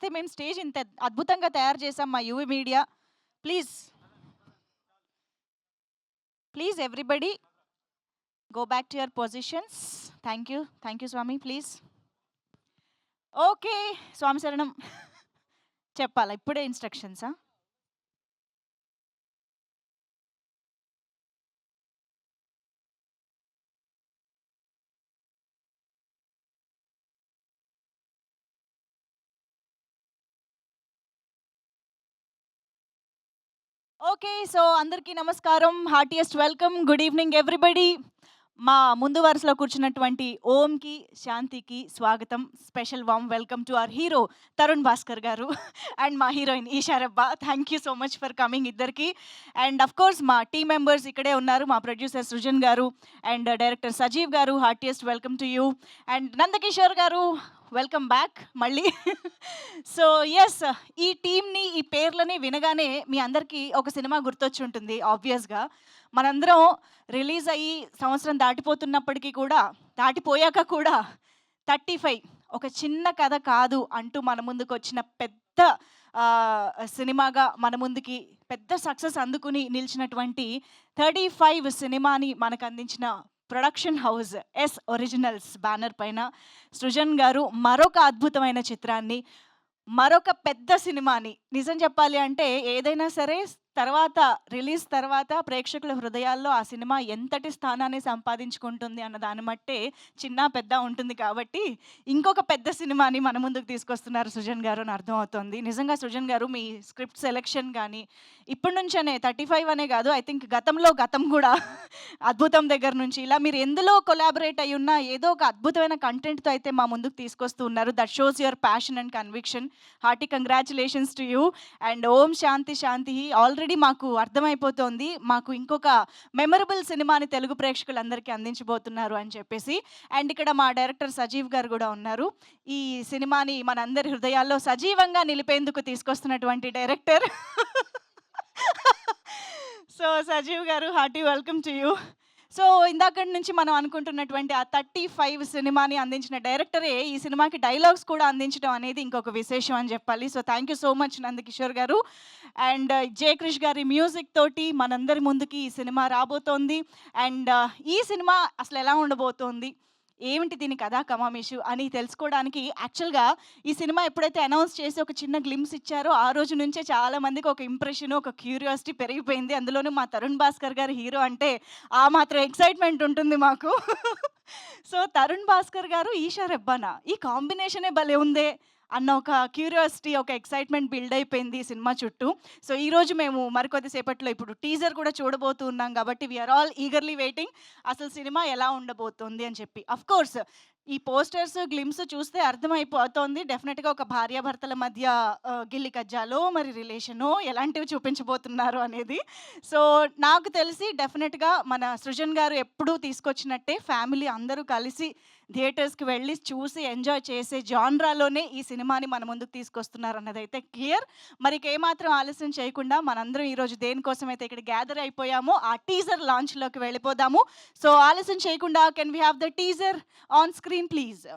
లేకపోతే మేము స్టేజ్ ఇంత అద్భుతంగా తయారు చేసాం మా UV media. Please please everybody go back to your positions. Thank you Swami. Please. Okay Swami శరణం. చెప్పాలా ఇప్పుడే ఇన్స్ట్రక్షన్సా? ఓకే. సో అందరికీ నమస్కారం. Heartiest welcome. Good evening everybody. మా ముందు వరుసలో కూర్చున్నటువంటి ఓంకి, శాంతికి స్వాగతం. Special warm welcome to our hero Tarun Bhaskar garu and మా heroine Eesha Rebba. Thank you so much for coming ఇద్దరికి. అండ్ అఫ్ కోర్స్ మా టీమ్ మెంబర్స్ ఇక్కడే ఉన్నారు. మా ప్రొడ్యూసర్ సృజన్ గారు అండ్ డైరెక్టర్ సజీవ్ గారు. Heartiest welcome to you. And Nandakishore గారు వెల్కమ్ బ్యాక్ మళ్ళీ. సో ఎస్, ఈ టీంని, ఈ పేర్లని వినగానే మీ అందరికీ ఒక సినిమా గుర్తొచ్చి ఉంటుంది ఆబ్వియస్గా. మనందరం రిలీజ్ అయ్యి సంవత్సరం దాటిపోతున్నప్పటికీ కూడా, దాటిపోయాక కూడా 35 ఒక చిన్న కథ కాదు అంటూ మన ముందుకు వచ్చిన పెద్ద సినిమాగా మన ముందుకి పెద్ద సక్సెస్ అందుకుని నిలిచినటువంటి 35 సినిమాని మనకు అందించిన production house S originals banner పైన సృజన్ గారు మరొక అద్భుతమైన చిత్రాన్ని, మరొక పెద్ద సినిమాని, నిజం చెప్పాలి అంటే ఏదైనా సరే తర్వాత రిలీజ్ తర్వాత ప్రేక్షకుల హృదయాల్లో ఆ సినిమా ఎంతటి స్థానాన్ని సంపాదించుకుంటుంది అన్న దాన్ని బట్టే చిన్న పెద్ద ఉంటుంది. కాబట్టి ఇంకొక పెద్ద సినిమాని మన ముందుకు తీసుకొస్తున్నారు సృజన్ గారు అని అర్థమవుతుంది. నిజంగా సృజన్ గారు మీ స్క్రిప్ట్ సెలెక్షన్ కానీ ఇప్పటి నుంచనే 35 అనే కాదు, ఐ థింక్ గతం కూడా అద్భుతం దగ్గర నుంచి ఇలా మీరు ఎందులో కొలాబరేట్ అయి ఉన్నా ఏదో ఒక అద్భుతమైన కంటెంట్తో అయితే మా ముందుకు తీసుకొస్తూ ఉన్నారు. That shows your passion and conviction. Hearty congratulations to you. And Om Shanti Shanti already మాకు అర్థమైపోతుంది, మాకు ఇంకొక మెమరబుల్ సినిమాని తెలుగు ప్రేక్షకులందరికీ అందించబోతున్నారు అని చెప్పేసి. అండ్ ఇక్కడ మా డైరెక్టర్ సజీవ్ గారు కూడా ఉన్నారు. ఈ సినిమాని మనందరి హృదయాల్లో సజీవంగా నిలిపేందుకు తీసుకొస్తున్నటువంటి డైరెక్టర్. సో సజీవ్ గారు, hearty welcome to you. So ఇందాకటి నుంచి మనం అనుకుంటున్నటువంటి ఆ 35 సినిమాని అందించిన డైరెక్టరే ఈ సినిమాకి డైలాగ్స్ కూడా అందించడం అనేది ఇంకొక విశేషం అని చెప్పాలి. So thank you so much Nandakishore గారు. అండ్ జే క్రిష్ గారి మ్యూజిక్ తోటి మనందరి ముందుకి ఈ సినిమా రాబోతోంది. అండ్ ఈ సినిమా అసలు ఎలా ఉండబోతోంది, ఏమిటి దీని కథా కమామేషు అని తెలుసుకోవడానికి యాక్చువల్గా ఈ సినిమా ఎప్పుడైతే అనౌన్స్ చేసి ఒక చిన్న గ్లిమ్స్ ఇచ్చారో ఆ రోజు నుంచే చాలామందికి ఒక ఇంప్రెషన్, ఒక క్యూరియాసిటీ పెరిగిపోయింది. అందులోనూ మా తరుణ్ భాస్కర్ గారు హీరో అంటే ఆ మాత్రం ఎక్సైట్మెంట్ ఉంటుంది మాకు. సో తరుణ్ భాస్కర్ గారు, ఈషా రెబ్బానా, ఈ కాంబినేషనే భలే ఉందే అన్న ఒక క్యూరియాసిటీ, ఒక ఎక్సైట్మెంట్ బిల్డ్ అయిపోయింది ఈ సినిమా చుట్టూ. సో ఈరోజు మేము మరికొద్దిసేపట్లో ఇప్పుడు టీజర్ కూడా చూడబోతూ ఉన్నాం కాబట్టి వీఆర్ ఆల్ ఈగర్లీ వెయిటింగ్ అసలు సినిమా ఎలా ఉండబోతోంది అని చెప్పి. అఫ్ కోర్స్ ఈ పోస్టర్స్, గ్లిమ్స్ చూస్తే అర్థమైపోతోంది డెఫినెట్గా ఒక భార్యాభర్తల మధ్య గిల్లి కజ్జాలో మరి రిలేషనో ఎలాంటివి చూపించబోతున్నారు అనేది. సో నాకు తెలిసి డెఫినెట్గా మన సృజన్ గారు ఎప్పుడూ తీసుకొచ్చినట్టే ఫ్యామిలీ అందరూ కలిసి థియేటర్స్కి వెళ్ళి చూసి ఎంజాయ్ చేసే జాన్రాలోనే ఈ సినిమాని మన ముందుకు తీసుకొస్తున్నారు అన్నది అయితే క్లియర్. మరి ఏమాత్రం ఆలస్యం చేయకుండా మనందరం ఈరోజు దేనికోసం అయితే ఇక్కడ గ్యాదర్ అయిపోయామో ఆ టీజర్ లాంచ్లోకి వెళ్ళిపోదాము. సో ఆలస్యం చేయకుండా can we have the teaser on screen please.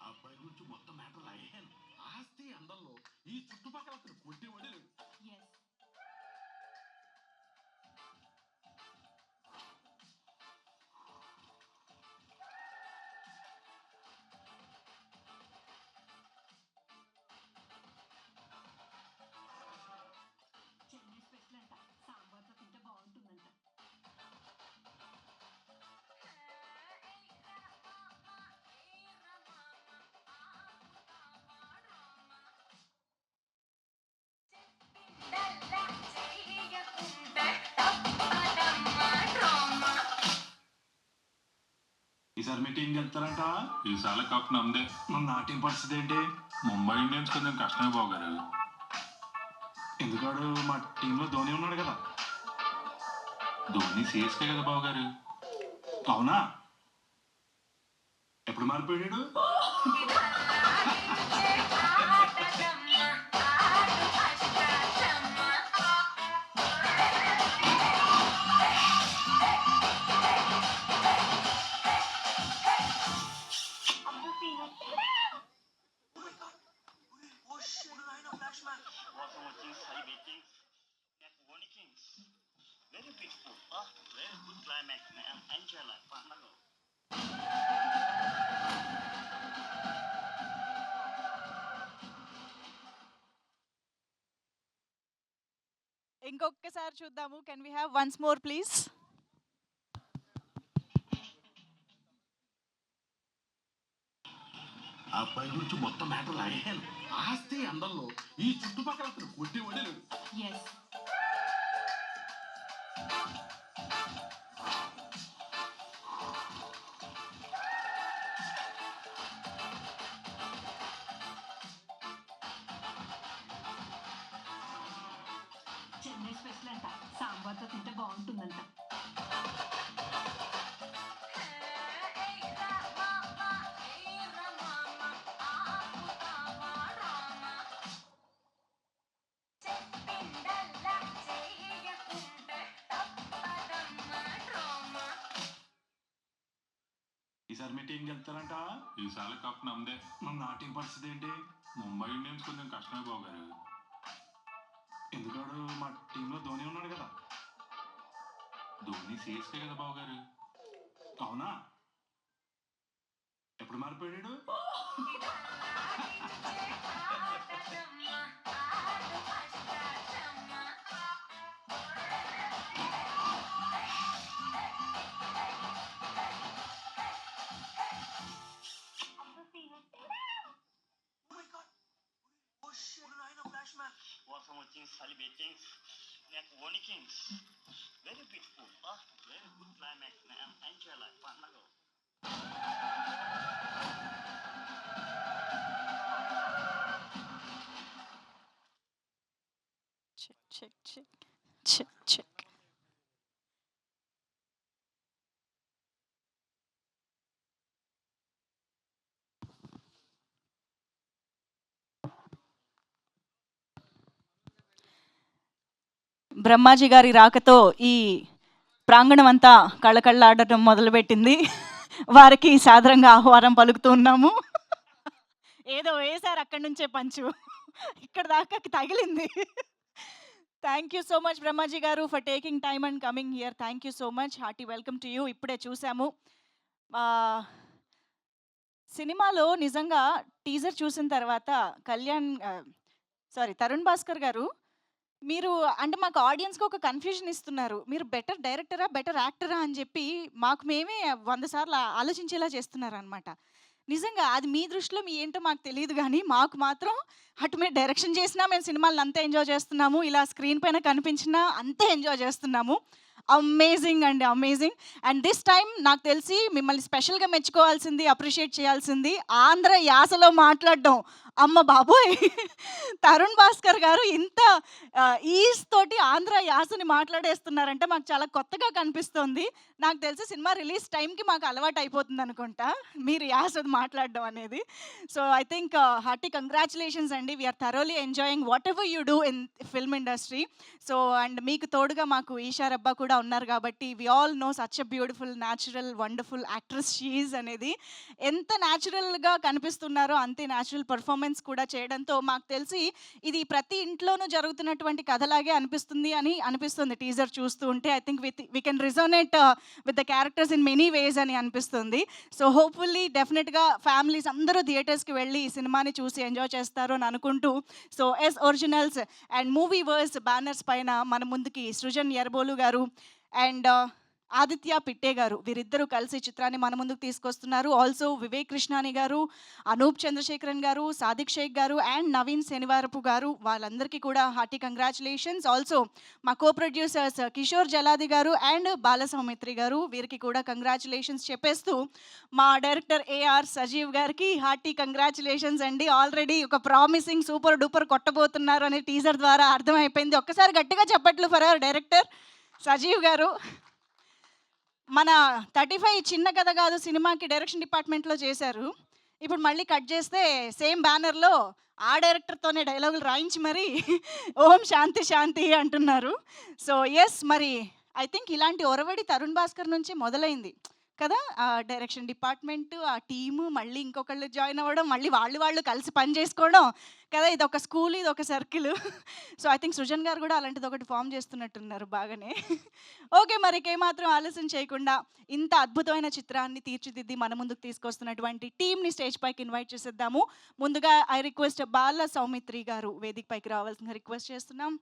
అబ్బాయి గురించి మొత్తం మ్యాటర్ అయ్యాను. ఆస్తి అందంలో ఈ చుట్టుపక్కల అతను కొట్టేవాడే లేదు. చెన్నై స్పెషల్ అంట, సాంబార్తో తింటే బాగుంటుందంట. ఈసారి మీటింగ్ వెళ్తారంట. ఈసారి కప్ నమ్మదే. మన నాట్యం పరిస్థితి ఏంటి? ముంబై ఇండియన్స్ కొంచెం కష్టమే బాగారు. ఎందుకాడు మా టీంలో ధోని ఉన్నాడు కదా. ధోని సిఎస్కే కదా బావగారు. అవునా ఎప్పుడు మారిపోయాడు was watching celebrating at Bonnie Kings. Very beautiful. Very good climax, man. Enjoy life. Pandago. ఇంకొకసారి చూద్దాము. Can we have once more please? ఆ అబ్బాయి గురించి మొత్తం మ్యాటర్ లాగాను. ఆస్తి అందంలో ఈ చుట్టుపక్కల అతను కొట్టేవాడే లేడు. ఎస్ చెన్నై స్పెషల్ అంట, సాంబార్తో తింటే బాగుంటుందంట. ఈసారి మీ టీంకి వెళ్తారంట. ఈసారి కప్ నమ్మదే. మన నా టీం పరిస్థితి ఏంటి? ముంబై ఇండియన్స్ కొంచెం కష్టమే బాబు గారు. ఎందుకాడు మా టీంలో ధోని ఉన్నాడు కదా. ధోని సిఎస్కే కదా బాబు గారు. అవునా ఎప్పుడు మారిపోయాడు Was watching celebrating at Bonnie Kings. Very beautiful. Very good climax, man. Enjoy life. Pandago. Check check check check check. Brahmaji గారి రాకతో ఈ ప్రాంగణం అంతా కళ్ళకళ్ళాడటం మొదలుపెట్టింది. వారికి సాదరంగా ఆహ్వానం పలుకుతూ ఉన్నాము. ఏదో వేశారు అక్కడి నుంచే పంచు, ఇక్కడ దాకా తగిలింది. Thank you so much Brahmaji garu for taking time and coming here. Thank you so much. Hearty welcome to you. ఇప్పుడే చూసాము సినిమాలో. నిజంగా టీజర్ చూసిన తర్వాత తరుణ్ భాస్కర్ గారు, మీరు అంటే మాకు ఆడియన్స్కి ఒక కన్ఫ్యూజన్ ఇస్తున్నారు. మీరు బెటర్ డైరెక్టరా బెటర్ యాక్టరా అని చెప్పి మాకు మేమే 100 సార్లు ఆలోచించేలా చేస్తున్నారు అనమాట. నిజంగా అది మీ దృష్టిలో మీ ఏంటో మాకు తెలియదు, కానీ మాకు మాత్రం అటు మీరు డైరెక్షన్ చేసినా మేము సినిమాలను అంతే ఎంజాయ్ చేస్తున్నాము, ఇలా స్క్రీన్ పైన కనిపించినా అంతే ఎంజాయ్ చేస్తున్నాము. అమేజింగ్ అండి, అమేజింగ్. అండ్ దిస్ టైం నాకు తెలిసి మిమ్మల్ని స్పెషల్గా మెచ్చుకోవాల్సింది, అప్రిషియేట్ చేయాల్సింది ఆంధ్ర యాసలో మాట్లాడడం. అమ్మ బాబోయ్, తరుణ్ భాస్కర్ గారు ఇంత ఈజ్ తోటి ఆంధ్ర యాసని మాట్లాడేస్తున్నారంటే మాకు చాలా కొత్తగా కనిపిస్తోంది. నాకు తెలిసి సినిమా రిలీజ్ టైంకి మాకు అలవాటు అయిపోతుంది అనుకుంటా మీరు యాసది మాట్లాడడం అనేది. So I think hearty congratulations అండి. We're thoroughly enjoying whatever you do in film industry. So and మీకు తోడుగా మాకు ఈషా రబ్బా కూడా ఉన్నారు కాబట్టి we all know such a beautiful natural wonderful actress she is అనేది. ఎంత న్యాచురల్గా కనిపిస్తున్నారో అంతే న్యాచురల్ పర్ఫార్మెన్స్ కూడా చేయడంతో మాకు తెలిసి ఇది ప్రతి ఇంట్లోనూ జరుగుతున్నటువంటి కథలాగే అనిపిస్తుంది టీజర్ చూస్తూ ఉంటే. I think we can resonate with the characters in many ways అని అనిపిస్తుంది. సో హోప్ఫుల్లీ డెఫినెట్గా ఫ్యామిలీస్ అందరూ థియేటర్స్కి వెళ్ళి ఈ సినిమాని చూసి ఎంజాయ్ చేస్తారు అని అనుకుంటూ, so S originals and movie verse banners పైన మన ముందుకి సృజన్ ఎర్బోలు గారు అండ్ ఆదిత్య పిట్టే గారు వీరిద్దరూ కలిసి చిత్రాన్ని మన ముందుకు తీసుకొస్తున్నారు. ఆల్సో వివేక్ కృష్ణాని గారు, అనూప్ చంద్రశేఖరన్ గారు, సాదిక్ షేక్ గారు అండ్ నవీన్ శనివారపు గారు, వాళ్ళందరికీ కూడా హార్టీ కంగ్రాచులేషన్స్. ఆల్సో మా కో ప్రొడ్యూసర్స్ కిషోర్ జలాది గారు అండ్ బాలసౌమిత్రి గారు, వీరికి కూడా కంగ్రాచులేషన్స్ చెప్పేస్తూ మా డైరెక్టర్ ఏఆర్ సజీవ్ గారికి హార్టీ కంగ్రాచులేషన్స్ అండి. ఆల్రెడీ ఒక ప్రామిసింగ్ సూపర్ డూపర్ కొట్టబోతున్నారు అనే టీజర్ ద్వారా అర్థమైపోయింది. ఒక్కసారి గట్టిగా చెప్పట్లు ఫర్ అవర్ డైరెక్టర్ సజీవ్ గారు. మన 35 చిన్న కథ కాదు సినిమాకి డైరెక్షన్ డిపార్ట్మెంట్లో చేశారు. ఇప్పుడు మళ్ళీ కట్ చేస్తే సేమ్ బ్యానర్‌లో ఆ డైరెక్టర్‌తోనే డైలాగులు రాయించి మరి ఓం శాంతి శాంతి అంటున్నారు. సో, యెస్ మరి ఐ థింక్ ఇలాంటి ఒరవడి తరుణ్ భాస్కర్ నుంచే మొదలైంది కదా! ఆ డైరెక్షన్ డిపార్ట్మెంటు, ఆ టీము, మళ్ళీ ఇంకొకళ్ళు జాయిన్ అవ్వడం, మళ్ళీ వాళ్ళు కలిసి పని చేసుకోవడం కదా! ఇదొక స్కూల్, ఇదొక circle. So, I think Srujan గారు కూడా అలాంటిదొకటి ఫార్మ్ చేస్తున్నట్టున్నారు బాగానే. ఓకే. మరి ఇంకేమాత్రం ఆలస్యం చేయకుండా ఇంత అద్భుతమైన చిత్రాన్ని తీర్చిదిద్ది మన ముందుకు తీసుకొస్తున్నటువంటి టీమ్‌ని స్టేజ్ పైకి ఇన్వైట్ చేసేద్దాము. ముందుగా ఐ రిక్వెస్ట్ బాల సౌమిత్రి గారు వేదిక పైకి రావాల్సిందిగా రిక్వెస్ట్ చేస్తున్నాం.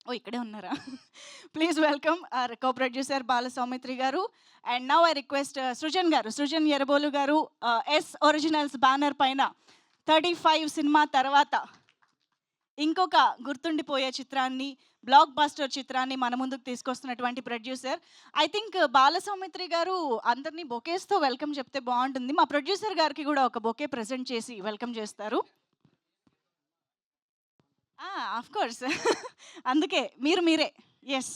ఓహ్! ఇక్కడే ఉన్నారా? Please welcome our co producer Bala Soumitri garu. And now I request Srujan garu, Srujan ఎర్రబోలు గారు ఎస్ ఒరిజినల్స్ బ్యానర్ పైన 35 సినిమా తర్వాత ఇంకొక గుర్తుండిపోయే చిత్రాన్ని, బ్లాక్ బస్టర్ చిత్రాన్ని మన ముందుకు తీసుకొస్తున్నటువంటి ప్రొడ్యూసర్. ఐ థింక్ బాల సౌమిత్రి గారు అందరిని బొకేస్‌తో వెల్కమ్ చెప్తే బావుంటుంది. మా ప్రొడ్యూసర్ గారికి కూడా ఒక బొకే ప్రెజెంట్ చేసి వెల్కమ్ చేస్తారు. Of course. అందుకే మీరే. యెస్.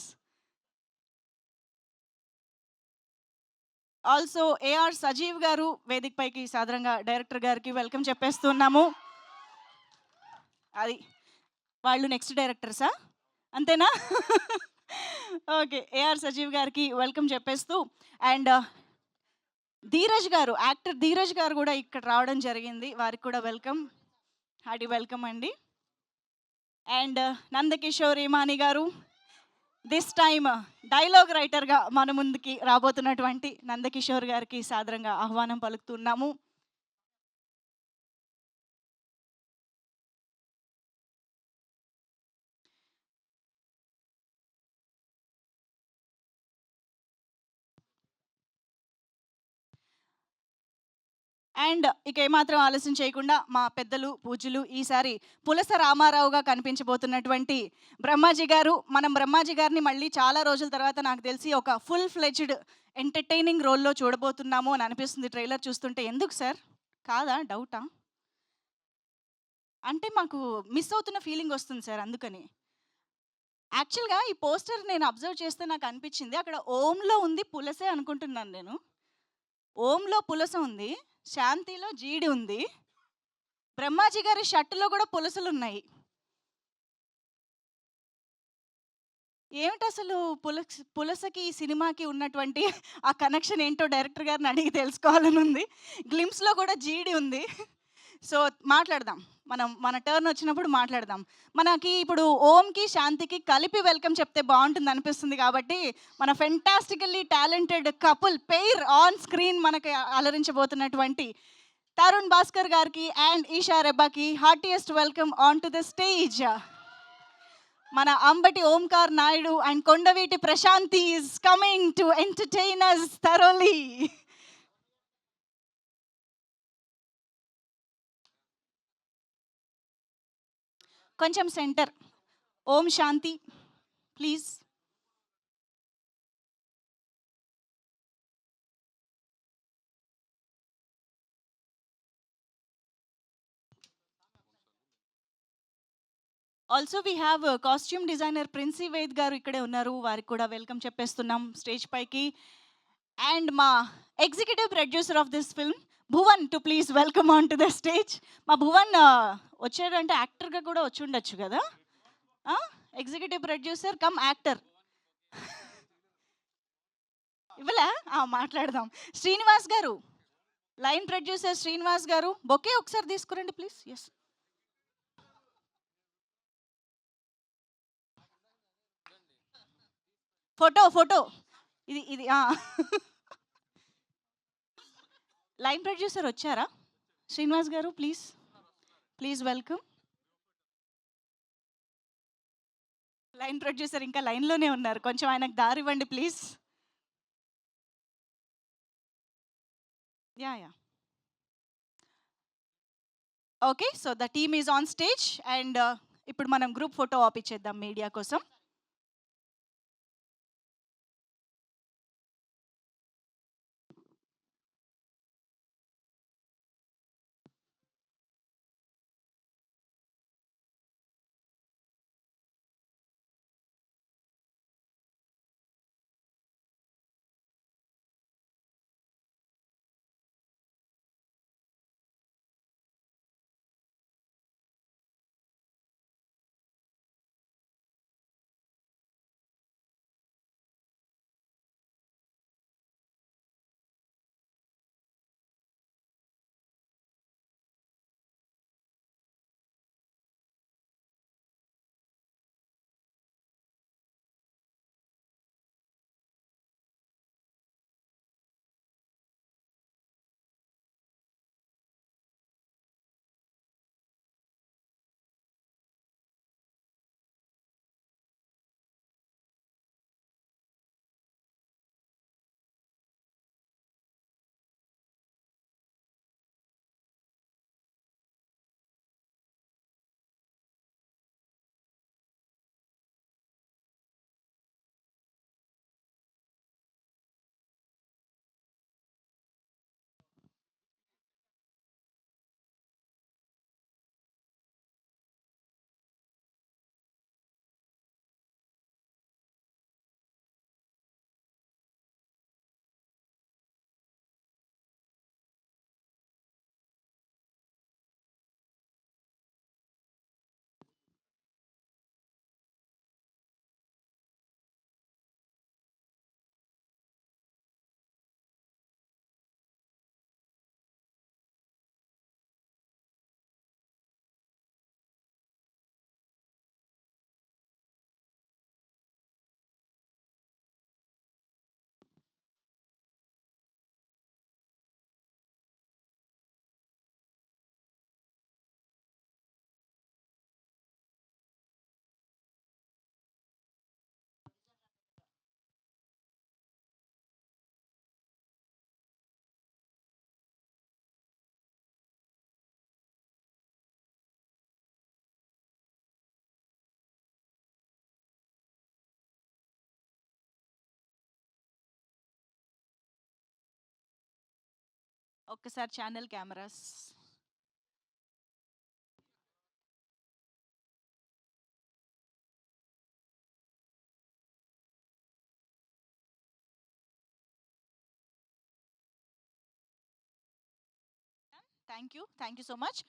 ఆల్సో ఏఆర్ సజీవ్ గారు వేదిక పైకి సాదరంగా డైరెక్టర్ గారికి వెల్కమ్ చెప్పేస్తున్నాము. అది. వాళ్ళు నెక్స్ట్ డైరెక్టర్సా? అంతేనా? ఓకే. ఏఆర్ సజీవ్ గారికి వెల్కమ్ చెప్పేస్తూ అండ్ ధీరజ్ గారు, యాక్టర్ ధీరజ్ గారు కూడా ఇక్కడ రావడం జరిగింది. వారికి కూడా వెల్కమ్. హార్టీ వెల్కమ్ అండి. అండ్ నందకిషోర్ ఇమాని గారు దిస్ టైమ్ డైలాగ్ రైటర్గా మన ముందుకి రాబోతున్నటువంటి నందకిషోర్ గారికి సాదరంగా ఆహ్వానం పలుకుతున్నాము. అండ్ ఇక ఏమాత్రం ఆలస్యం చేయకుండా మా పెద్దలు, పూజ్యులు ఈసారి పులస రామారావుగా కనిపించబోతున్నటువంటి బ్రహ్మాజీ గారు. మనం బ్రహ్మాజీ గారిని మళ్ళీ చాలా రోజుల తర్వాత నాకు తెలిసి ఒక ఫుల్ ఫ్లెడ్జ్డ్ ఎంటర్‌టైనింగ్ రోల్‌లో చూడబోతున్నాము అని అనిపిస్తుంది ట్రైలర్ చూస్తుంటే. ఎందుకు సార్? కాదా? డౌటా? అంటే మాకు మిస్ అవుతున్న ఫీలింగ్ వస్తుంది సార్ అందుకని. యాక్చువల్‌గా ఈ పోస్టర్ నేను అబ్జర్వ్ చేస్తే నాకు అనిపించింది అక్కడ ఓంలో ఉంది పులసే అనుకుంటున్నాను నేను. ఓంలో పులస ఉంది. శాంతిలో జీడి ఉంది. బ్రహ్మాజీ గారి షర్టులో కూడా పులసలున్నాయి. ఏమిటసలు పులసకి ఈ సినిమాకి ఉన్నటువంటి ఆ కనెక్షన్ ఏంటో డైరెక్టర్ గారిని అడిగి తెలుసుకోవాలనుంది. గ్లింప్స్‌లో కూడా జీడి ఉంది. సో, మాట్లాడదాం. మన టర్న్ వచ్చినప్పుడు మాట్లాడదాం. మనకి ఇప్పుడు ఓంకి, శాంతికి కలిపి వెల్కమ్ చెప్తే బావుంటుంది అనిపిస్తుంది కాబట్టి, మన fantastically talented couple pair on screen మనకి అలరించబోతున్నటువంటి తరుణ్ భాస్కర్ గారికి అండ్ ఈషా రెబ్బాకి heartiest welcome on to the stage. మన Ambati Omkar Naidu and Kondaveeti Prashanti is coming to entertain us thoroughly. కొంచెం centre. Om Shanti please. Also we have costume designer Princy Ved garu ఇక్కడే ఉన్నారు. వారికి కూడా వెల్కమ్ చెప్పేస్తున్నాం స్టేజ్ పైకి. అండ్ మా executive producer of this film Bhuvan too please welcome on to the stage. మా భువన్ వచ్చాడంటే యాక్టర్‌గా కూడా వచ్చుండొచ్చు కదా! Executive producer cum actor. ఇవ్వలా? మాట్లాడదాం. శ్రీనివాస్ గారు, లైన్ ప్రొడ్యూసర్ శ్రీనివాస్ గారు బొకే ఒకసారి తీసుకురండి ప్లీజ్. యెస్. ఫోటో ఇది లైన్ ప్రొడ్యూసర్ వచ్చారా? శ్రీనివాస్ గారు ప్లీజ్ వెల్కమ్. లైన్ ప్రొడ్యూసర్ ఇంకా లైన్‌లోనే ఉన్నారు. కొంచెం ఆయనకు దారి ఇవ్వండి please. Yeah! Okay. So, the team is on stage and ఇప్పుడు మనం గ్రూప్ ఫోటో ఆపిచ్చేద్దాం మీడియా కోసం. ఒక్కసారి channel cameras. Thank you so much.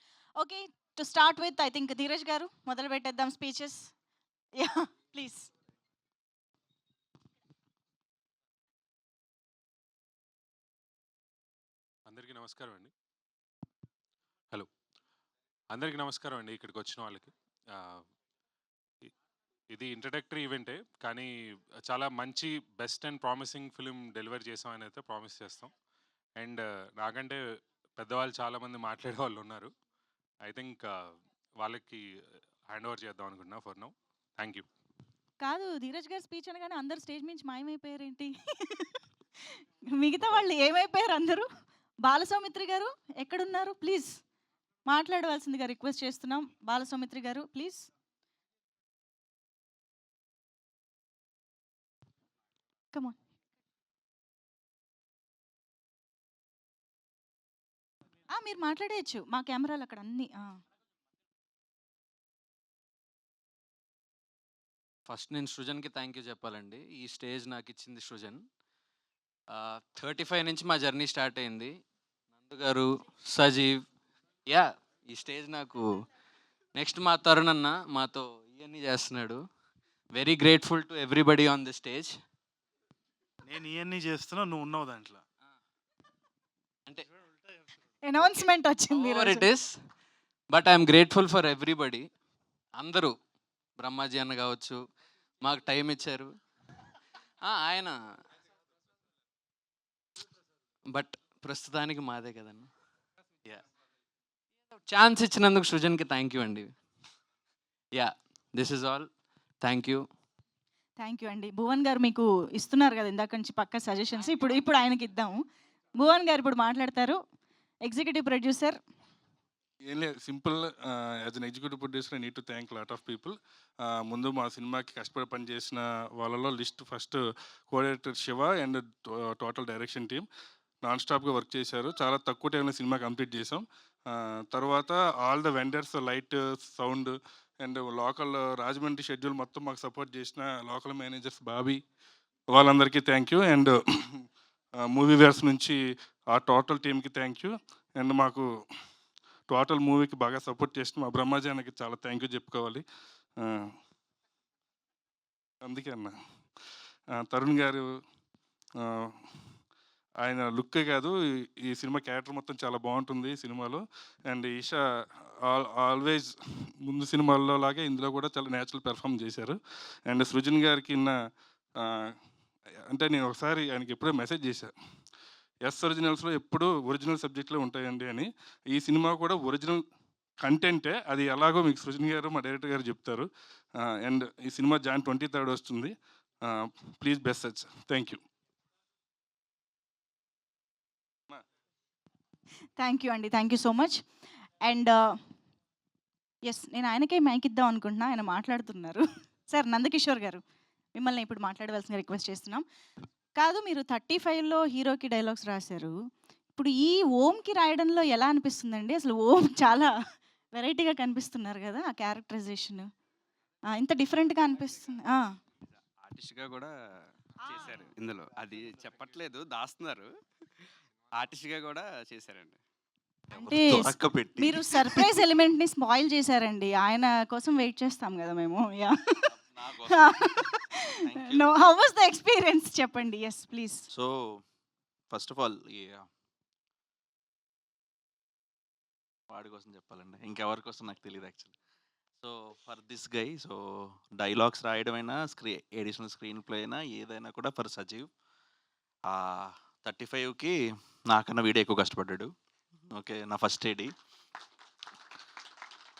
Okay, to start with I think Dheeraj గారు మొదలు పెట్టేద్దాం స్పీచెస్. Yeah please. అందరికీ నమస్కారం అండి. హలో, అందరికీ నమస్కారం అండి. ఇక్కడికి వచ్చిన వాళ్ళకి ఇది ఇంట్రడక్టరీ ఈవెంటే, కానీ చాలా మంచి best and promising film deliver చేసామని అయితే ప్రామిస్ చేస్తాం. అండ్ నాకంటే పెద్దవాళ్ళు చాలామంది మాట్లాడే వాళ్ళు ఉన్నారు. ఐ థింక్ వాళ్ళకి హ్యాండ్ ఓవర్ చేద్దాం అనుకుంటున్నా ఫర్ నౌ. Thank you. కాదు, ధీరజ్ గారి స్పీచ్ అనగానే అందరు స్టేజ్ నుంచి మాయమైపోయారు ఏంటి? మిగతా వాళ్ళు ఏమైపోయారు అందరూ? బాలసౌమిత్రి గారు ఎక్కడున్నారు? ప్లీజ్ మాట్లాడవలసిందిగా రిక్వెస్ట్ చేస్తున్నాం. బాలసౌమిత్రి గారు ప్లీజ్. కమాన్. మీరు మాట్లాడేయచ్చు, మా కెమెరాలు అక్కడ అన్ని. ఫస్ట్ నేను సృజన్కి థ్యాంక్ యూ చెప్పాలండి. ఈ స్టేజ్ నాకు ఇచ్చింది సృజన్. 35 నుంచి మా జర్నీ స్టార్ట్ అయింది. నందు గారు, సజీవ్, యా ఈ స్టేజ్ నాకు. నెక్స్ట్ మా తరుణ్ అన్న మాతో ఇవన్నీ చేస్తున్నాడు. Very grateful to everybody on the stage. నేను ఇవన్నీ చేస్తున్నా, నువ్వు ఉన్నావు దాంట్లో. అంటే అనౌన్స్మెంట్ వచ్చింది. It is, but I'm grateful for everybody. అందరూ బ్రహ్మాజీ అన్న కావచ్చు, మాకు టైం ఇచ్చారు. ఆయన బట్ ప్రస్తుతానికి మాదే కదన్న. యా, ఛాన్స్ ఇచ్చినందుకు సృజన్కి థ్యాంక్ యూ అండి. Yeah, this is all. Thank you. Thank you అండి. భువన్ గారు మీకు ఇస్తున్నారు కదా ఇందాక నుంచి పక్క సజెషన్స్. ఇప్పుడు ఆయనకి ఇద్దాము. భువన్ గారు ఇప్పుడు మాట్లాడతారు. Executive producer. ఏం లేదు, simple. As an executive producer I need to thank lot of people. ముందు మా సినిమాకి కష్టపడి పనిచేసిన వాళ్ళలో list first coordinator Shiva and total direction team non స్టాప్గా వర్క్ చేశారు. చాలా తక్కువ టైంలో సినిమా కంప్లీట్ చేసాం. తర్వాత all the vendors, light, sound and local Rajahmundry schedule మొత్తం మాకు సపోర్ట్ చేసిన లోకల్ మేనేజర్స్ బాబీ, వాళ్ళందరికీ థ్యాంక్ యూ. అండ్ మూవీ వేర్స్ నుంచి ఆ టోటల్ టీమ్కి థ్యాంక్ యూ. అండ్ మాకు టోటల్ మూవీకి బాగా సపోర్ట్ చేసిన మా బ్రహ్మాజానికి చాలా థ్యాంక్ యూ చెప్పుకోవాలి. అందుకే అన్న తరుణ్ గారు, ఆయన లుక్కే కాదు ఈ సినిమా క్యారెక్టర్ మొత్తం చాలా బాగుంటుంది ఈ సినిమాలో. అండ్ ఈషా ఆల్వేస్ ముందు సినిమాల్లో లాగే ఇందులో కూడా చాలా న్యాచురల్ పెర్ఫామ్ చేశారు. అండ్ సృజన్ గారికి అంటే నేను ఒకసారి ఆయనకి ఎప్పుడో మెసేజ్ చేశాను, ఎస్ ఒరిజినల్స్లో ఎప్పుడు ఒరిజినల్ సబ్జెక్టులో ఉంటాయండి అని. ఈ సినిమా కూడా ఒరిజినల్ కంటెంటే, అది ఎలాగో మీకు సృజన్ గారు మా డైరెక్టర్ గారు చెప్తారు. అండ్ ఈ సినిమా Jan 23 వస్తుంది. Please best such. Thank you. Thank you అండి. Thank you so much. And yes, నేను ఆయనకే మైక్ ఇద్దాం అనుకుంటున్నా, ఆయన మాట్లాడుతున్నారు. సార్ నందకిషోర్ గారు, మిమ్మల్ని ఇప్పుడు మాట్లాడవలసిన రిక్వెస్ట్ చేస్తున్నాం. కాదు, మీరు 35లో హీరోకి డైలాగ్స్ రాశారు. ఇప్పుడు ఈ ఓంకి రాయడంలో ఎలా అనిపిస్తుందండి? అసలు ఓం చాలా వెరైటీగా కనిపిస్తున్నారు కదా, ఆ క్యారెక్టరైజేషన్ ఇంత డిఫరెంట్గా అనిపిస్తుంది. ఆర్టిస్ట్గా కూడా చేశారు ఇందులో. అది చెప్పట్లేదు, దాస్తున్నారు. ఆర్టిస్ట్గా కూడా చేశారండి. అంటే మీరు సర్ప్రైజ్ ఎలిమెంట్ని స్పాయిల్ చేశారండి. ఆయన కోసం వెయిట్ చేస్తాం కదా మేము. Yeah, no, how was the experience చెప్పండి. Yes please. So first of all వాడి కోసం చెప్పాలండి, ఇంకెవరి కోసం నాకు తెలియదు actually. So for this guy, so dialogues రాయడమైనా, ఎడిషనల్ స్క్రీన్ ప్లే అయినా ఏదైనా కూడా ఫర్ సజీవ్. 35కి నాకన్నా వీడియో ఎక్కువ కష్టపడ్డాడు. ఓకే, నా first AD.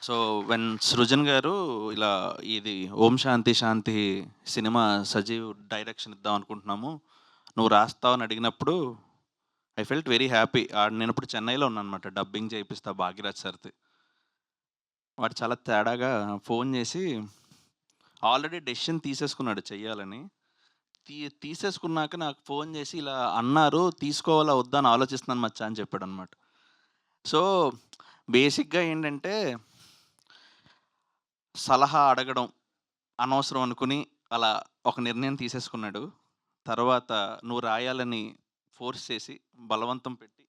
So when Srujan గారు ఇలా ఇది ఓం శాంతి శాంతి సినిమా సజీవ్ డైరెక్షన్ ఇద్దాం అనుకుంటున్నాము, నువ్వు రాస్తావు అని అడిగినప్పుడు ఐ ఫెల్ట్ వెరీ హ్యాపీ. నేను ఇప్పుడు చెన్నైలో ఉన్నాను అనమాట, డబ్బింగ్ చేయిస్తా భాగ్యరాజ్ సార్ది. వాడు చాలా తేడాగా ఫోన్ చేసి ఆల్రెడీ డెసిషన్ తీసేసుకున్నాడు చెయ్యాలని. తీసేసుకున్నాక నాకు ఫోన్ చేసి ఇలా అన్నారు, తీసుకోవాలా వద్దా అని ఆలోచిస్తున్నాను మచ్చా అని చెప్పాడనమాట. సో బేసిక్‌గా ఏంటంటే సలహా అడగడం అనవసరం అనుకుని అలా ఒక నిర్ణయం తీసేసుకున్నాడు. తర్వాత నువ్వు రాయాలని ఫోర్స్ చేసి బలవంతం పెట్టి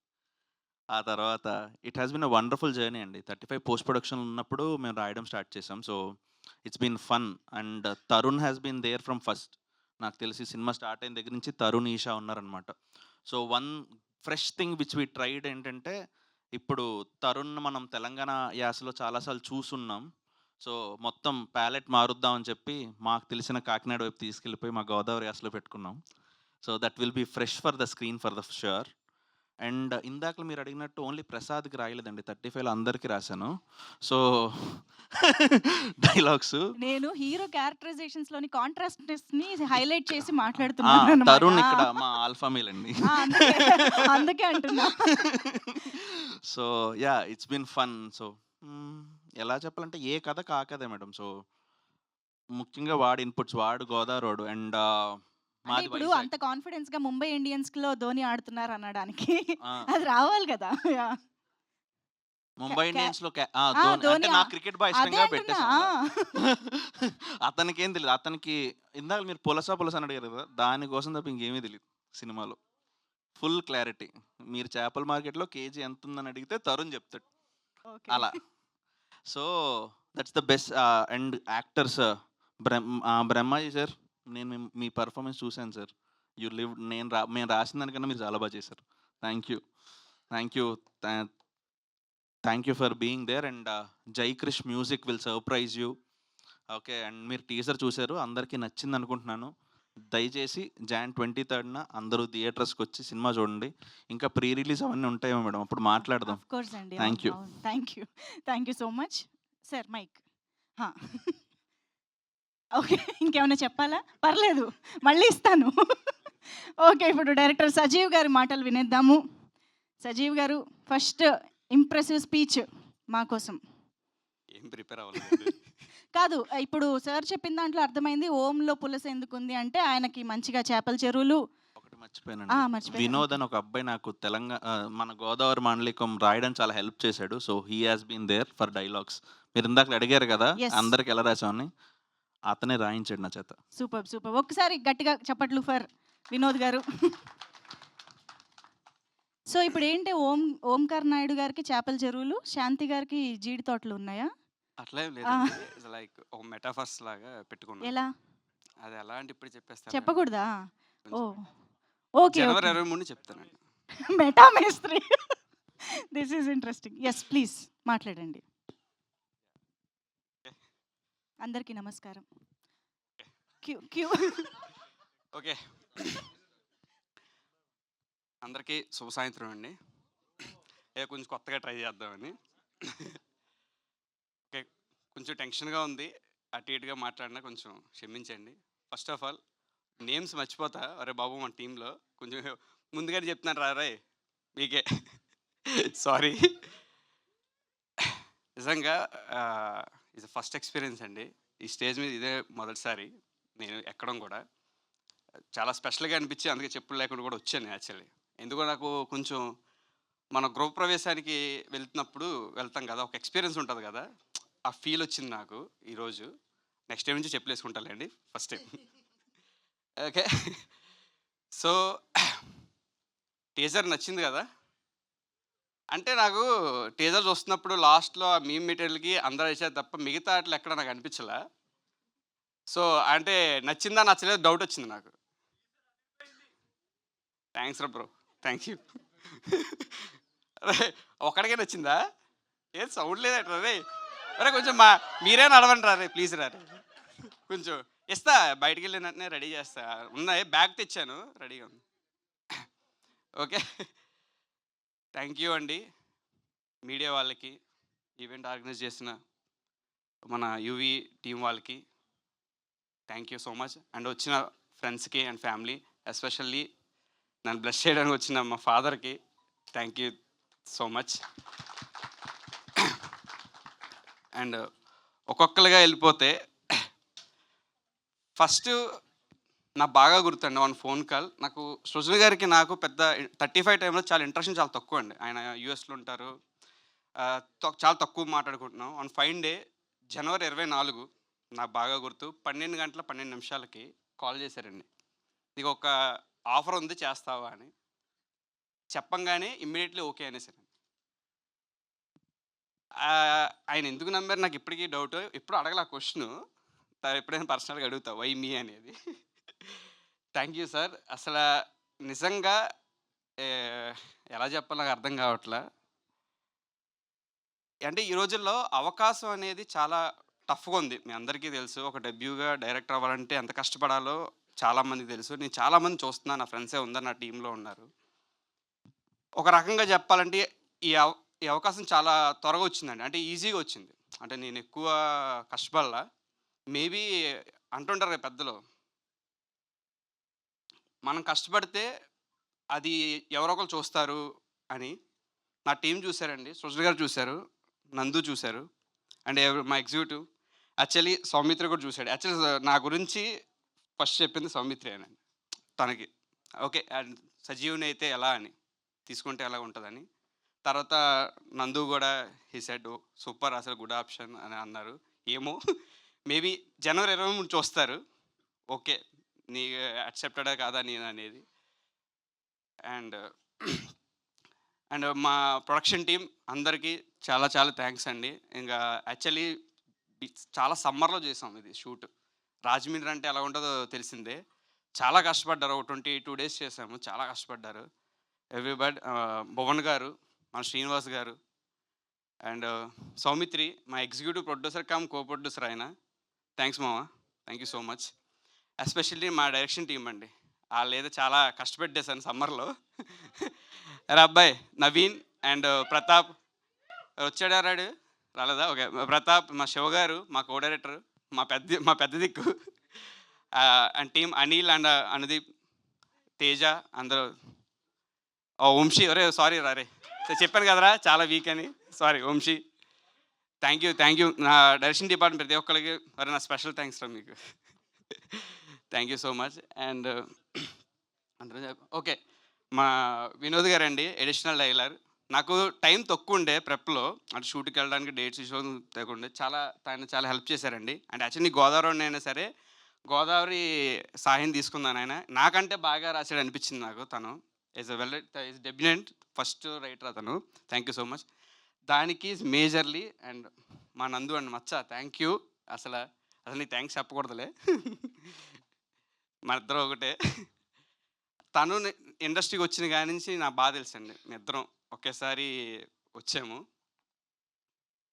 ఆ తర్వాత it has been a wonderful journey అండి. 35 పోస్ట్ ప్రొడక్షన్ ఉన్నప్పుడు మేము రాయడం స్టార్ట్ చేసాం. So it's been fun and Tarun has been there from first. నాకు తెలిసి సినిమా స్టార్ట్ అయిన దగ్గర నుంచి తరుణ్, ఈషా ఉన్నారనమాట. So one fresh thing which we tried ఏంటంటే, ఇప్పుడు తరుణ్ మనం తెలంగాణ యాసలో చాలాసార్లు చూసున్నాం. సో మొత్తం ప్యాలెట్ మారుద్దాం అని చెప్పి మాకు తెలిసిన కాకినాడ వైపు తీసుకెళ్ళిపోయి మా గోదావరి యాసలో పెట్టుకున్నాం. So that will be fresh for the screen for the sure. And ఇందాక మీరు అడిగినట్టు ఓన్లీ ప్రసాద్కి రాయలేదండి, 35లో అందరికీ రాశాను. సో డైలాగ్స్ నేను హీరో క్యారెక్టరైజేషన్స్ లోని కాంట్రాస్ట్నెస్ ని హైలైట్ చేసి తరుణ్ మాట్లాడుతున్నాను ఇక్కడ మా ఆల్ఫా మేల్ అండి. అందుకే అంటున్నా. So ya it's been fun. So ఎలా చెప్పాలంటే ఏ కథ కా కథే మేడం. సో ముఖ్యంగా వాడి ఇన్పుట్స్, వాడు గోదావరోడు అండ్ అంటే మాది ఇప్పుడు వైజాగ్. అంత కాన్ఫిడెన్స్ గా ముంబై ఇండియన్స్ లో ధోని ఆడుతున్నారు అనడానికి ఆ, అది రావాలి కదా. యా. ముంబై కా- ఇండియన్స్ లో ధోని అంటే ధోని నా క్రికెట్ బాగా అదే ఇష్టంగా అంటున్నా. పెట్టేసాను. అతనికి ఏం తెలియదు. అతనికి ఇందాక మీరు పులసా అని అడిగారు కదా, దానికోసం తప్ప ఇంకేమీ తెలియదు సినిమాలో. Full clarity. మీరు చేపల మార్కెట్లో కేజీ ఎంత ఉందని అడిగితే తరుణ్ చెప్తాడు ఓకే. అలా. So that's the best. And actors Brahmaji sir, నేను మీ పర్ఫార్మెన్స్ చూశాను సార్. యూ లివ్ మేము రాసిన దానికన్నా మీరు చాలా బాగా చేశారు. Thank you, thank you, thank you for being there. And Jai Krish music will surprise you. Okay, and మీరు టీజర్ చూశారు, అందరికీ నచ్చింది అనుకుంటున్నాను. దయచేసి Jan 23 అందరూ థియేటర్స్కి వచ్చి సినిమా చూడండి. ఇంకా ప్రీ రిలీజ్ అవన్నీ ఉంటాయేమో మేడం, అప్పుడు మాట్లాడదాం. ఆఫ్ కోర్స్ అండి. Thank you. Thank you so much sir. Mike okay. ఇంకేమైనా చెప్పాలా? పర్లేదు, మళ్ళీ ఇస్తాను. ఓకే, ఇప్పుడు డైరెక్టర్ సజీవ్ గారి మాటలు వినేద్దాము. సజీవ్ గారు ఫస్ట్ ఇంప్రెసివ్ స్పీచ్ మా కోసం. ఏం ప్రిపేర్ అవ్వలేదు. కాదు, ఇప్పుడు సార్ చెప్పిన దాంట్లో అర్థమైంది ఓంలో పులస ఎందుకు ఉంది అంటే ఆయనకి మంచిగా చేపల చెరువులు. ఒకటి మర్చిపోయాను, వినోద్ అని ఒక అబ్బాయి నాకు మన గోదావరి మాండలికం రాయడం చాలా హెల్ప్ చేశాడు. So he has been there for dialogues. మీరు ఇందాక అడిగారు కదా Yes. అందరికి ఎలా రాసామని, అతనే రాయించాడు నా చేత. సూపర్. ఒక్కసారి గట్టిగా చప్పట్లు ఫర్ వినోద్ గారు. సో ఇప్పుడు ఏంటి, ఓంకార్ నాయుడు గారికి చేపల చెరువులు, శాంతి గారికి జీడి తోటలు ఉన్నాయా? అట్లా ఏం లేదండి. లైక్ ఒక మెటాఫర్స్ లాగా పెట్టుకున్నాను. ఎలా అది ఎలా అంటే ఇప్పుడు చెప్పేస్తాను. చెప్పకూడదా? ఓ ఓకే. జనవరి 23 చెప్తానండి. మెటా మేస్త్రి. This is interesting. Yes please మాట్లాడండి. అందరికీ నమస్కారం. క్యూ. ఓకే, అందరికీ శుభ సాయంత్రం అండి. కొంచెం కొత్తగా ట్రై చేద్దామని. ఓకే, కొంచెం టెన్షన్గా ఉంది, అటు ఇటుగా మాట్లాడినా కొంచెం క్షమించండి. ఫస్ట్ ఆఫ్ ఆల్ నేమ్స్ మర్చిపోతా. అరే బాబు, మన టీంలో కొంచెం ముందుగానే చెప్తున్నాను రాయ్ మీకే. సారీ. నిజంగా ఇది ఫస్ట్ ఎక్స్పీరియన్స్ అండి. ఈ స్టేజ్ మీద ఇదే మొదటిసారి నేను ఎక్కడం కూడా. చాలా స్పెషల్గా అనిపించి అందుకే చెప్పులు లేకుండా కూడా వచ్చాను యాక్చువల్లీ. ఎందుకో నాకు కొంచెం మన గృహ ప్రవేశానికి వెళ్తాం కదా, ఒక ఎక్స్పీరియన్స్ ఉంటుంది కదా, ఆ ఫీల్ వచ్చింది నాకు ఈరోజు. నెక్స్ట్ టైం నుంచి చెప్పులు వేసుకుంటానండి, first time. Okay, so teaser నచ్చింది కదా. అంటే నాకు టీజర్ చూస్తున్నప్పుడు లాస్ట్లో ఆ మీమ్ మెటీరియల్కి అందరూ వేసారు తప్ప మిగతా అట్లా ఎక్కడ నాకు అనిపించలే. సో అంటే నచ్చిందా నచ్చలేదు డౌట్ వచ్చింది నాకు. థ్యాంక్స్ రా బ్రో, థ్యాంక్ యూ. అరే ఒక్కడికే నచ్చిందా? ఏం సౌండ్ లేదట రే. అరే కొంచెం మీరే నడవండి రా రే, ప్లీజ్ రా రే. కొంచెం ఇస్తా, బయటికి వెళ్ళిన వెంటనే రెడీ చేస్తా. ఉన్నాయి, బ్యాగ్ తెచ్చాను, రెడీగా ఉంది. ఓకే, థ్యాంక్ యూ అండి మీడియా వాళ్ళకి, ఈవెంట్ ఆర్గనైజ్ చేసిన మన యూవీ టీం వాళ్ళకి thank you so much. And వచ్చిన ఫ్రెండ్స్కి అండ్ ఫ్యామిలీ, ఎస్పెషల్లీ నన్ను బ్లెస్ చేయడానికి వచ్చిన మా ఫాదర్కి thank you so much. And ఒక్కొక్కరుగా వెళ్ళిపోతే, ఫస్ట్ నాకు బాగా గుర్తండి వన్ ఫోన్ కాల్. నాకు సృజన్ గారికి నాకు పెద్ద 35 టైంలో చాలా ఇంట్రెక్షన్ చాలా తక్కువ అండి. ఆయన యూఎస్లో ఉంటారు. చాలా తక్కువ మాట్లాడుకుంటున్నాం. ఆన్ ఫైన్ డే జనవరి 24 నాకు బాగా గుర్తు 12 గంటల 12 నిమిషాలకి కాల్ చేశారండి. నీకు ఒక ఆఫర్ ఉంది చేస్తావా అని. చెప్పంగానే ఇమ్మీడియట్లీ ఓకే అనేసారండి. ఆయన ఎందుకు నమ్మారు నాకు ఇప్పటికీ డౌట్. ఎప్పుడు అడగల ఆ క్వశ్చను. ఎప్పుడైనా పర్సనల్గా అడుగుతా వై మీ అనేది. Thank you sir. అసలు నిజంగా ఎలా చెప్పాలో నాకు అర్థం కావట్లా. అంటే ఈ రోజుల్లో అవకాశం అనేది చాలా టఫ్గా ఉంది. మీ అందరికీ తెలుసు. ఒక డెబ్యూగా డైరెక్టర్ అవ్వాలంటే ఎంత కష్టపడాలో చాలామందికి తెలుసు. నేను చాలామంది చూస్తున్నాను. నా ఫ్రెండ్సే ఉన్నారు, నా టీంలో ఉన్నారు. ఒక రకంగా చెప్పాలంటే ఈ అవకాశం చాలా త్వరగా వచ్చిందండి. అంటే ఈజీగా వచ్చింది. అంటే నేను ఎక్కువ కష్టపడలా. మేబీ అంటుంటారు కదా పెద్దలు, మనం కష్టపడితే అది ఎవరో ఒకరు చూస్తారు అని. నా టీం చూశారండి. సృజన్ గారు చూశారు, నందు చూశారు, అండ్ మా ఎగ్జిక్యూటివ్ యాక్చువల్లీ సౌమిత్ర కూడా చూశాడు. యాక్చువల్లీ నా గురించి ఫస్ట్ చెప్పింది సౌమిత్రే అని తనకి. ఓకే, అండ్ సజీవ్ని అయితే ఎలా అని తీసుకుంటే ఎలా ఉంటుందని. తర్వాత నందు కూడా హీ సెడ్ సూపర్, అసలు గుడ్ ఆప్షన్ అని అన్నారు. ఏమో మేబీ జనవరి 23 చూస్తారు. ఓకే, నీ యాక్సెప్టెడా కాదా నేను అనేది. అండ్ మా ప్రొడక్షన్ టీం అందరికీ చాలా చాలా థ్యాంక్స్ అండి. ఇంకా యాక్చువల్లీ చాలా సమ్మర్లో చేసాం ఇది షూట్. రాజమండ్రి అంటే ఎలా ఉంటుందో తెలిసిందే. చాలా కష్టపడ్డారు. ఒక 22 డేస్ చేసాము. చాలా కష్టపడ్డారు ఎవ్రీబడి. భువన్ గారు, మన శ్రీనివాస్ గారు, అండ్ సౌమిత్రి మా executive producer come co producer ఆయన. థ్యాంక్స్ మామ, thank you so much. Especially మా డైరెక్షన్ టీం అండి. వాళ్ళు ఏదో చాలా కష్టపెట్టేశాను సమ్మర్లో. అరే అబ్బాయి నవీన్ అండ్ ప్రతాప్ వచ్చాడా? రాడు రాలేదా? ఓకే, ప్రతాప్, మా శివ గారు, మా కో డైరెక్టర్, మా పెద్ద దిక్కు, and team Anil and Anudeep, Teja, అందరూ. వంశీ, ఒరే సారీ రే, చెప్పాను కదరా చాలా వీక్ అని, సారీ వంశీ. Thank you. నా డైరెక్షన్ డిపార్ట్మెంట్ ప్రతి ఒక్కరికి మరి నా స్పెషల్ థ్యాంక్స్ రా మీకు. Thank you so much. And okay, మా వినోద్ గారు అండి ఎడిషనల్ డైలాగ్. నాకు టైం తక్కువ ఉండే ప్రెప్లో, అంటే షూట్కి వెళ్ళడానికి డేట్స్ ఇష్యూ తగ్గఉండే. ఆయన చాలా హెల్ప్ చేశారండి. అండ్ యాక్చువల్లీ గోదావరి అయినా సరే గోదావరి సాయం తీసుకున్నాను. ఆయన నాకంటే బాగా రాశాడు అనిపించింది నాకు. తను ఈజ్ డెబ్యూటెంట్ ఫస్ట్ రైటర్ అతను. Thank you so much. దానికి మేజర్లీ అండ్ మా నందు అండ్ మచ్చ థ్యాంక్ యూ. అసలు నీకు థ్యాంక్స్ చెప్పకూడదులే, మన ఇద్దరం ఒకటే. తను ఇండస్ట్రీకి వచ్చిన కాడి నుంచి నా బాధ తెలుసండి. మీ ఇద్దరం ఒకేసారి వచ్చాము.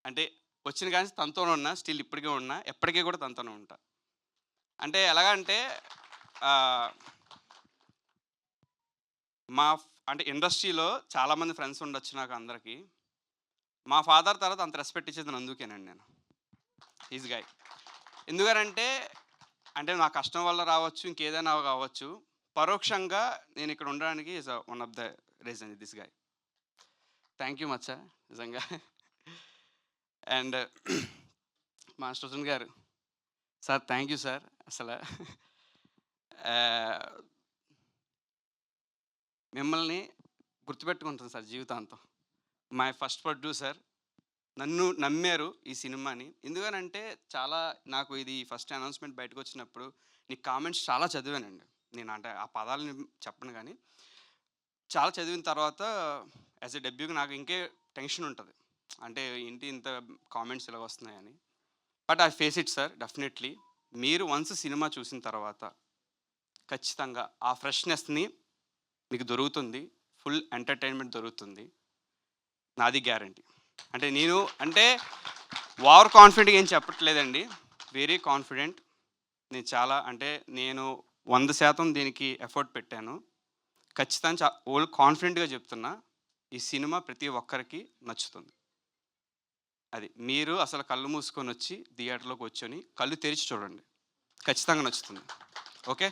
అంటే వచ్చిన కాడి నుంచి తనతోనే ఉన్నా, స్టిల్ ఇప్పటికే ఉన్నా, ఎప్పటికీ కూడా తనతోనే ఉంటా. అంటే ఎలాగంటే అంటే ఇండస్ట్రీలో చాలామంది ఫ్రెండ్స్ ఉండొచ్చు నాకు అందరికీ. మా ఫాదర్ తర్వాత అంత రెస్పెక్ట్ ఇచ్చేది నందుకేనండి నేను. Is guy. ఎందుకంటే నా కష్టం వల్ల రావచ్చు, ఇంకేదైనా కావచ్చు, పరోక్షంగా నేను ఇక్కడ ఉండడానికి is one of the reason this guy. Thank you మచ్చా నిజంగా. అండ్ మా Srujan garu sir, thank you sir. అసలు మిమ్మల్ని గుర్తుపెట్టుకుంటాను సార్ జీవితాంతం. మై ఫస్ట్ ప్రొడ్యూసర్, నన్ను నమ్మారు ఈ సినిమాని. ఎందుకనంటే నాకు ఇది ఫస్ట్ అనౌన్స్మెంట్ బయటకు వచ్చినప్పుడు నీ కామెంట్స్ చాలా చదివానండి నేను. అంటే ఆ పదాలని చెప్పను కానీ చాలా చదివిన తర్వాత యాజ్ ఎ డెబ్యూకి నాకు ఇంకే టెన్షన్ ఉంటుంది. అంటే ఏంటి ఇంత కామెంట్స్ ఇలా వస్తున్నాయని. But I face it sir definitely. మీరు వన్స్ సినిమా చూసిన తర్వాత ఖచ్చితంగా ఆ ఫ్రెష్నెస్ని మీకు దొరుకుతుంది. ఫుల్ ఎంటర్టైన్మెంట్ దొరుకుతుంది, నాది గ్యారంటీ. నేను ఓవర్ కాన్ఫిడెంట్గా ఏం చెప్పట్లేదండి, వెరీ కాన్ఫిడెంట్. నేను 100% దీనికి ఎఫర్ట్ పెట్టాను. ఖచ్చితంగా ఓల్ కాన్ఫిడెంట్గా చెప్తున్నా, ఈ సినిమా ప్రతి ఒక్కరికి నచ్చుతుంది. అది మీరు అసలు కళ్ళు మూసుకొని వచ్చి థియేటర్లోకి వచ్చి కళ్ళు తెరిచి చూడండి, ఖచ్చితంగా నచ్చుతుంది. Okay,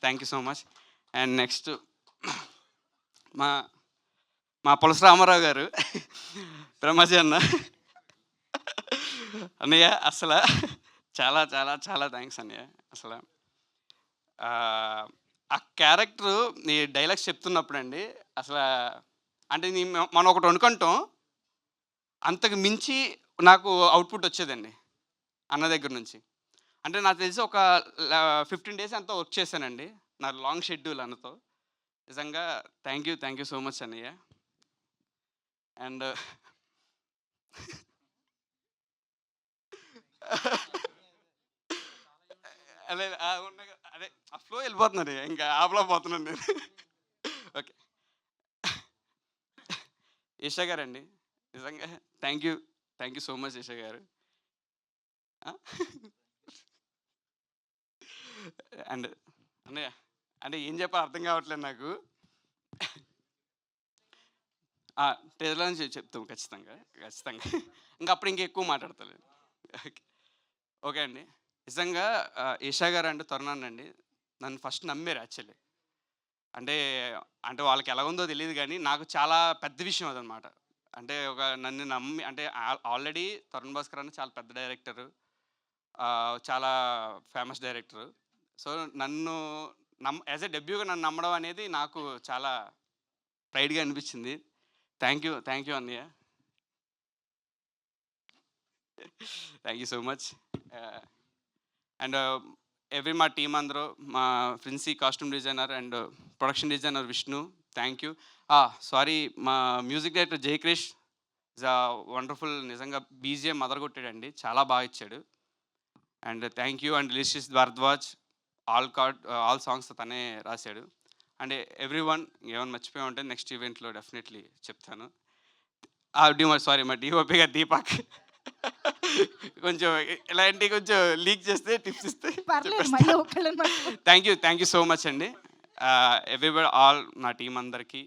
thank you so much. And next మా పులస రామారావు గారు, బ్రహ్మజీ అన్నయ్య, అసలు చాలా చాలా చాలా థ్యాంక్స్ అన్నయ్య. అసలు ఆ క్యారెక్టర్ నీ డైలాగ్స్ చెప్తున్నప్పుడండి అసలు అంటే మనం ఒకటి అనుకుంటాం, అంతకు మించి నాకు అవుట్పుట్ వచ్చేదండి అన్న దగ్గర నుంచి. అంటే నాకు తెలిసి ఒక 15 డేస్ అంతా వర్క్ చేశానండి నా లాంగ్ షెడ్యూల్ అన్నతో. నిజంగా థ్యాంక్ యూ సో మచ్ అన్నయ్య. అండ్ అదే అదే ఆ ఫ్లో వెళ్ళిపోతున్నాను, ఇంకా ఆపలేకపోతున్నాను నేను. ఓకే, ఈషా గారండి, నిజంగా thank you so much Eesha garu. And అన్నయ్య అంటే ఏం చెప్పాలో అర్థం కావట్లేదు నాకు. ట్రైలర్ నుంచి చెప్తాం ఖచ్చితంగా. ఇంకా అప్పుడు ఇంకా ఎక్కువ మాట్లాడతాను. ఓకే అండి, నిజంగా ఈషా గారు అంటే తరుణాన్ని నన్ను ఫస్ట్ నమ్మారు యాక్చువల్లీ. అంటే అంటే వాళ్ళకి ఎలా ఉందో తెలియదు కానీ నాకు చాలా పెద్ద విషయం అదనమాట. అంటే నన్ను నమ్మి, అంటే ఆల్రెడీ తరుణ్ భాస్కర్ అన్న చాలా పెద్ద డైరెక్టరు, చాలా ఫేమస్ డైరెక్టరు. సో నన్ను యాజ్ ఎ డెబ్యూగా నన్ను నమ్మడం అనేది నాకు చాలా ప్రైడ్గా అనిపించింది. థ్యాంక్ యూ అన్నయ్య. Thank you so much. And మా టీం అందరూ, మా Princy costume designer and production designer Vishnu, thank you. Sorry, మా music director Jayakrish is wonderful. నిజంగా బీజిఎం అదరగొట్టాడండి, చాలా బాగా ఇచ్చాడు. And thank you. అండ్ లిషిస్ భారద్వాజ్, ఆల్ సాంగ్స్ తనే రాశాడు. అండ్ ఎవ్రీవన్, ఏమైనా మర్చిపోయి ఉంటే నెక్స్ట్ ఈవెంట్లో డెఫినెట్లీ చెప్తాను. సారీ, మా డిఓపి గారు దీపక్ కొంచెం ఇలాంటి కొంచెం లీక్ చేస్తే టిప్స్ ఇస్తే. థ్యాంక్ యూ సో మచ్ అండి. ఎవ్రీబడి, ఆల్ నా టీం అందరికీ,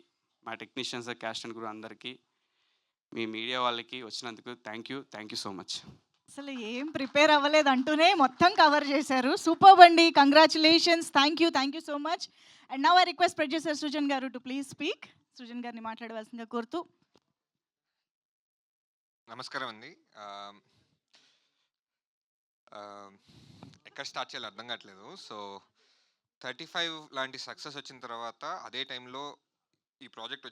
మా టెక్నీషియన్స్, క్యాస్ట్ అండ్ క్రూ అందరికీ, మీ మీడియా వాళ్ళకి వచ్చినందుకు థ్యాంక్ యూ సో మచ్. అసలు ఏం ప్రిపేర్ అవ్వలేదు అంటూనే మొత్తం కవర్ చేశారు. సూపర్ అండి, congratulations. Thank you so much. And now I request producer Srujan గారు టు ప్లీజ్ స్పీక్. సృజన్ గారిని మాట్లాడవలసిందిగా కోరుతూ. నమస్కారం అండి. ఎక్కడ స్టార్ట్ చేయాలో అర్థం కావట్లేదు. సో 35 లాంటి సక్సెస్ వచ్చిన తర్వాత అదే టైంలో ఈ ప్రాజెక్ట్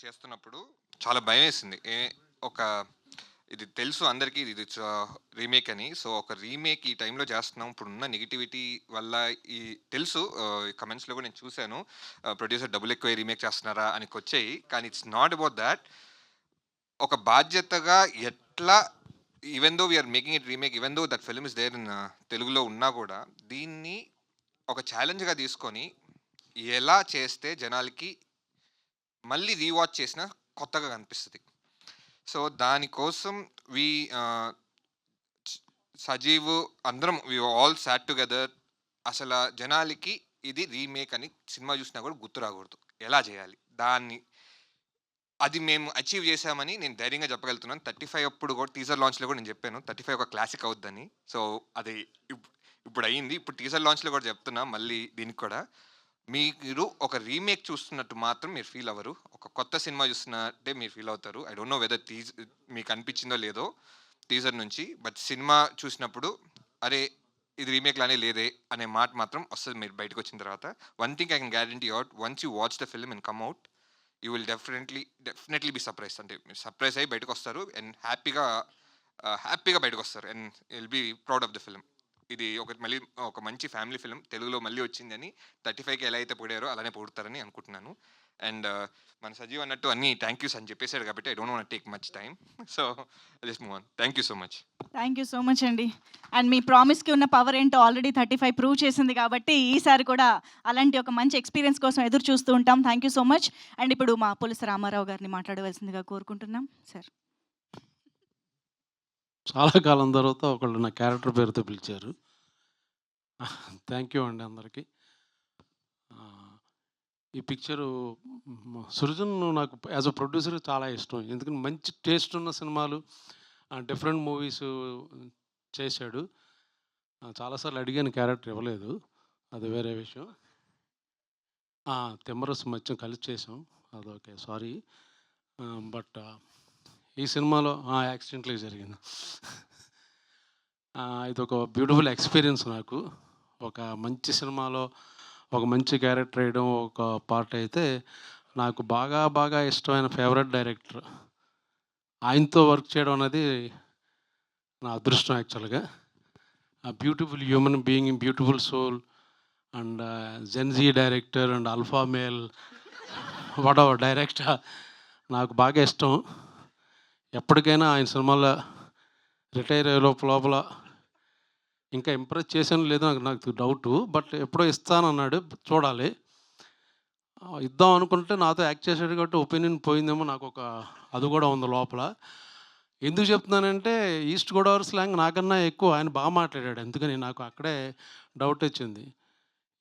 చేస్తున్నప్పుడు చాలా భయం వేసింది. ఇది తెలుసు అందరికీ, ఇది రీమేక్ అని. సో ఒక రీమేక్ ఈ టైంలో చేస్తున్నాం, ఇప్పుడున్న నెగిటివిటీ వల్ల. ఈ తెలుసు, కమెంట్స్లో కూడా నేను చూశాను, ప్రొడ్యూసర్ డబ్బులు ఎక్కువ రీమేక్ చేస్తున్నారా అని వచ్చాయి. కానీ ఇట్స్ నాట్ అబౌట్ దాట్. ఒక బాధ్యతగా ఎట్లా, even though we are making it remake, even though that film is there in తెలుగులో ఉన్నా కూడా, దీన్ని ఒక ఛాలెంజ్గా తీసుకొని ఎలా చేస్తే జనాలకి మళ్ళీ రీవాచ్ చేసినా కొత్తగా కనిపిస్తుంది. సో దానికోసం సజీవ్ అందరం ఆల్ సాట్ టుగెదర్. అసలు జనాలకి ఇది రీమేక్ అని సినిమా చూసినా కూడా గుర్తు రాకూడదు, ఎలా చేయాలి దాన్ని. అది మేము అచీవ్ చేసామని నేను ధైర్యంగా చెప్పగలుగుతున్నాను. 35 అప్పుడు కూడా టీజర్ లాంచ్లో కూడా నేను చెప్పాను 35 ఒక క్లాసిక్ అవుద్దని. సో అది ఇప్పుడు అయ్యింది. ఇప్పుడు టీజర్ లాంచ్లో కూడా చెప్తున్నా మళ్ళీ దీనికి కూడా, మీరు ఒక రీమేక్ చూస్తున్నట్టు మాత్రం మీరు ఫీల్ అవ్వరు, ఒక కొత్త సినిమా చూస్తున్నట్టే మీరు ఫీల్ అవుతారు. ఐ డోంట్ నో వెదర్ మీకు అనిపించిందో లేదో టీజర్ నుంచి, బట్ సినిమా చూసినప్పుడు అరే ఇది రీమేక్ లానే లేదే అనే మాట మాత్రం వస్తుంది మీరు బయటకు వచ్చిన తర్వాత. One thing I can guarantee out, once you watch the film and come out, you will definitely be surprise. అంటే మీరు సర్ప్రైజ్ అయ్యి బయటకు వస్తారు అండ్ హ్యాపీగా బయటకు వస్తారు and will be proud of the film. ఇది మళ్ళీ ఒక మంచి ఫ్యామిలీ ఫిల్మ్ తెలుగులో మళ్ళీ వచ్చిందని 35కి ఎలా అయితే పొడారో అలానే పొడుతారని అనుకుంటున్నాను. అండ్ మన సజీవ్ అన్నట్టు అన్ని థ్యాంక్ యూస్ అని చెప్పేశాడు కాబట్టి I don't want take much time. So just move on. Thank you so much. Thank you so much అండి. అండ్ మీ ప్రామిస్కి ఉన్న పవర్ ఏంటో ఆల్రెడీ 35 ప్రూవ్ చేసింది కాబట్టి ఈసారి కూడా అలాంటి ఒక మంచి ఎక్స్పీరియన్స్ కోసం ఎదురు చూస్తూ ఉంటాం. Thank you so much. And ఇప్పుడు మా పులుసు రామారావు గారిని మాట్లాడవలసిందిగా కోరుకుంటున్నాం సార్. చాలా కాలం తర్వాత ఒకళ్ళు నా క్యారెక్టర్ పేరుతో పిలిచారు. థ్యాంక్ యూ అండి అందరికీ. ఈ పిక్చరు సృజన్ నాకు యాజ్ అ ప్రొడ్యూసర్ చాలా ఇష్టం, ఎందుకంటే మంచి టేస్ట్ ఉన్న సినిమాలు, డిఫరెంట్ మూవీస్ చేశాడు. చాలాసార్లు అడిగాను, క్యారెక్టర్ ఇవ్వలేదు, అది వేరే విషయం. తిమ్మరసు మధ్యం కలిసి చేసాం, అదొకే, సారీ. బట్ ఈ సినిమాలో యాక్సిడెంట్లీ జరిగింది. ఇది ఒక బ్యూటిఫుల్ ఎక్స్పీరియన్స్ నాకు. ఒక మంచి సినిమాలో ఒక మంచి క్యారెక్టర్ వేయడం ఒక పార్ట్ అయితే, నాకు బాగా బాగా ఇష్టమైన ఫేవరెట్ డైరెక్టర్. ఆయనతో వర్క్ చేయడం అనేది నా అదృష్టం యాక్చువల్గా. Beautiful human being, beautiful soul and GenZ director and alpha male వాడవ డైరెక్టర్ నాకు బాగా ఇష్టం. ఎప్పటికైనా ఆయన సినిమాలో రిటైర్ అయ్యే లోపల ఇంకా ఇంప్రెస్ చేశాను లేదో నాకు డౌటు. బట్ ఎప్పుడో ఇస్తానన్నాడు, చూడాలి. ఇద్దాం అనుకుంటే నాతో యాక్ట్ చేశాడు కాబట్టి ఒపీనియన్ పోయిందేమో, నాకు ఒక అది కూడా ఉంది లోపల. ఎందుకు చెప్తున్నానంటే ఈస్ట్ గోదావరి స్లాంగ్ నాకన్నా ఎక్కువ ఆయన బాగా మాట్లాడాడు, అందుకని నాకు అక్కడే డౌట్ వచ్చింది.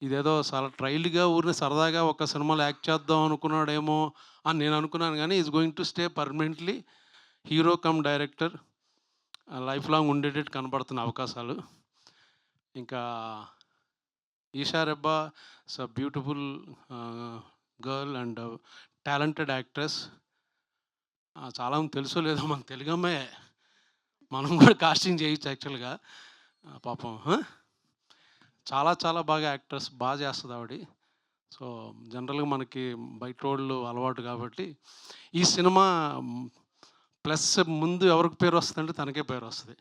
ఇదేదో చాలా ట్రైల్డ్గా ఊరిని సరదాగా ఒక సినిమాలో యాక్ట్ చేద్దాం అనుకున్నాడేమో అని నేను అనుకున్నాను, కానీ is going to stay permanently hero come director. Life long ఉండేటట్టు కనబడుతున్న అవకాశాలు. ఇంకా Eesha Rebba is a beautiful girl and talented actress. చాలామంది తెలుసో లేదో, మన తెలుగు అమ్మాయే, మనం కూడా కాస్టింగ్ చేయొచ్చు యాక్చువల్గా. పాపం చాలా చాలా బాగా యాక్ట్రెస్, బాగా చేస్తుంది ఆవిడ. సో జనరల్గా మనకి బయట వాళ్ళు అలవాటు కాబట్టి ఈ సినిమా ప్లస్ ముందు ఎవరికి పేరు వస్తుందంటే తనకే పేరు వస్తుంది.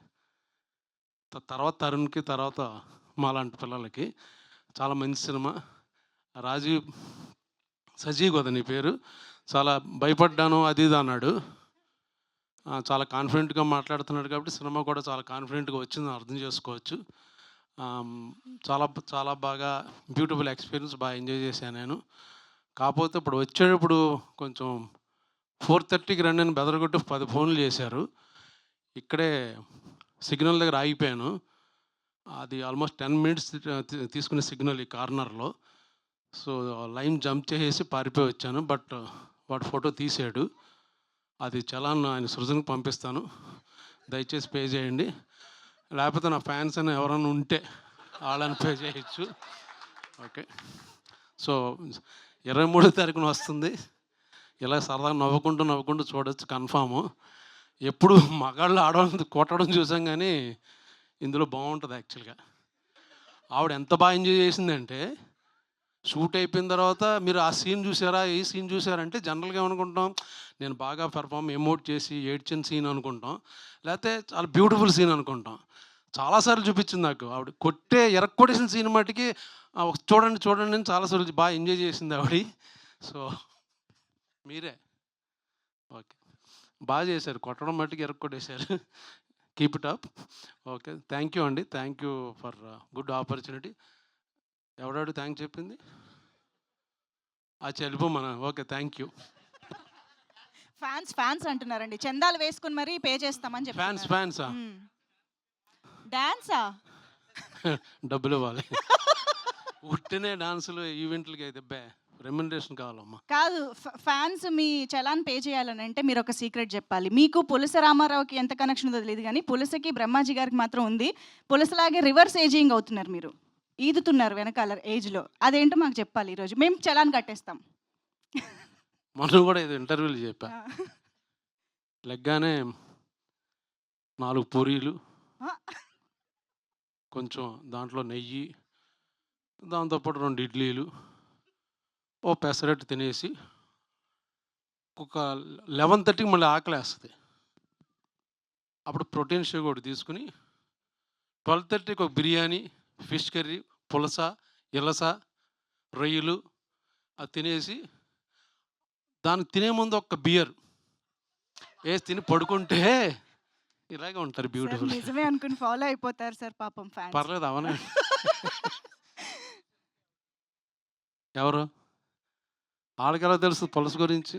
తర్వాత తరుణ్కి, తర్వాత మాలాంటి పిల్లలకి. చాలా మంచి సినిమా. సజీవ్ కదా నీ పేరు, చాలా భయపడ్డాను అది ఇది అన్నాడు. చాలా కాన్ఫిడెంట్గా మాట్లాడుతున్నాడు కాబట్టి సినిమా కూడా చాలా కాన్ఫిడెంట్గా వచ్చిందని అర్థం చేసుకోవచ్చు. చాలా చాలా బాగా బ్యూటిఫుల్ ఎక్స్పీరియన్స్, బాగా ఎంజాయ్ చేశాను నేను. కాకపోతే ఇప్పుడు వచ్చేటప్పుడు కొంచెం 4:30కి రండి అని బెదరగొట్టి 10 ఫోన్లు చేశారు. ఇక్కడే సిగ్నల్ దగ్గర ఆగిపోయాను. అది ఆల్మోస్ట్ 10 మినిట్స్ తీసుకునే సిగ్నల్ ఈ కార్నర్లో. సో లైన్ జంప్ చేసేసి పారిపోయి వచ్చాను. బట్ వాడు ఫోటో తీసాడు. అది చలాన్ ఆయన సృజన్కి పంపిస్తాను, దయచేసి పే చేయండి. లేకపోతే నా ఫ్యాన్స్ అని ఎవరైనా ఉంటే వాళ్ళని పే చేయొచ్చు. ఓకే. సో 23వ తారీఖున వస్తుంది. ఇలా సరదాగా నవ్వుకుంటూ చూడొచ్చు కన్ఫాము. ఎప్పుడు మగాళ్ళు ఆడవాళ్ళని కొట్టడం చూసాం, కానీ ఇందులో బాగుంటుంది యాక్చువల్గా. ఆవిడ ఎంత బాగా ఎంజాయ్ చేసిందంటే, షూట్ అయిపోయిన తర్వాత మీరు ఆ సీన్ చూసారా, ఈ సీన్ చూసారంటే జనరల్గా ఏమనుకుంటాం, నేను బాగా పెర్ఫామ్ ఎమోట్ చేసి ఏడ్చిన సీన్ అనుకుంటాం, లేకపోతే చాలా బ్యూటిఫుల్ సీన్ అనుకుంటాం. చాలాసార్లు చూపించింది నాకు ఆవిడ ఎరక్కొట్టేసిన సీన్ మటుకి చూడండి అని చాలాసార్లు బాగా ఎంజాయ్ చేసింది ఆవిడ. సో మీరే ఓకే, బాగా చేశారు, కొట్టడం మట్టుకు ఎరక్కొట్టేశారు. Keep it up. Okay, thank you అండి, thank you for good opportunity. ఎవడాడు థ్యాంక్ చెప్పింది? వెళ్ళిపోమన. Okay, thank you. ఫ్యాన్స్ అంటున్నారండి, చందాలు వేసుకుని మరీ పే చేస్తామని చెప్పి. ఫ్యాన్సా? డాన్సా? డబ్బులు ఇవ్వాలి. ఉట్టినే డాన్సులు ఈవెంట్లకి అయితే రెమ్యునరేషన్ కావాలమ్మా. కాదు, ఫ్యాన్స్ మీ చలాన్ పే చేయాలని అంటే మీరు ఒక సీక్రెట్ చెప్పాలి. మీకు పులస రామారావుకి ఎంత కనెక్షన్ ఉందో తెలియదు, కానీ పులసకి బ్రహ్మాజీ గారికి మాత్రం ఉంది. పులసలాగే రివర్స్ ఏజింగ్ అవుతున్నారు మీరు, ఈదుతున్నారు వెనకాల ఏజ్లో. అదేంటో మాకు చెప్పాలి ఈరోజు, మేము చలాన్ కట్టేస్తాం. మనం కూడా ఇది ఇంటర్వ్యూలు చెప్పా, లెగ్గానే 4 పూరీలు, కొంచెం దాంట్లో నెయ్యి, దాంతోపాటు 2 ఇడ్లీలు, ఓ పెసరట్టు తినేసి ఒక 11:30కి మళ్ళీ ఆకలేస్తుంది. అప్పుడు ప్రోటీన్ షేక్ ఒకటి తీసుకుని 12:30కి ఒక బిర్యానీ, ఫిష్ కర్రీ, పులస, ఇలస, రొయ్యలు అది తినేసి దానికి తినే ముందు ఒక బియర్ వేసి తిని పడుకుంటే ఇలాగే ఉంటారు బ్యూటిఫుల్. నిజమే అనుకుని ఫాలో అయిపోతారు సార్ పాపం ఫ్యాన్స్. పర్లేదు, అవనే. ఎవరు వాళ్ళకి ఎలా తెలుసు పులస గురించి?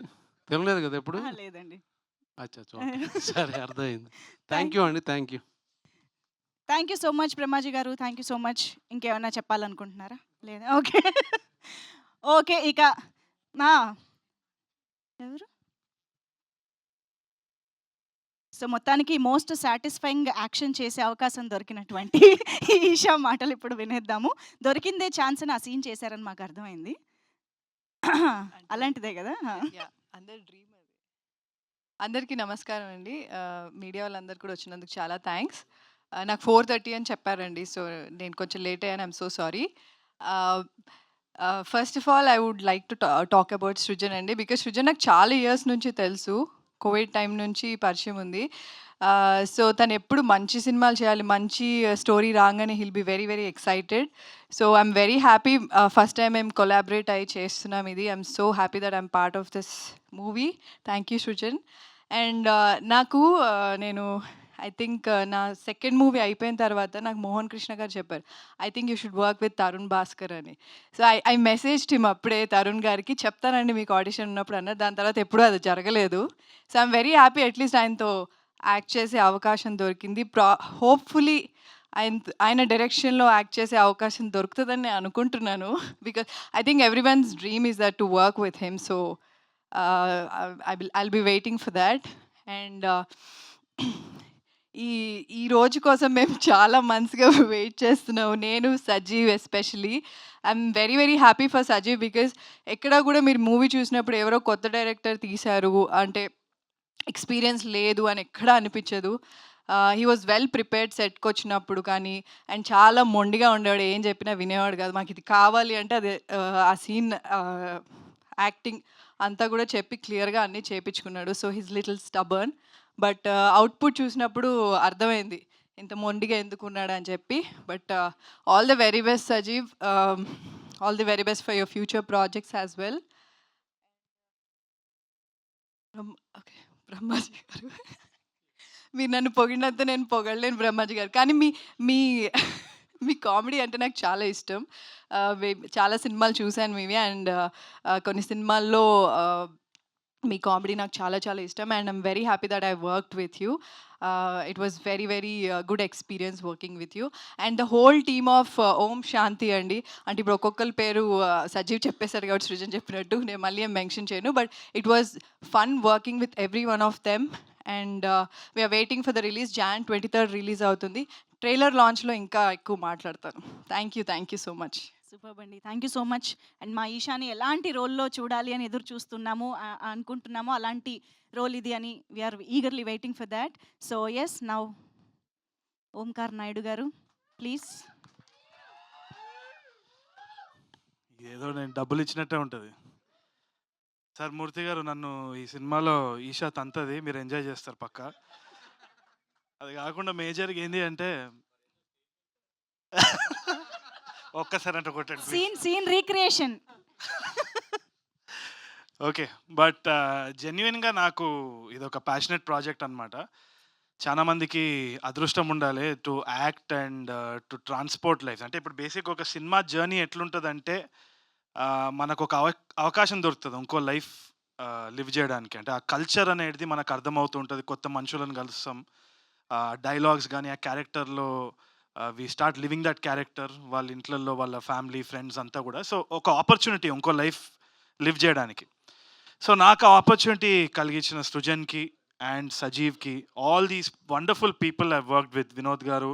తినలేదు కదా ఎప్పుడు? లేదండి. అచ్చా, సరే, అర్థమైంది. థ్యాంక్ యూ అండి, thank you. Thank you so much Brahmaji గారు, థ్యాంక్ యూ సో మచ్. ఇంకేమన్నా చెప్పాలనుకుంటున్నారా? లేదా? Okay okay. ఇక ఎవరు? సో మొత్తానికి మోస్ట్ సాటిస్ఫైయింగ్ యాక్షన్ చేసే అవకాశం దొరికినటువంటి ఈషా మాటలు ఇప్పుడు వినేద్దాము. దొరికిందే ఛాన్స్ ఆ సీన్ చేశారని మాకు అర్థమైంది. అలాంటిదే కదా? అందరి డ్రీమ్ అది. అందరికీ నమస్కారం అండి. మీడియా వాళ్ళందరూ కూడా వచ్చినందుకు చాలా థ్యాంక్స్. నాకు 4:30 అని చెప్పారండి, సో నేను కొంచెం లేట్ అయ్యాను, I'm so sorry. First of all I would like to talk about Srujan అండి. బికాజ్ సృజన్ నాకు చాలా ఇయర్స్ నుంచి తెలుసు. కోవిడ్ టైం నుంచి పరిచయం ఉంది. సో తను ఎప్పుడు మంచి సినిమాలు చేయాలి, మంచి స్టోరీ రాగానే he'll be very very excited. So I'm very happy. First time మేము కొలాబరేట్ అయ్యి చేస్తున్నాం ఇది. I'm so happy that I'm part of this movie. Thank you Srujan. And నాకు నేను ఐ థింక్ నా సెకండ్ మూవీ అయిపోయిన తర్వాత నాకు మోహన్ కృష్ణ గారు చెప్పారు, I think you should work with Tarun Bhaskar అని. సో ఐ మెసేజ్ టీమ్ అప్పుడే తరుణ్ గారికి, చెప్తానండి మీకు ఆడిషన్ ఉన్నప్పుడు అన్నారు. దాని తర్వాత ఎప్పుడూ అది జరగలేదు. So I'm very happy at least ఆయనతో యాక్ట్ చేసే అవకాశం దొరికింది. హోప్ఫుల్లీ ఆయన డైరెక్షన్లో యాక్ట్ చేసే అవకాశం దొరుకుతుందని నేను అనుకుంటున్నాను. Because I think every once dream is that to work with him. So I will be waiting for that. And ఈ రోజు కోసం మేము చాలా మంత్స్గా వెయిట్ చేస్తున్నాము. నేను, Sajeev especially. I'm very very happy for Sajeev. Because ఎక్కడ కూడా మీరు మూవీ చూసినప్పుడు ఎవరో కొత్త డైరెక్టర్ తీశారు అంటే ఎక్స్పీరియన్స్ లేదు అని ఎక్కడా అనిపించదు. హీ వాజ్ వెల్ ప్రిపేర్డ్ సెట్కి వచ్చినప్పుడు కానీ. అండ్ చాలా మొండిగా ఉండేవాడు, ఏం చెప్పినా వినేవాడు కాదు. మాకు ఇది కావాలి అంటే అది ఆ సీన్ యాక్టింగ్ అంతా కూడా చెప్పి క్లియర్గా అన్నీ చేయించుకున్నాడు. So he's little stubborn. But output చూసినప్పుడు అర్థమైంది ఇంత మొండిగా ఎందుకున్నాడు అని చెప్పి. But all the very best Sajeev. All the very best for your future projects as well. Okay, Brahmaji garu, మీరు నన్ను పొగిడినంత నేను పొగడలేను బ్రహ్మాజీ గారు. కానీ మీ మీ మీ కామెడీ అంటే నాకు చాలా ఇష్టం. చాలా సినిమాలు చూశాను మీవి. అండ్ కొన్ని సినిమాల్లో మీ కామెడీ నాకు చాలా చాలా ఇష్టం. And I'm very happy that I worked with you. It was very very good experience working with you. And the whole team of Om Shanti అండి. అంటే ఇప్పుడు ఒక్కొక్కరి పేరు సజీవ్ చెప్పేశారు కాబట్టి సృజన్ చెప్పినట్టు నేను మళ్ళీ ఏం మెన్షన్ చేయను. But it was fun working with every one of them. And we're waiting for the release. Jan 23rd release అవుతుంది. ట్రైలర్ లాంచ్లో ఇంకా ఎక్కువ మాట్లాడతాను. Thank you so much. Super అండి, thank you so much. And మా ఈషాని ఎలాంటి రోల్లో చూడాలి అని ఎదురు చూస్తున్నాము అనుకుంటున్నాము, అలాంటి రోల్ ఇది అని we are eagerly waiting for that. So yes, now Omkar Naidu garu please. ఏదో నేను డబ్బులు ఇచ్చినట్టే ఉంటుంది సార్. మూర్తి గారు, నన్ను ఈ సినిమాలో ఈషా తంతది, మీరు ఎంజాయ్ చేస్తారు పక్కా. అది కాకుండా మేజర్గా ఏంది అంటే ఒక్కసారి అంటే కొట్టండి సీన్ రీక్రియేషన్. ఓకే, బట్ జెన్యున్గా నాకు ఇది ఒక ప్యాషనెట్ ప్రాజెక్ట్ అనమాట. చాలా మందికి అదృష్టం ఉండాలి to act and to transport life. అంటే ఇప్పుడు బేసిక్ ఒక సినిమా జర్నీ ఎట్లుంటుందంటే మనకు ఒక అవకాశం దొరుకుతుంది ఇంకో లైఫ్ లివ్ చేయడానికి. అంటే ఆ కల్చర్ అనేది మనకు అర్థమవుతూ ఉంటుంది. కొత్త మనుషులను కలుస్తాం, డైలాగ్స్ కానీ ఆ క్యారెక్టర్లో we start living that character, వాళ్ళ ఇంట్లలో వాళ్ళ ఫ్యామిలీ ఫ్రెండ్స్ అంతా కూడా. సో ఒక ఆపర్చునిటీ ఇంకో లైఫ్ లివ్ చేయడానికి. సో నాకు ఆ ఆపర్చునిటీ కలిగించిన సృజన్కి అండ్ సజీవ్కి, all these wonderful people I worked with, Vinod garu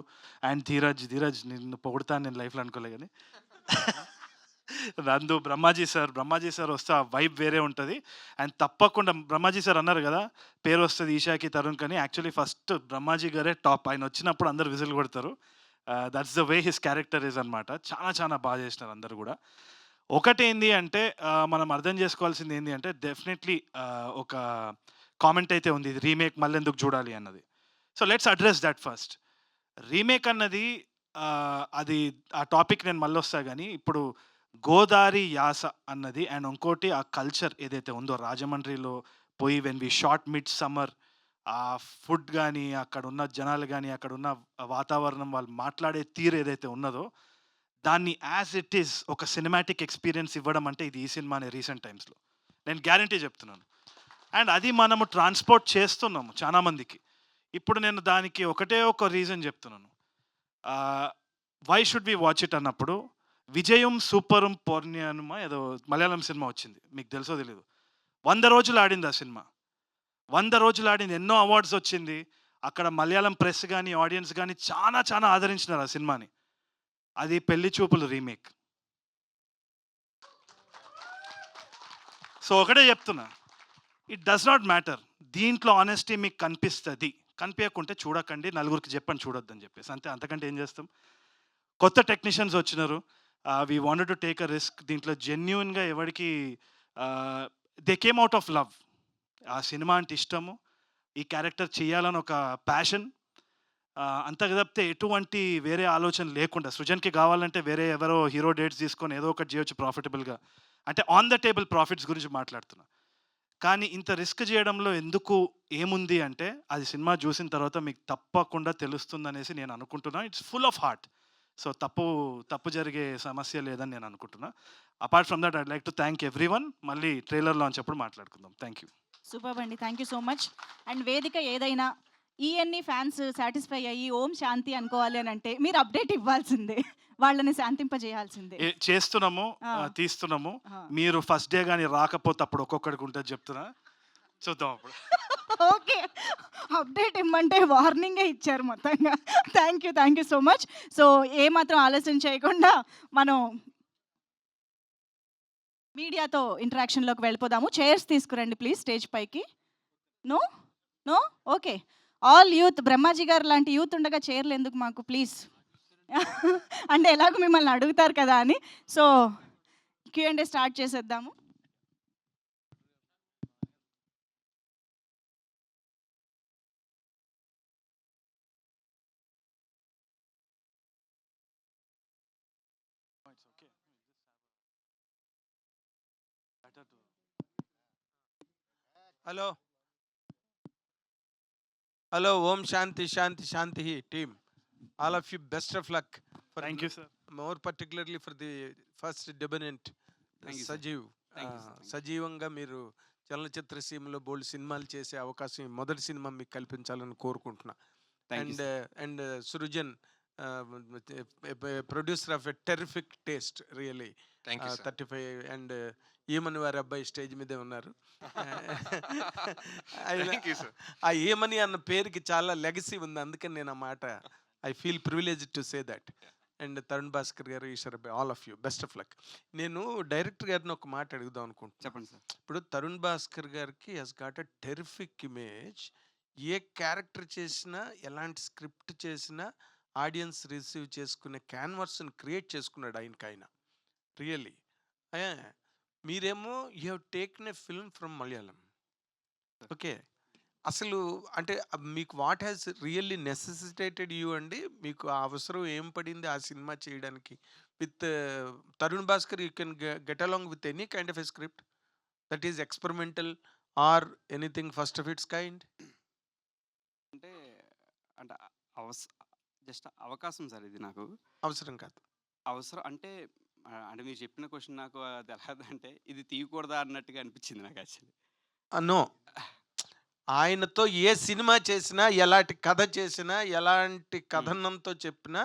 and Dheeraj నిన్ను పొగుడతాను నేను లైఫ్లో అనుకోలే కానీ నందు, బ్రహ్మాజీ సార్ వస్తే ఆ వైబ్ వేరే ఉంటుంది. అండ్ తప్పకుండా బ్రహ్మాజీ సార్ అన్నారు కదా పేరు వస్తుంది ఈషాకి తరుణ్ కానీ, యాక్చువల్లీ ఫస్ట్ బ్రహ్మాజీ గారే టాప్. ఆయన వచ్చినప్పుడు అందరు విజిల్ కొడతారు. That's the way his character is అనమాట. చాలా బాగా చేసినారు అందరు కూడా. ఒకటి ఏంది అంటే మనం అర్థం చేసుకోవాల్సింది ఏంటి అంటే డెఫినెట్లీ ఒక కామెంట్ అయితే ఉంది, ఇది రీమేక్ మళ్ళీ ఎందుకు చూడాలి అన్నది. So let's address that first. Remake అన్నది అది ఆ టాపిక్ నేను మళ్ళీ వస్తా కానీ, ఇప్పుడు గోదారి యాస అన్నది అండ్ ఇంకోటి ఆ కల్చర్ ఏదైతే ఉందో రాజమండ్రిలో పోయి when we shot mid summer, ఆ ఫుడ్ కానీ అక్కడ ఉన్న జనాలు కానీ అక్కడ ఉన్న వాతావరణం వాళ్ళు మాట్లాడే తీరు ఏదైతే ఉన్నదో దాన్ని యాజ్ ఇట్ ఈస్ ఒక సినిమాటిక్ ఎక్స్పీరియన్స్ ఇవ్వడం అంటే ఇది ఈ సినిమానే రీసెంట్ టైమ్స్లో నేను గ్యారంటీ చెప్తున్నాను. అండ్ అది మనము ట్రాన్స్పోర్ట్ చేస్తున్నాము చాలామందికి. ఇప్పుడు నేను దానికి ఒకటే ఒక రీజన్ చెప్తున్నాను, why should we watch it అన్నప్పుడు, విజయం సూపరం పౌర్ణ్యనుమ ఏదో మలయాళం సినిమా వచ్చింది, మీకు తెలుసో తెలీదు. 100 రోజులు ఆడింది ఆ సినిమా. 100 రోజులు ఆడింది, ఎన్నో అవార్డ్స్ వచ్చింది. అక్కడ మలయాళం ప్రెస్ కానీ ఆడియన్స్ కానీ చాలా ఆదరించినారు ఆ సినిమాని. అది పెళ్లి చూపులు రీమేక్. సో ఒకటే చెప్తున్నా, ఇట్ డస్ నాట్ మ్యాటర్. దీంట్లో ఆనెస్టీ మీకు కనిపిస్తుంది, కనిపించకుంటే చూడకండి, నలుగురికి చెప్పండి చూడొద్దని చెప్పేసి అంతే. అంతకంటే ఏం చేస్తాం. కొత్త టెక్నీషియన్స్ వచ్చినారు, we wanted to take a risk. దీంట్లో జెన్యూన్గా ఎవరికి they came out of love. ఆ సినిమా అంటే ఇష్టము, ఈ క్యారెక్టర్ చేయాలని ఒక ప్యాషన్, అంత తప్పితే ఎటువంటి వేరే ఆలోచన లేకుండా. సృజన్కి కావాలంటే వేరే ఎవరో హీరో డేట్స్ తీసుకొని ఏదో ఒకటి చేయొచ్చు ప్రాఫిటబుల్గా, అంటే ఆన్ ద టేబుల్ ప్రాఫిట్స్ గురించి మాట్లాడుతున్నా. కానీ ఇంత రిస్క్ చేయడంలో ఎందుకు ఏముంది అంటే అది సినిమా చూసిన తర్వాత మీకు తప్పకుండా తెలుస్తుందనేసి నేను అనుకుంటున్నా. It's full of heart. So తప్పు జరిగే సమస్య లేదని నేను అనుకుంటున్నా. Apart from that I'd like to thank everyone. మళ్ళీ ట్రైలర్ లాంచ్ అప్పుడు మాట్లాడుకుందాం. Thank you. సూపర్ అండి, thank you so much. And వేదిక ఏదైనా ఈఎన్ని ఫ్యాన్స్ సాటిస్ఫై అయ్యి ఓం శాంతి అనుకోవాలి అని అంటే మీరు అప్డేట్ ఇవ్వాల్సిందే, వాళ్ళని శాంతింపజేయాల్సిందే. చేస్తున్నాము, ఆ. తీస్తున్నాము. ఆ. మీరు ఫస్ట్ డే కానీ రాకపోతే అప్పుడు ఒక్కొక్కడికి ఉంటుంది చెప్తున్నా, చూద్దాం అప్పుడు. ఓకే, అప్డేట్ ఇమ్మంటే వార్నింగే ఇచ్చారు మొత్తంగా. Thank you so much. So ఏమాత్రం ఆలస్యం చేయకుండా మనం మీడియాతో ఇంటరాక్షన్లోకి వెళ్ళిపోదాము. చైర్స్ తీసుకురండి ప్లీజ్ స్టేజ్ పైకి. No no okay, all youth, Brahmaji garu లాంటి యూత్ ఉండగా చైర్లు ఎందుకు మాకు ప్లీజ్. అంటే ఎలాగో మిమ్మల్ని అడుగుతారు కదా అని. సో Q&A స్టార్ట్ చేసేద్దాము. Hello hello, Om Shanti Shanti Shanti team, all of you best of luck. Thank you sir. More particularly for the first debutant Sajeev. సజీవంగా మీరు చలనచిత్ర సీమలో బోల్డ్ సినిమాలు చేసే అవకాశం మొదటి సినిమా మీకు కల్పించాలని కోరుకుంటున్నా. And Srujan, producer of a terrific taste really. 35 and ఏమని వారి అబ్బాయి స్టేజ్ మీదే ఉన్నారు. ఆ ఏమని అన్న పేరుకి చాలా లెగసీ ఉంది, అందుకని నేను ఆ మాట I feel privilege to say that. And Tarun Bhaskar గారు, ఈశ్వర్ అబ్బాయి, all of you best of luck. నేను డైరెక్టర్ గారిని ఒక మాట అడుగుదాం అనుకుంటున్నాను. చెప్పండి సార్. ఇప్పుడు తరుణ్ భాస్కర్ గారికి he's got a terrific image. ఏ క్యారెక్టర్ చేసినా, ఎలాంటి స్క్రిప్ట్ చేసినా ఆడియన్స్ రిసీవ్ చేసుకునే క్యాన్వర్స్ని క్రియేట్ చేసుకున్నాడు ఆయన రియల్లీ. మీరేమో you have taken a film from Malayalam. Okay, అసలు అంటే మీకు వాట్ హ్యాస్ రియల్లీ నెసెసిటేటెడ్ యూ అండి? మీకు ఆ అవసరం ఏం పడింది ఆ సినిమా చేయడానికి? With Tarun Bhaskar you can get along with any kind of a script that is experimental or anything first of it's kind. అంటే అంటే జస్ట్ అవకాశం సార్, ఇది నాకు అవసరం కాదు. అవసరం అంటే అంటే మీరు చెప్పిన క్వశ్చన్ నాకు అది ఎలాదంటే ఇది తీయకూడదా అన్నట్టుగా అనిపించింది నాకు యాక్చువల్లీ. నో, ఆయనతో ఏ సినిమా చేసినా, ఎలాంటి కథ చేసినా, ఎలాంటి కథనంతో చెప్పినా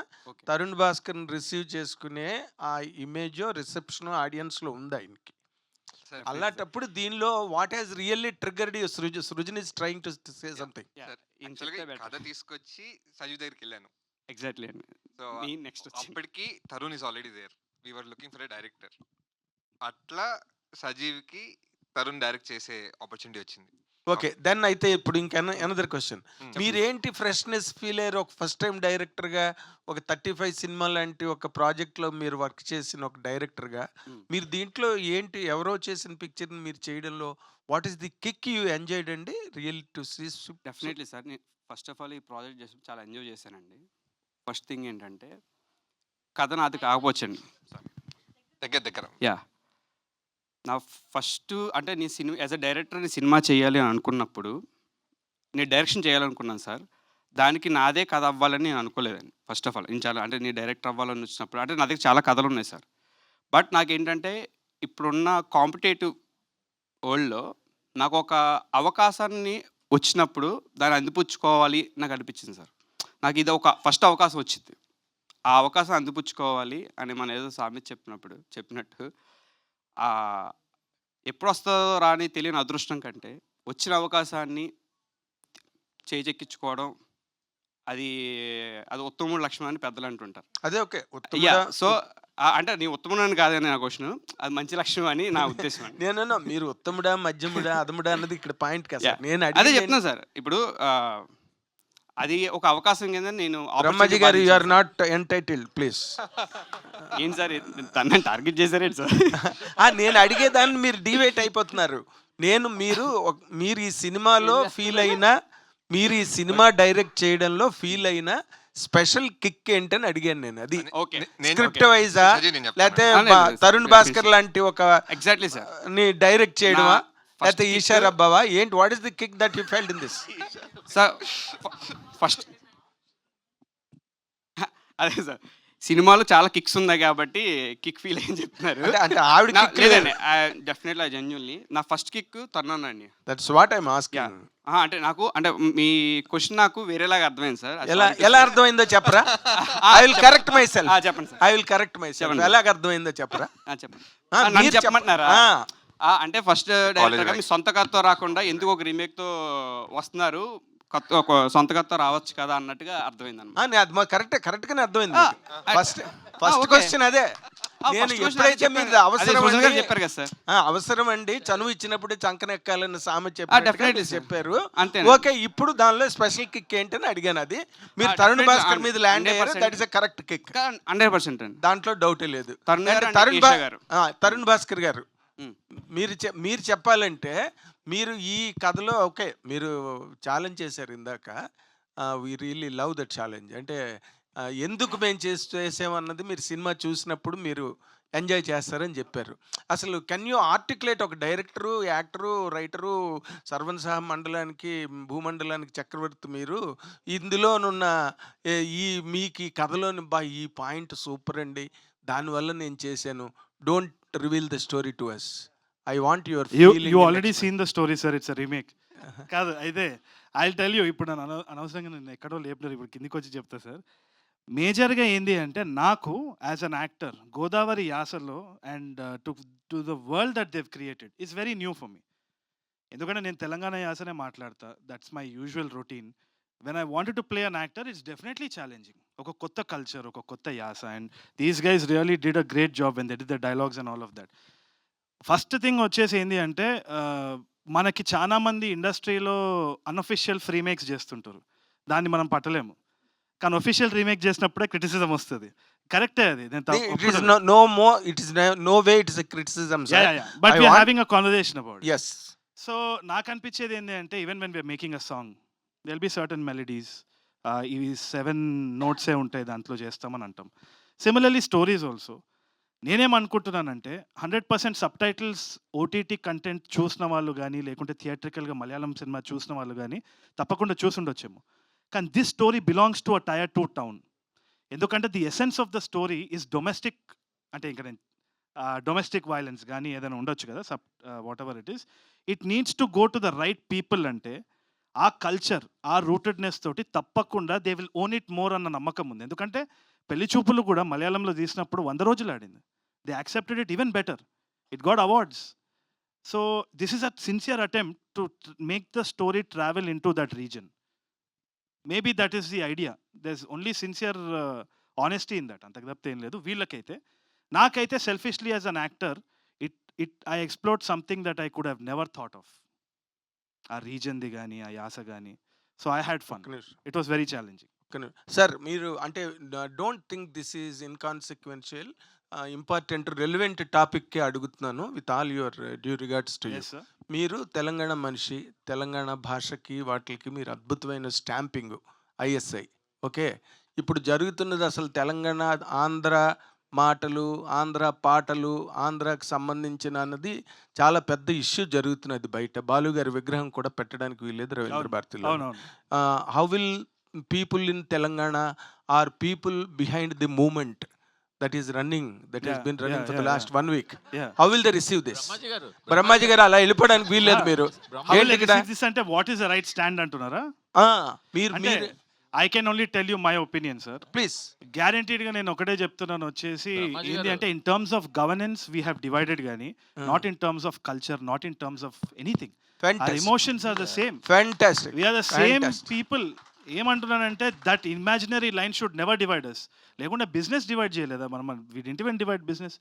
తరుణ్ భాస్కర్ని రిసీవ్ చేసుకునే ఆ ఇమేజో రిసెప్షన్ ఆడియన్స్లో ఉంది ఆయనకి. అలాంటప్పుడు దీనిలో what has really triggered you? Srujan is trying to say something. కథ తీసుకొచ్చి సజీవ్ దగ్గరికి వెళ్ళాను. ఎగ్జాక్ట్లీ అండి. సో నెక్స్ట్ అప్పటికి Tarun is already there. We were looking for a director. అట్లా సజీవ్కి తరుణ్ డైరెక్ట్ చేసే ఆపర్చునిటీ వచ్చింది. ఓకే, దెన్ అయితే ఇప్పుడు ఇంకా అనదర్ క్వశ్చన్. మీరేంటి ఫ్రెష్నెస్ ఫీల్ అయ్యారు ఒక ఫస్ట్ టైం డైరెక్టర్గా? ఒక 35 సినిమా లాంటి ఒక ప్రాజెక్ట్లో మీరు వర్క్ చేసిన ఒక డైరెక్టర్గా మీరు దీంట్లో ఏంటి, ఎవరో చేసిన పిక్చర్ని మీరు చేయడంలో what is the kick you enjoyed అండి real to see? Definitely sir, నేను ఫస్ట్ ఆఫ్ ఆల్ ఈ ప్రాజెక్ట్ చేసి చాలా ఎంజాయ్ చేశానండి. ఫస్ట్ థింగ్ ఏంటంటే కథ నాది కాకపోవచ్చండి. దగ్గర యా, నా ఫస్ట్ అంటే నేను సినిమా యాజ్ అ డైరెక్టర్ నేను సినిమా చేయాలి అని అనుకున్నప్పుడు నేను డైరెక్షన్ చేయాలనుకున్నాను సార్. దానికి నాదే కథ అవ్వాలని నేను అనుకోలేదండి ఫస్ట్ ఆఫ్ ఆల్. నేను చాలా అంటే నేను డైరెక్టర్ అవ్వాలని వచ్చినప్పుడు అంటే నా దగ్గర చాలా కథలు ఉన్నాయి సార్. బట్ నాకేంటంటే ఇప్పుడున్న కాంపిటేటివ్ వరల్డ్లో నాకు ఒక అవకాశాన్ని వచ్చినప్పుడు దాన్ని అందిపుచ్చుకోవాలి నాకు అనిపించింది సార్. నాకు ఇది ఒక ఫస్ట్ అవకాశం వచ్చింది, ఆ అవకాశం అందిపుచ్చుకోవాలి అని మన ఏదో సామెత చెప్పినట్టు ఎప్పుడు వస్తుందో రాని తెలియని అదృష్టం కంటే వచ్చిన అవకాశాన్ని చేజెక్కించుకోవడం అది ఉత్తముడు లక్ష్యం అని పెద్దలు అంటుంటారు. అదే ఓకే. సో అంటే నీ ఉత్తముడు కాదని నా క్వశ్చన్, అది మంచి లక్ష్యం అని నా ఉద్దేశం. నేను మీరు ఉత్తముడా, మధ్యముడా, అధముడా అన్నది ఇక్కడ పాయింట్ కదా. నేను అదే చెప్తున్నా సార్. ఇప్పుడు అది ఒక అవకాశం కింద నేను Brahmaji garu you are not entitled please. ఏంటి సార్ తనని టార్గెట్ చేశారేంటి సార్? నేను అడిగేదాన్ని మీరు డివైట్ అయిపోతున్నారు. మీరు ఈ సినిమాలో ఫీల్ అయినా, మీరు ఈ సినిమా డైరెక్ట్ చేయడంలో ఫీల్ అయిన స్పెషల్ కిక్ ఏంటని అడిగాను నేను. అది ఓకే స్క్రిప్ట్ వైజా లేకపోతే తరుణ్ భాస్కర్ లాంటి ఒక ఎగ్జాక్ట్లీ సార్ ని డైరెక్ట్ చేయడమా లేకపోతే ఈషార్ అబ్బావా ఏంటి? What is the kick that you felt in this? Sir first అదే సార్ సినిమాలో చాలా కిక్స్ ఉన్నాయి కాబట్టి కిక్ ఫీల్ అని చెప్తున్నారు. అంటే ఆవిడ kick లేదండి డెఫినెట్లీ జెన్యున్లీ నా ఫస్ట్ కిక్ తన్నానండి. That's what I'm asking. అంటే నాకు అంటే మీ క్వశ్చన్ నాకు వేరేలాగా అర్థమైంది సార్. ఎలా అర్థమైందో చెప్పరా? I will correct myself. చెప్పండి sir. I will correct myself. ఎలాగ అర్థమైందో చెప్పరా? చెప్పండి. మీరు నన్ను చెప్పమంటున్నారా? అంటే ఫస్ట్ డైరెక్టర్గా మీ సొంత కథతో రాకుండా ఎందుకు ఒక రీమేక్తో వస్తున్నారు, ఒక సొంత కథతో రావచ్చు కదా అన్నట్టుగా అర్థమైంది అన్నమాట. అది కరెక్ట్గానే అర్థమైంది. ఫస్ట్ క్వశ్చన్ అదే. నేను ఎప్పుడైతే మీరు చెప్పారు కదా సార్, అవసరం అండి చనువు ఇచ్చినప్పుడు చంకనెక్కాలని సామెత Definitely, sir. చెప్పారు. అంతే. ఓకే, ఇప్పుడు దానిలో స్పెషల్ కిక్ ఏంటని అడిగాను. అది మీరు తరుణ్ భాస్కర్ మీద ల్యాండ్ అయ్యారు. That is a correct kick. 100% అండి, దాంట్లో డౌటే లేదు. తరుణ్ గారు అంటే ఈషా గారు. తరుణ్ భాస్కర్ గారు మీరు చెప్పాలంటే మీరు ఈ కథలో ఓకే మీరు ఛాలెంజ్ చేశారు ఇందాక. We really love that challenge. అంటే ఎందుకు మేము చేసామన్నది మీరు సినిమా చూసినప్పుడు మీరు ఎంజాయ్ చేస్తారని చెప్పారు. అసలు కెన్ యూ ఆర్టికులేట్ ఒక డైరెక్టరు, యాక్టరు, రైటరు, సర్వన్సహ మండలానికి భూమండలానికి చక్రవర్తి మీరు ఇందులోనున్న మీకు ఈ కథలోని ఈ పాయింట్ సూపర్ అండి, దానివల్ల నేను చేశాను. Don't reveal the story to us. I want your you already seen the story sir. It's a remake కాదు. అయితే ఐ టెల్ యూ, ఇప్పుడు నన్ను అనవసరంగా నేను ఎక్కడో లేపినారు, ఇప్పుడు కిందికి వచ్చి చెప్తా సార్. మేజర్గా ఏంది అంటే నాకు యాజ్ అన్ యాక్టర్ గోదావరి యాసలో and to the world that Dev created it's very new for me. ఎందుకంటే నేను తెలంగాణ యాసనే మాట్లాడతా. That's my usual routine. When I wanted to play an actor it's definitely challenging. ఒక కొత్త కల్చర్, ఒక కొత్త యాస. And these guys really did a great job when they did the dialogues and all of that. First thing వచ్చేసి ఏంటి అంటే మనకి చాలా మంది ఇండస్ట్రీలో అన్అఫిషియల్ రీమేక్స్ చేస్తుంటారు, దాన్ని మనం పట్టలేము. కానీ ఒఫిషియల్ రీమేక్ చేసినప్పుడే క్రిటిసిజం వస్తుంది. కరెక్టే అది. But we are having a conversation about. yes. So నాకు అనిపించేది ఏంటి అంటే even when we're making a song there will be certain melodies, ఇవి 7 నోట్సే ఉంటాయి దాంట్లో చేస్తామని అంటాం. Similarly stories also. నేనేమనుకుంటున్నానంటే 100% సబ్ టైటిల్స్ ఓటీటీ కంటెంట్ చూసిన వాళ్ళు కానీ లేకుంటే థియేట్రికల్గా మలయాళం సినిమా చూసిన వాళ్ళు కానీ తప్పకుండా చూసుండొచ్చేమో. కానీ this story belongs to a tier 2 town. ఎందుకంటే the essence of the story is domestic. అంటే ఇంకా నేను డొమెస్టిక్ వైలెన్స్ కానీ ఏదైనా ఉండొచ్చు కదా, whatever it is, it needs to go to the right people. అంటే ఆ కల్చర్, ఆ రూటెడ్నెస్ తోటి తప్పకుండా they will own it more అన్న నమ్మకం ఉంది. ఎందుకంటే పెళ్లి చూపులు కూడా మలయాళంలో తీసినప్పుడు 100 రోజులు ఆడింది. They accepted it even better. It got awards. So this is a sincere attempt to make the story travel in to that reason. Maybe that is the idea. There is only sincere honesty in that. అంతకు తప్పితే ఏం లేదు. వీళ్ళకైతే నాకైతే selfishly as an actor I explored something that I could have never thought of. ఆ రీజన్ది కానీ ఆ యాస కానీ. So I had fun. It was very challenging. Sir మీరు అంటే don't think this is inconsequential, important relevant టాపిక్కే అడుగుతున్నాను with all your due regards to you. మీరు తెలంగాణ మనిషి, తెలంగాణ భాషకి వాటికి మీరు అద్భుతమైన స్టాంపింగ్ ఐఎస్ఐ. ఓకే, ఇప్పుడు జరుగుతున్నది అసలు తెలంగాణ ఆంధ్ర మాటలు, ఆంధ్ర పాటలు, ఆంధ్రాకి సంబంధించిన అన్నది చాలా పెద్ద ఇష్యూ జరుగుతున్నది బయట. బాలు గారి విగ్రహం కూడా పెట్టడానికి వీల్లేదు రవీంద్ర భారతిలో. How will people in Telangana are people behind the movement that is running, that has been running for the last 1 week. How will they receive this? Brahmaji garu అలా వెళ్ళిపోవడానికి వీల్లేదు. మీరు అంటే what is the right stand అంటున్నారా? మీరు I can only tell you my opinion sir. Please. గ్యారంటీడ్గా నేను ఒకటే చెప్తున్నాను వచ్చేసి ఏంటి అంటే in terms of governance we have divided కానీ not in terms of culture, not in terms of anything. Our emotions are the same. Fantastic. We are the same people. ఏమంటున్నానంటే that imaginary line should never divide us. లేకుంటే business divide చేయలేదా మనం? We didn't even divide business.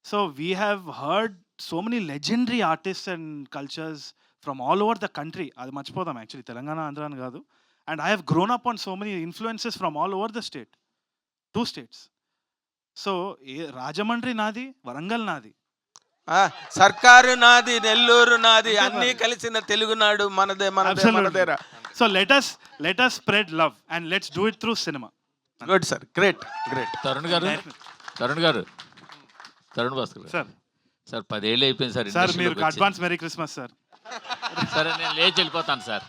So we have heard so many legendary artists and cultures from all over the country. అది మర్చిపోదాం actually. Telangana Andhra అని కాదు, and I have grown up on so many influences from all over the state, 2 states. So Rajahmundry నాది, వరంగల్ నాది, సర్కారు నాది, నెల్లూరు నాది, అన్నీ కలిసిన తెలుగునాడు మనదే మనదేరా. So let us spread love and let's do it through cinema. Good sir, great. Tarun garu Tarun Bhaskar sir sir 10 ఏళ్ళు అయిపోయింది సార్ సార్ మీరు అడ్వాన్స్ మెరీ క్రిస్మస్ సార్. సరే నేను లేచి వెళ్ళిపోతాను సార్.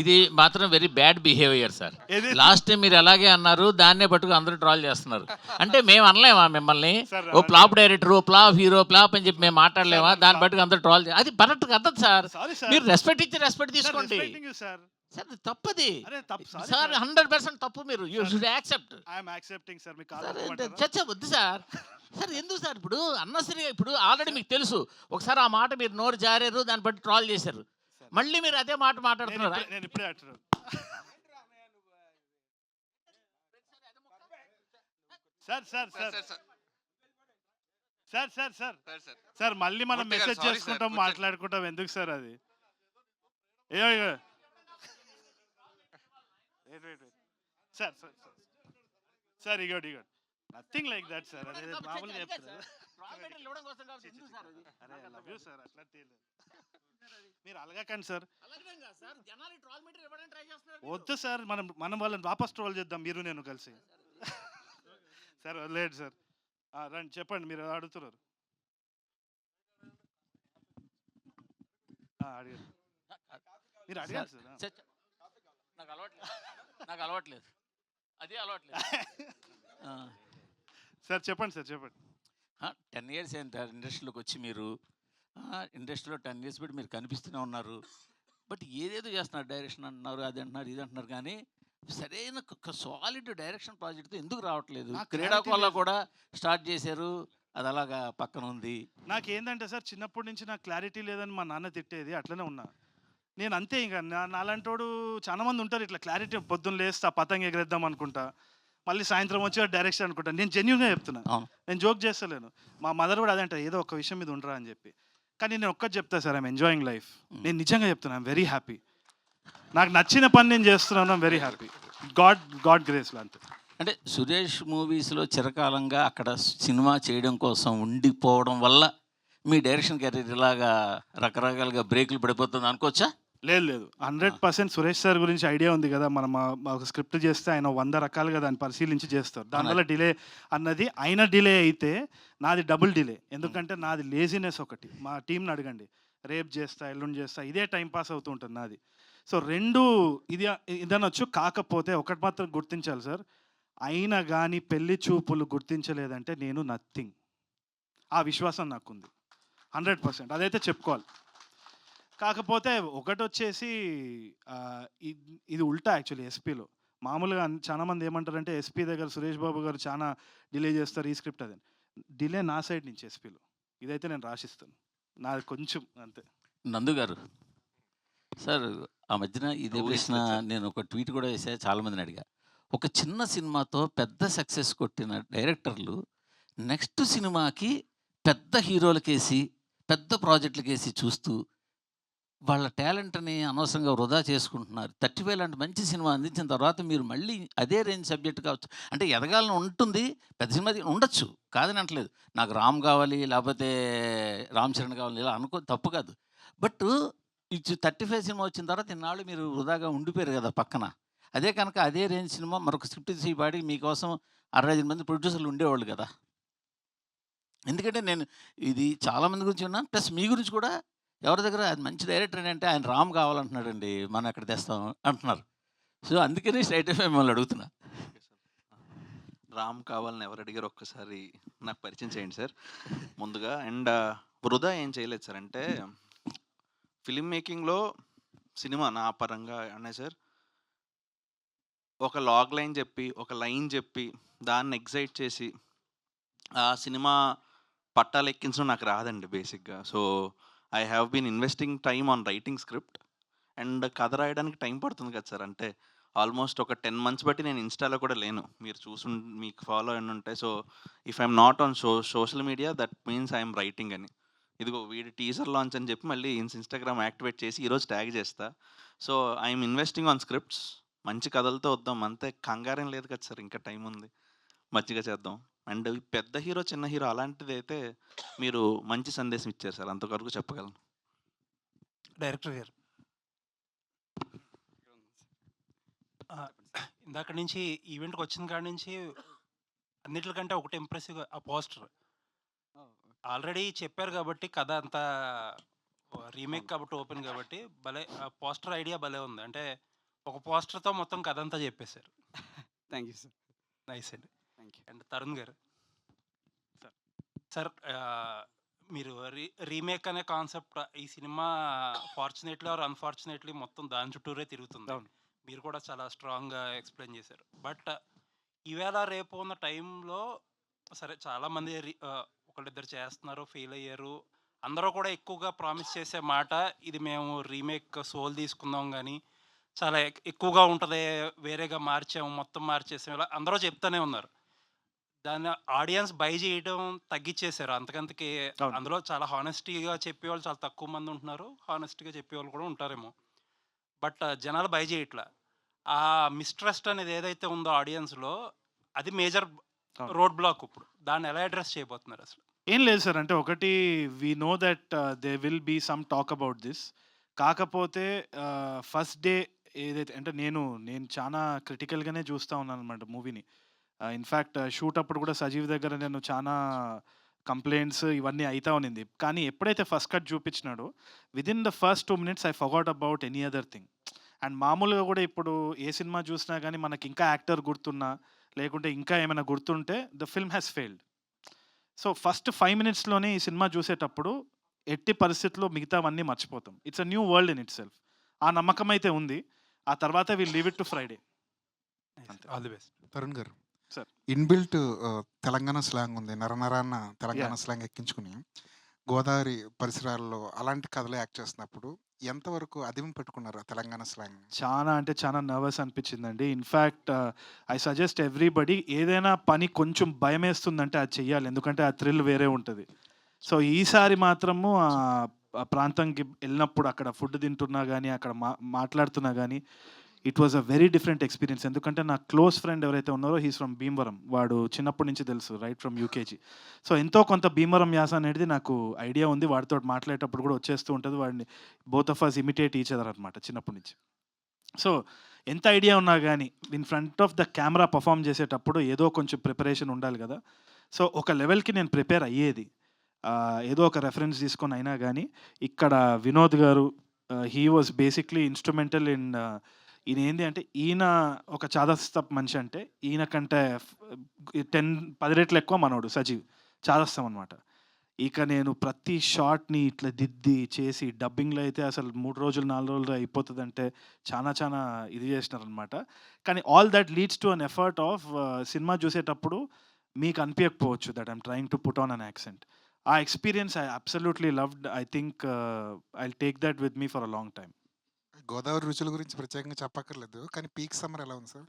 ఇది మాత్రం వెరీ బ్యాడ్ బిహేవియర్ సార్. ఏది? లాస్ట్ టైం మీరు అలాగే అన్నారు, దాన్నే పట్టుకు అందరూ ట్రాల్ చేస్తున్నారు. అంటే మేము అనలేమా మిమ్మల్ని సార్, ఓ ఫ్లాప్ డైరెక్టర్, ఓ ఫ్లాప్ హీరో, ఫ్లాప్ అని చెప్పి మేము మాట్లాడలేమా? దాన్ని పట్టుకు అందరూ ట్రాల్ అది కరెక్ట్ కదదు సార్. సారీ సార్, మీరు రెస్పెక్ట్ ఇచ్చి రెస్పెక్ట్ తీసుకోండి సార్. సార్. ఇది తప్పది అరే తప్పు సార్, 100% తప్పు. మీరు you should accept. I'm accepting sir. మీకు చర్చ వద్దు సార్. సార్ ఎందుకు సార్ ఇప్పుడు అన్నసరిగా, ఇప్పుడు ఆల్రెడీ మీకు తెలుసు ఒకసారి ఆ మాట మీరు నోరు జారారు, దాన్ని బట్టి ట్రాల్ చేశారు, మళ్ళీ మీరు అదే మాట మాట్లాడుతున్నారు. నేను ఇప్పుడే అంటున్నాను సార్. సార్ మళ్ళీ మనం మూర్తి గారు, మెసేజ్ sorry చేసుకుంటాం, sir, మాట్లాడుకుంటాం. ఎందుకు సార్ అది? సార్ ఇగోడు నథింగ్ లైక్ దట్ సార్. అదే మామూలుగా చెప్తారు. అరే లవ్ యూ సార్, అట్లా తెలియదు. మీరు అలగకండి సార్. వద్దు సార్, మనం వాళ్ళని వాపస్ ట్రోల్ చేద్దాం, మీరు నేను కలిసి. సార్ వదిలేడు సార్. రండి చెప్పండి, మీరు అడుగుతున్నారు. అడిగారు, మీరు అడిగారు సార్. నాకు అలవాట్లేదు, అది అలవాట్లేదు. సార్ చెప్పండి సార్, చెప్పండి. 10 years ఏంటి ఇండస్ట్రీలోకి వచ్చి మీరు, ఇండస్ట్రీలో 10 years బట్టి మీరు కనిపిస్తూనే ఉన్నారు. బట్ ఏదేదో చేస్తున్నారు, డైరెక్షన్ అంటున్నారు, అది అంటున్నారు, ఇది అంటున్నారు, కానీ సరైన సాలిడ్ డైరెక్షన్ ప్రాజెక్ట్తో ఎందుకు రావట్లేదు? క్రీడాకోలో కూడా స్టార్ట్ చేశారు, అది అలాగా పక్కన ఉంది. నాకేందంటే సార్, చిన్నప్పటి నుంచి నాకు క్లారిటీ లేదని మా నాన్న తిట్టేది, అట్లనే ఉన్నా నేను. అంతే, ఇంకా నాలాంటోడు చాలా మంది ఉంటారు ఇట్లా క్లారిటీ, పొద్దున్న లేస్తా పతంగ ఎగరేద్దాం అనుకుంటా, మళ్ళీ సాయంత్రం వచ్చి డైరెక్షన్ అనుకుంటా. నేను జెన్యూన్గా చెప్తున్నా, నేను జోక్ చేస్తలేను. మా మదర్ కూడా అదే అంటారు, ఏదో ఒక విషయం మీద ఉండరా అని చెప్పి. కానీ నేను ఒక్కటి చెప్తా సార్, ఐఎమ్ ఎంజాయింగ్ లైఫ్. నేను నిజంగా చెప్తున్నా, ఐఎమ్ వెరీ హ్యాపీ. నాకు నచ్చిన పని నేను చేస్తున్నాను, ఐఎమ్ వెరీ హ్యాపీ. గాడ్ గ్రేస్లో అంతే. అంటే సురేష్ మూవీస్లో చిరకాలంగా అక్కడ సినిమా చేయడం కోసం ఉండిపోవడం వల్ల మీ డైరెక్షన్ కెరీర్ ఇలాగా రకరకాలుగా బ్రేకులు పడిపోతుంది అనుకోవచ్చా? లేదు 100% సురేష్ సార్ గురించి ఐడియా ఉంది కదా. మనం ఒక స్క్రిప్ట్ చేస్తే ఆయన 100 రకాలుగా దాన్ని పరిశీలించి చేస్తారు. దానివల్ల డిలే అన్నది, ఆయన డిలే అయితే నాది డబుల్ డిలే. ఎందుకంటే నాది లేజినెస్ ఒకటి. మా టీంని అడగండి, రేపు చేస్తా, ఎల్లుండి చేస్తా, ఇదే టైంపాస్ అవుతూ ఉంటుంది నాది. సో రెండు ఇదనొచ్చు. కాకపోతే ఒకటి మాత్రం గుర్తించాలి సార్, అయినా కానీ పెళ్లి చూపులు గుర్తించలేదంటే నేను నథింగ్. ఆ విశ్వాసం నాకుంది 100%, అదైతే చెప్పుకోవాలి. కాకపోతే ఒకటి వచ్చేసి ఇది ఉల్టా యాక్చువల్లీ. ఎస్పీలో మామూలుగా చాలామంది ఏమంటారంటే, ఎస్పీ దగ్గర సురేష్ బాబు గారు చాలా డిలే చేస్తారు ఈ స్క్రిప్ట్, అదే డిలే నా సైడ్ నుంచి ఎస్పీలో. ఇదైతే నేను రాసిస్తాను, నాది కొంచెం అంతే. నందు గారు సార్, ఆ మధ్యన ఇదే ప్రశ్న నేను ఒక ట్వీట్ కూడా వేసా, చాలామందిని అడిగా. ఒక చిన్న సినిమాతో పెద్ద సక్సెస్ కొట్టిన డైరెక్టర్లు నెక్స్ట్ సినిమాకి పెద్ద హీరోలకేసి, పెద్ద ప్రాజెక్టులకేసి చూస్తూ వాళ్ళ టాలెంట్ని అనవసరంగా వృధా చేసుకుంటున్నారు. 30,000 లాంటి మంచి సినిమా అందించిన తర్వాత మీరు మళ్ళీ అదే రేంజ్ సబ్జెక్ట్ కావచ్చు, అంటే ఎదగాలని ఉంటుంది, పెద్ద సినిమా ఉండొచ్చు, కాదని అంటలేదు. నాకు రామ్ కావాలి, లేకపోతే రామ్ చరణ్ కావాలి, ఇలా అనుకో, తప్పు కాదు. బట్ ఇది 35 సినిమా వచ్చిన తర్వాత ఇన్నాళ్ళు మీరు వృధాగా ఉండిపోయారు కదా పక్కన. అదే కనుక అదే రేంజ్ సినిమా మరొక స్క్రిప్ట్ తీసి పాడి మీకోసం 65 మంది ప్రొడ్యూసర్లు ఉండేవాళ్ళు కదా. ఎందుకంటే నేను ఇది చాలామంది గురించి విన్నాను, ప్లస్ మీ గురించి కూడా. ఎవరి దగ్గర అది మంచి డైరెక్టర్ అంటే ఆయన రామ్ కావాలంటున్నాడండి, మనం ఎక్కడ తెస్తాం అంటున్నారు. సో అందుకని స్ట్రైట్ మిమ్మల్ని అడుగుతున్నా. రామ్ కావాలని ఎవరు అడిగారు ఒక్కసారి నాకు పరిచయం చేయండి సార్ ముందుగా. అండ్ వృధా ఏం చేయలేదు సార్, అంటే ఫిలిం మేకింగ్లో సినిమా నా పరంగా అనే సార్, ఒక లాగ్ లైన్ చెప్పి, ఒక లైన్ చెప్పి, దాన్ని ఎగ్జైట్ చేసి ఆ సినిమా పట్టాలెక్కించడం నాకు రాదండి బేసిక్గా. So I have been investing time on writing script. And కథ రాయడానికి టైం పడుతుంది కదా సార్, అంటే ఆల్మోస్ట్ ఒక 10 months బట్టి నేను ఇన్స్టాలో కూడా లేను, మీరు మీకు ఫాలో అయిన ఉంటాయి. So if I'm not on social media, that means I'm writing అని. ఇదిగో వీడి టీజర్ లాంచ్ అని చెప్పి మళ్ళీ ఇన్స్టాగ్రామ్ యాక్టివేట్ చేసి ఈరోజు ట్యాగ్ చేస్తా. So I'm investing on scripts. మంచి కథలతో వద్దాం అంతే, కంగారేం లేదు కదా సార్, ఇంకా టైం ఉంది, మజ్జిగ చేద్దాం. అండ్ పెద్ద హీరో చిన్న హీరో అలాంటిది అయితే మీరు మంచి సందేశం ఇచ్చారు సార్, అంతవరకు చెప్పగలను. డైరెక్టర్ గారు ఇందాక నుంచి ఈవెంట్కి వచ్చిన కాడి నుంచి అన్నిటికంటే ఒకటి ఇంప్రెసివ్ ఆ పోస్టర్. ఆల్రెడీ చెప్పారు కాబట్టి కథ అంతా రీమేక్ కాబట్టి ఓపెన్ కాబట్టి భలే పోస్టర్ ఐడియా భలే ఉంది. అంటే ఒక పోస్టర్తో మొత్తం కథ అంతా చెప్పేశారు. Thank you sir. నైస్ అండి. Thank you. అండ్ తరుణ్ గారు సార్ మీరు రీమేక్ అనే కాన్సెప్ట్ ఈ సినిమా ఫార్చునేట్లీ ఆర్ అన్ఫార్చునేట్లీ మొత్తం దాని చుట్టూరే తిరుగుతుంది. మీరు కూడా చాలా స్ట్రాంగ్గా ఎక్స్ప్లెయిన్ చేశారు. బట్ ఈవేళ రేపు ఉన్న టైంలో సరే చాలామంది ఒకళ్ళిద్దరు చేస్తున్నారు, ఫెయిల్ అయ్యారు. అందరూ కూడా ఎక్కువగా ప్రామిస్ చేసే మాట ఇది మేము రీమేక్ సోల్ తీసుకుందాం కానీ చాలా ఎక్కువగా ఉంటుంది, వేరేగా మార్చాము, మొత్తం మార్చేసాము, ఇలా అందరూ చెప్తానే ఉన్నారు. దాన్ని ఆడియన్స్ బై చేయడం తగ్గించేశారు. అంతకంతకి అందులో చాలా హానెస్టీగా చెప్పేవాళ్ళు చాలా తక్కువ మంది ఉంటున్నారు, హానెస్టీగా చెప్పేవాళ్ళు కూడా ఉంటారేమో. బట్ జనాలు బై చేయట్లా. ఆ మిస్ట్రస్ట్ అనేది ఏదైతే ఉందో ఆడియన్స్లో అది మేజర్ రోడ్ బ్లాక్. ఇప్పుడు దాన్ని ఎలా అడ్రస్ చేయబోతున్నారు అసలు? ఏం లేదు సార్, అంటే ఒకటి we know that they will be some talk about this. కాకపోతే ఫస్ట్ డే ఏదైతే అంటే నేను చాలా క్రిటికల్గానే చూస్తూ ఉన్నాను అనమాట మూవీని. ఇన్ఫ్యాక్ట్ షూట్ అప్పుడు కూడా సజీవ్ దగ్గర నేను చాలా కంప్లైంట్స్ ఇవన్నీ అవుతా ఉన్నింది. కానీ ఎప్పుడైతే ఫస్ట్ కట్ చూపించినాడో within the first 2 minutes I forgot about any other thing. And మామూలుగా కూడా ఇప్పుడు ఏ సినిమా చూసినా కానీ మనకి ఇంకా యాక్టర్ గుర్తున్నా లేకుంటే ఇంకా ఏమైనా గుర్తుంటే the film has failed. So first 5 minutesలోనే ఈ సినిమా చూసేటప్పుడు ఎట్టి పరిస్థితుల్లో మిగతావన్నీ మర్చిపోతాం. It's a new world in it self. ఆ నమ్మకం అయితే ఉంది. ఆ తర్వాత will leave it to Friday. All the best. Tarun గారు సార్, ఇన్బిల్ట్ తెలంగాణ స్లాంగ్ ఉంది, నరనరాన్న తెలంగాణ స్లాంగ్ ఎక్కించుకుని గోదావరి పరిసరాల్లో అలాంటి కథలు యాక్ట్ చేస్తున్నప్పుడు ఎంతవరకు అదిమి పెట్టుకున్నారు ఆ తెలంగాణ స్లాంగ్? చాలా అంటే చాలా నర్వస్ అనిపించిందండి. ఇన్ఫ్యాక్ట్ ఐ సజెస్ట్ ఎవ్రీబడి ఏదైనా పని కొంచెం భయం వేస్తుందంటే అది చెయ్యాలి, ఎందుకంటే ఆ థ్రిల్ వేరే ఉంటుంది. సో ఈసారి మాత్రము ఆ ప్రాంతంకి వెళ్ళినప్పుడు అక్కడ ఫుడ్ తింటున్నా కానీ అక్కడ మాట్లాడుతున్నా కానీ it was a very different experience. ఎందుకంటే నా క్లోజ్ ఫ్రెండ్ ఎవరైతే ఉన్నారో హీస్ ఫ్రమ్ భీమవరం. వాడు చిన్నప్పటి నుంచి తెలుసు, రైట్ ఫ్రమ్ యూకేజీ. సో ఎంతో కొంత భీమవరం యాస అనేది నాకు ఐడియా ఉంది. వాడితో మాట్లాడేటప్పుడు కూడా వచ్చేస్తూ ఉంటుంది. వాడిని both of us imitate each other అనమాట చిన్నప్పటి నుంచి. సో ఎంత ఐడియా ఉన్నా కానీ in front of the camera perform చేసేటప్పుడు ఏదో కొంచెం ప్రిపరేషన్ ఉండాలి కదా. సో ఒక లెవెల్కి నేను ప్రిపేర్ అయ్యేది, ఏదో ఒక రెఫరెన్స్ తీసుకొని అయినా కానీ. ఇక్కడ వినోద్ గారు he was basically instrumental in ఈయన ఏంటి అంటే ఈయన ఒక చాదస్తపు మనిషి. అంటే ఈయన కంటే 10 రెట్లు ఎక్కువ మనోడు సజీవ్ చాదస్తం అనమాట. ఇక నేను ప్రతి షాట్ని ఇట్లా దిద్ది చేసి డబ్బింగ్లో అయితే అసలు 3 రోజులు 4 రోజులు అయిపోతుందంటే చాలా ఇది చేసినారనమాట. కానీ all that leads to an effort of cinema చూసేటప్పుడు మీకు అనిపించకపోవచ్చు that I'm trying to put on an accent. ఆ experience I absolutely loved. I think I take that with me for a long time. Godavari రుచుల గురించి ప్రత్యేకంగా చెప్పక్కర్లేదు, కానీ peak summer ఎలా ఉంది సార్?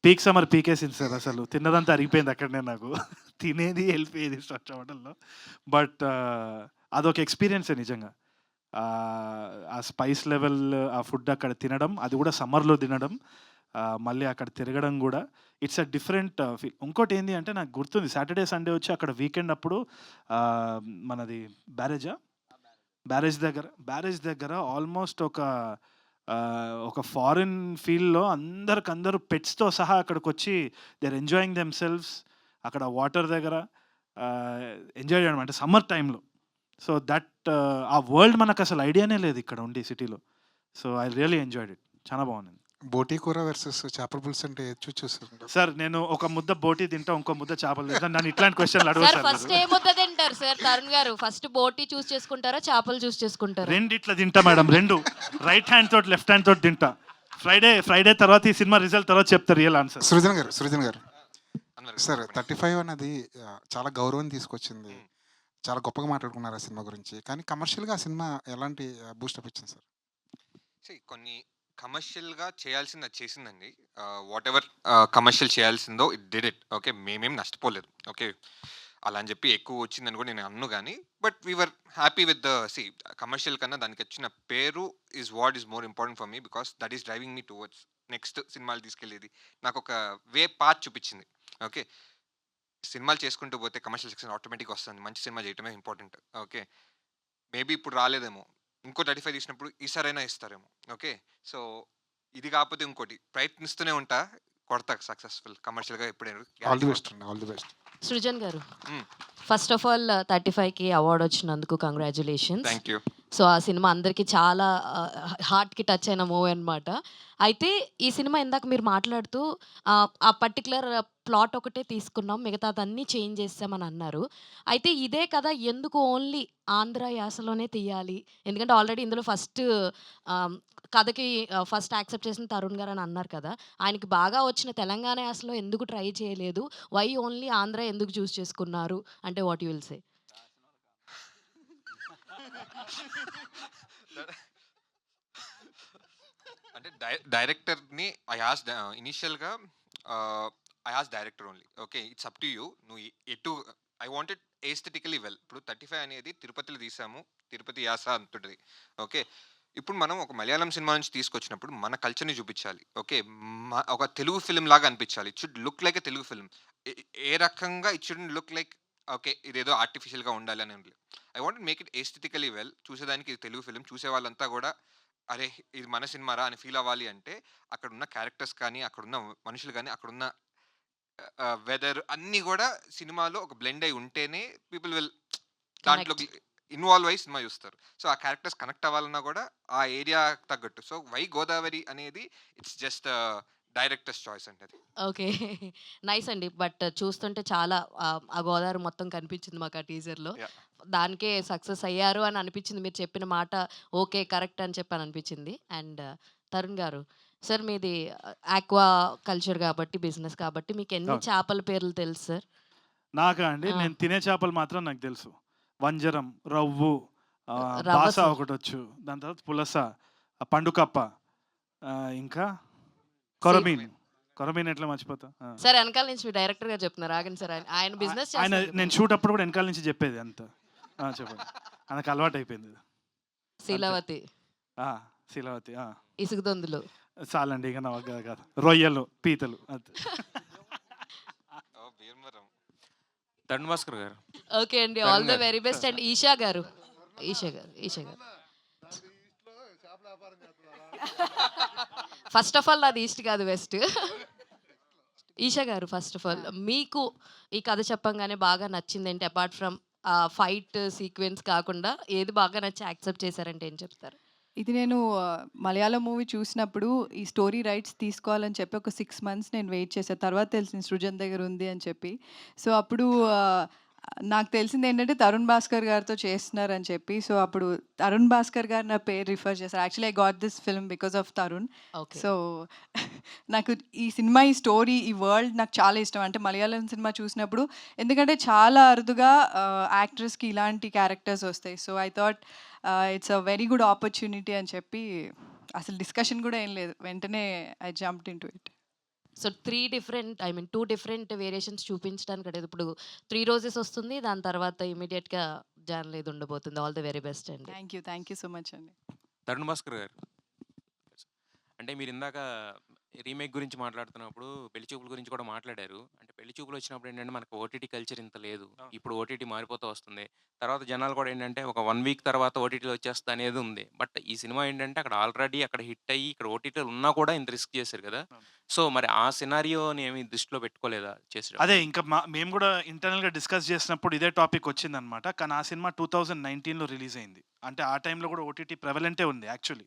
పీక్ సమ్మర్ పీకేసింది సార్. అసలు తిన్నదంతా అరిగిపోయింది అక్కడనే, నాకు తినేది వెళ్ళిపోయేది హోటల్లో. బట్ అదొక ఎక్స్పీరియన్సే నిజంగా. ఆ స్పైస్ లెవెల్ ఆ ఫుడ్ అక్కడ తినడం, అది కూడా సమ్మర్లో తినడం, మళ్ళీ అక్కడ తిరగడం కూడా ఇట్స్ అ డిఫరెంట్ ఫీల్. ఇంకోటి ఏంటి అంటే నాకు గుర్తుంది సాటర్డే సండే వచ్చి అక్కడ వీకెండ్ అప్పుడు మనది బ్యారేజ్ దగ్గర ఆల్మోస్ట్ ఒక ఫారిన్ ఫీల్డ్లో అందరు పెట్స్తో సహా అక్కడికి వచ్చి they are enjoying themselves అక్కడ వాటర్ దగ్గర ఎంజాయ్ చేయడం అంటే సమ్మర్ టైంలో. సో దట్ ఆ వరల్డ్ మనకు అసలు ఐడియానే లేదు ఇక్కడ ఉండి సిటీలో. So I really enjoyed it. చాలా బాగుంది. బోటీ కూర వర్సెస్ చేపల పులుసు అంటే చూస్తారు సార్. నేను ఒక ముద్ద బోటీ తింటా, ఇంకో ముద్ద చేపలు తింటా. నన్ను ఇట్లాంటి క్వశ్చన్లు అడగదు. ఫస్ట్ ఏ ముద్ద తింటారు సార్ తరుణ్ గారు? ఫస్ట్ బోటీ చూస్ చేసుకుంటారా, చేపలు చూస్ చేసుకుంటారా? రెండు ఇట్లా తింటా మేడం, రెండు రైట్ హ్యాండ్ తోటి లెఫ్ట్ హ్యాండ్ తోటి తింటా. ఫ్రైడే తర్వాత ఈ సినిమా రిజల్ట్ తర్వాత చెప్తారు real answer. Srujan garu sir 35 అన్నది చాలా గౌరవం తీసుకొచ్చింది, చాలా గొప్పగా మాట్లాడుకున్నారు ఆ సినిమా గురించి. కానీ కమర్షియల్గా ఆ సినిమా ఎలాంటి బూస్టప్ ఇచ్చింది సార్? కొన్ని కమర్షియల్గా చేయాల్సింది అది చేసిందండి. వాట్ ఎవర్ కమర్షియల్ చేయాల్సిందో ఇట్ డిడ్ ఇట్. ఓకే, మేమేం నష్టపోలేదు. ఓకే, అలా అని చెప్పి ఎక్కువ వచ్చిందని కూడా నేను అన్ను కానీ, but we are happy with the commercial కన్నా దానికి వచ్చిన పేరు is what is more important for me, because that is driving me towards next సినిమాలు తీసుకెళ్ళేది. నాకు ఒక పాత్ చూపించింది. ఓకే. సినిమాలు చేసుకుంటూ పోతే కమర్షియల్ సక్సెస్ ఆటోమేటిక్‌గా వస్తుంది. మంచి సినిమా చేయటమే ఇంపార్టెంట్. ఓకే. మేబీ ఇప్పుడు రాలేదేమో. ఇంకో 35 తీసినప్పుడు ఈసారైనా ఇస్తారేమో. ఓకే. సో, ఇది కాకపోతే ఇంకోటి ప్రయత్నిస్తూనే ఉంటా. కొడతా సక్సెస్‌ఫుల్ కమర్షియల్‌గా ఎప్పుడైనా ఆల్ ది గ్యారంటీ బెస్ట్ కొడతా. అండి. All the best. సృజన్ గారు, హ్మ్. ఫస్ట్ ఆఫ్ ఆల్ 35కి అవార్డ్ వచ్చినందుకు కంగ్రాచులేషన్స్. Thank you. సో ఆ సినిమా అందరికీ చాలా హార్ట్‌కి టచ్ అయిన మూవీ అనమాట. అయితే ఈ సినిమా ఇందాక మీరు మాట్లాడుతూ ఆ పర్టిక్యులర్ ప్లాట్ ఒకటే తీసుకున్నాం. మిగతాదన్నీ చేంజ్ చేసామని అన్నారు. అయితే ఇదే కథ ఎందుకు ఓన్లీ ఆంధ్ర యాసలోనే తీయాలి? ఎందుకంటే ఆల్రెడీ ఇందులో ఫస్ట్ కథకి ఫస్ట్ యాక్సెప్ట్ చేసిన తరుణ్ గారు అని అన్నారు కదా! ఆయనకి బాగా వచ్చిన తెలంగాణ యాసలో ఎందుకు ట్రై చేయలేదు? వై ఓన్లీ ఆంధ్ర ఎందుకు చూస్ చేసుకున్నారు? అంటే వాట్ యూ విల్ సే? అంటే డైరెక్టర్‌ని ఐ ఆస్క్డ్ ఇనీషియల్‌గా I asked director only. Okay. It's up to you. నువ్వు ఎటు ఐ వాంటెడ్ ఎస్థెటికల్లీ వెల్. ఇప్పుడు 35 అనేది తిరుపతిలో తీసాము. తిరుపతి యాస అంతుంటది. ఓకే. ఇప్పుడు మనం ఒక మలయాళం సినిమా నుంచి తీసుకొచ్చినప్పుడు మన కల్చర్‌ని చూపించాలి. ఓకే. ఒక తెలుగు ఫిల్మ్ లాగా అనిపించాలి. It should look like a Telugu film. ఏ రకంగా it shouldn't look like okay. ఇదేదో ఆర్టిఫిషియల్‌గా ఉండాలి అని ఏం లేదు. I want make it aesthetically well. చూసేదానికి ఇది తెలుగు ఫిల్మ్. చూసే వాళ్ళంతా కూడా అరే! ఇది మన సినిమారా అని ఫీల్ అవ్వాలి అంటే అక్కడున్న క్యారెక్టర్స్ కానీ, అక్కడున్న మనుషులు గాని, అక్కడున్న వెదర్ అన్నీ గూడా సినిమాలో ఒక బ్లెండ్ అయి ఉంటేనే పీపుల్ విల్ దాంట్లోకి ఇన్వాల్వ్ అయ్యి సినిమా చూస్తారు. సో, ఆ క్యారెక్టర్స్ కనెక్ట్ అవ్వాలన్నా గూడా ఆ ఏరియాకి తగ్గట్టు. సో, వై గోదావరి అనేది ఇట్స్ జస్ట్ డైరెక్టర్స్ చాయిస్ అండి అది. ఓకే. నైస్ అండి. బట్ చూస్తుంటే చాలా ఆ గోదావరి మొత్తం కనిపించింది మాకు ఆ టీజర్‌లో. యాహ్! దానికే సక్సెస్ అయ్యారు అని అనిపించింది. మీరు చెప్పిన మాట ఓకే. కరెక్ట్ అని చెప్పి అని అనిపించింది. అండ్ తరుణ్ గారు, సార్ మీది ఆక్వా కల్చర్ కాబట్టి, బిజినెస్ కాబట్టి మీకు ఎన్ని అవును. చేపల పేర్లు తెలుసు సార్? నాకా అండి? ఆ! నేను తినే చేపలు మాత్రం నాకు తెలుసు. వంజరం, రవ్వు, రవ్వ బాస సార్. ఒకటొచ్చు. దాని తర్వాత పులస, పండుకప్ప, ఇంకా సీ కొరమీను. కొరమీను ఎట్లా మర్చిపోతా? ఆ! సార్ ఎనకాల నుంచి మీ డైరెక్టర్ గారు చెప్తున్నారు. ఆగండి సార్. ఆయన బిజినెస్ ఆయన చేస్తున్నారు నేను కదా! షూట్ అప్పుడు కూడా వెనకాల నుంచి చెప్పేది అంతా. చెప్పండి. ఆయనకు అలవాటయిపోయింది. అంతే. శీలావతి, శీలావతి. ఇసుగుదొందులు. చాలండి ఇక నా వల్ల కాదు. రొయ్యలు, పీతలు అంతే. ఓహ్! భీమవరం. తరుణ్ భాస్కర్ గారు. ఓకే అండి. తరుణ్ ఆల్ ద గారు. Very best. అండ్ ఈషా గారు. ఈషా గారు. ఫస్ట్ ఆఫ్ ఆల్ నాది ఈస్ట్ కాదు వెస్ట్. ఈషా గారు, ఫస్ట్ ఆఫ్ ఆల్ మీకు ఈ కథ చెప్పంగానే బాగా నచ్చిందేంటి? అపార్ట్ ఫ్రమ్ ఫైట్ సీక్వెన్స్ కాకుండా ఏది బాగా నచ్చి యాక్సెప్ట్ చేశారంటే ఏం చెప్తారు? ఇది నేను మలయాళం మూవీ చూసినప్పుడు ఈ స్టోరీ రైట్స్ తీసుకోవాలని చెప్పి ఒక 6 మంత్స్ నేను వెయిట్ చేశా. తర్వాత తెలిసింది సృజన్ దగ్గర ఉంది అని చెప్పి. సో, అప్పుడు నాకు తెలిసిందేంటంటే తరుణ్ భాస్కర్ గారితో చేస్తున్నారని చెప్పి. సో, అప్పుడు తరుణ్ భాస్కర్ గారు నా పేరు రిఫర్ చేశారు. Actually I got this film because of Tarun. Okay. So, నాకు ఈ సినిమా, ఈ స్టోరీ, ఈ వరల్డ్ నాకు చాలా ఇష్టం. అంటే మలయాళం సినిమా చూసినప్పుడు ఎందుకంటే చాలా అరుదుగా యాక్టర్స్‌కి ఇలాంటి క్యారెక్టర్స్ వస్తాయి. So, I thought it's a very good opportunity అని చెప్పి అసలు డిస్కషన్ కూడా ఏం లేదు. వెంటనే I jumped into it. So 2 different variations చూపించడానికి అంటే ఇప్పుడు 3 రోజెస్ వస్తుంది. దాని తర్వాత ఇమ్మీడియేట్‌గా జాన్‌లో ఇది ఉండబోతుంది. ఆల్ ది వెరీ బెస్ట్ అండి. థ్యాంక్ యూ సో మచ్ అండి. తరుణ్ భాస్కర్ గారు. అంటే మీరు ఇందాక రీమేక్ గురించి మాట్లాడుతున్నప్పుడు పెళ్లి చూపుల గురించి కూడా మాట్లాడారు. అంటే పెళ్లి చూపులు వచ్చినప్పుడు ఏంటంటే మనకు ఓటీటీ కల్చర్ ఇంత లేదు. ఇప్పుడు ఓటీటీ మారిపోతూ వస్తుంది. తర్వాత జనాలు కూడా ఏంటంటే ఒక 1 వీక్ తర్వాత ఓటీటీలో వచ్చేస్తది అనేది ఉంది. బట్ ఈ సినిమా ఏంటంటే అక్కడ ఆల్రెడీ అక్కడ హిట్ అయ్యి ఇక్కడ ఓటీటీలో ఉన్నా కూడా ఇంత రిస్క్ చేశారు కదా! సో మరి ఆ సినారియోని ఏమి దృష్టిలో పెట్టుకోలేదా చేసేటప్పుడు? అదే ఇంకా మేము కూడా ఇంటర్నల్‌గా డిస్కస్ చేసినప్పుడు ఇదే టాపిక్ వచ్చిందనమాట. కానీ ఆ సినిమా 2019లో రిలీజ్ అయింది. అంటే ఆ టైంలో కూడా ఓటీటీ ప్రెవలెంటే ఉంది యాక్చువల్లీ.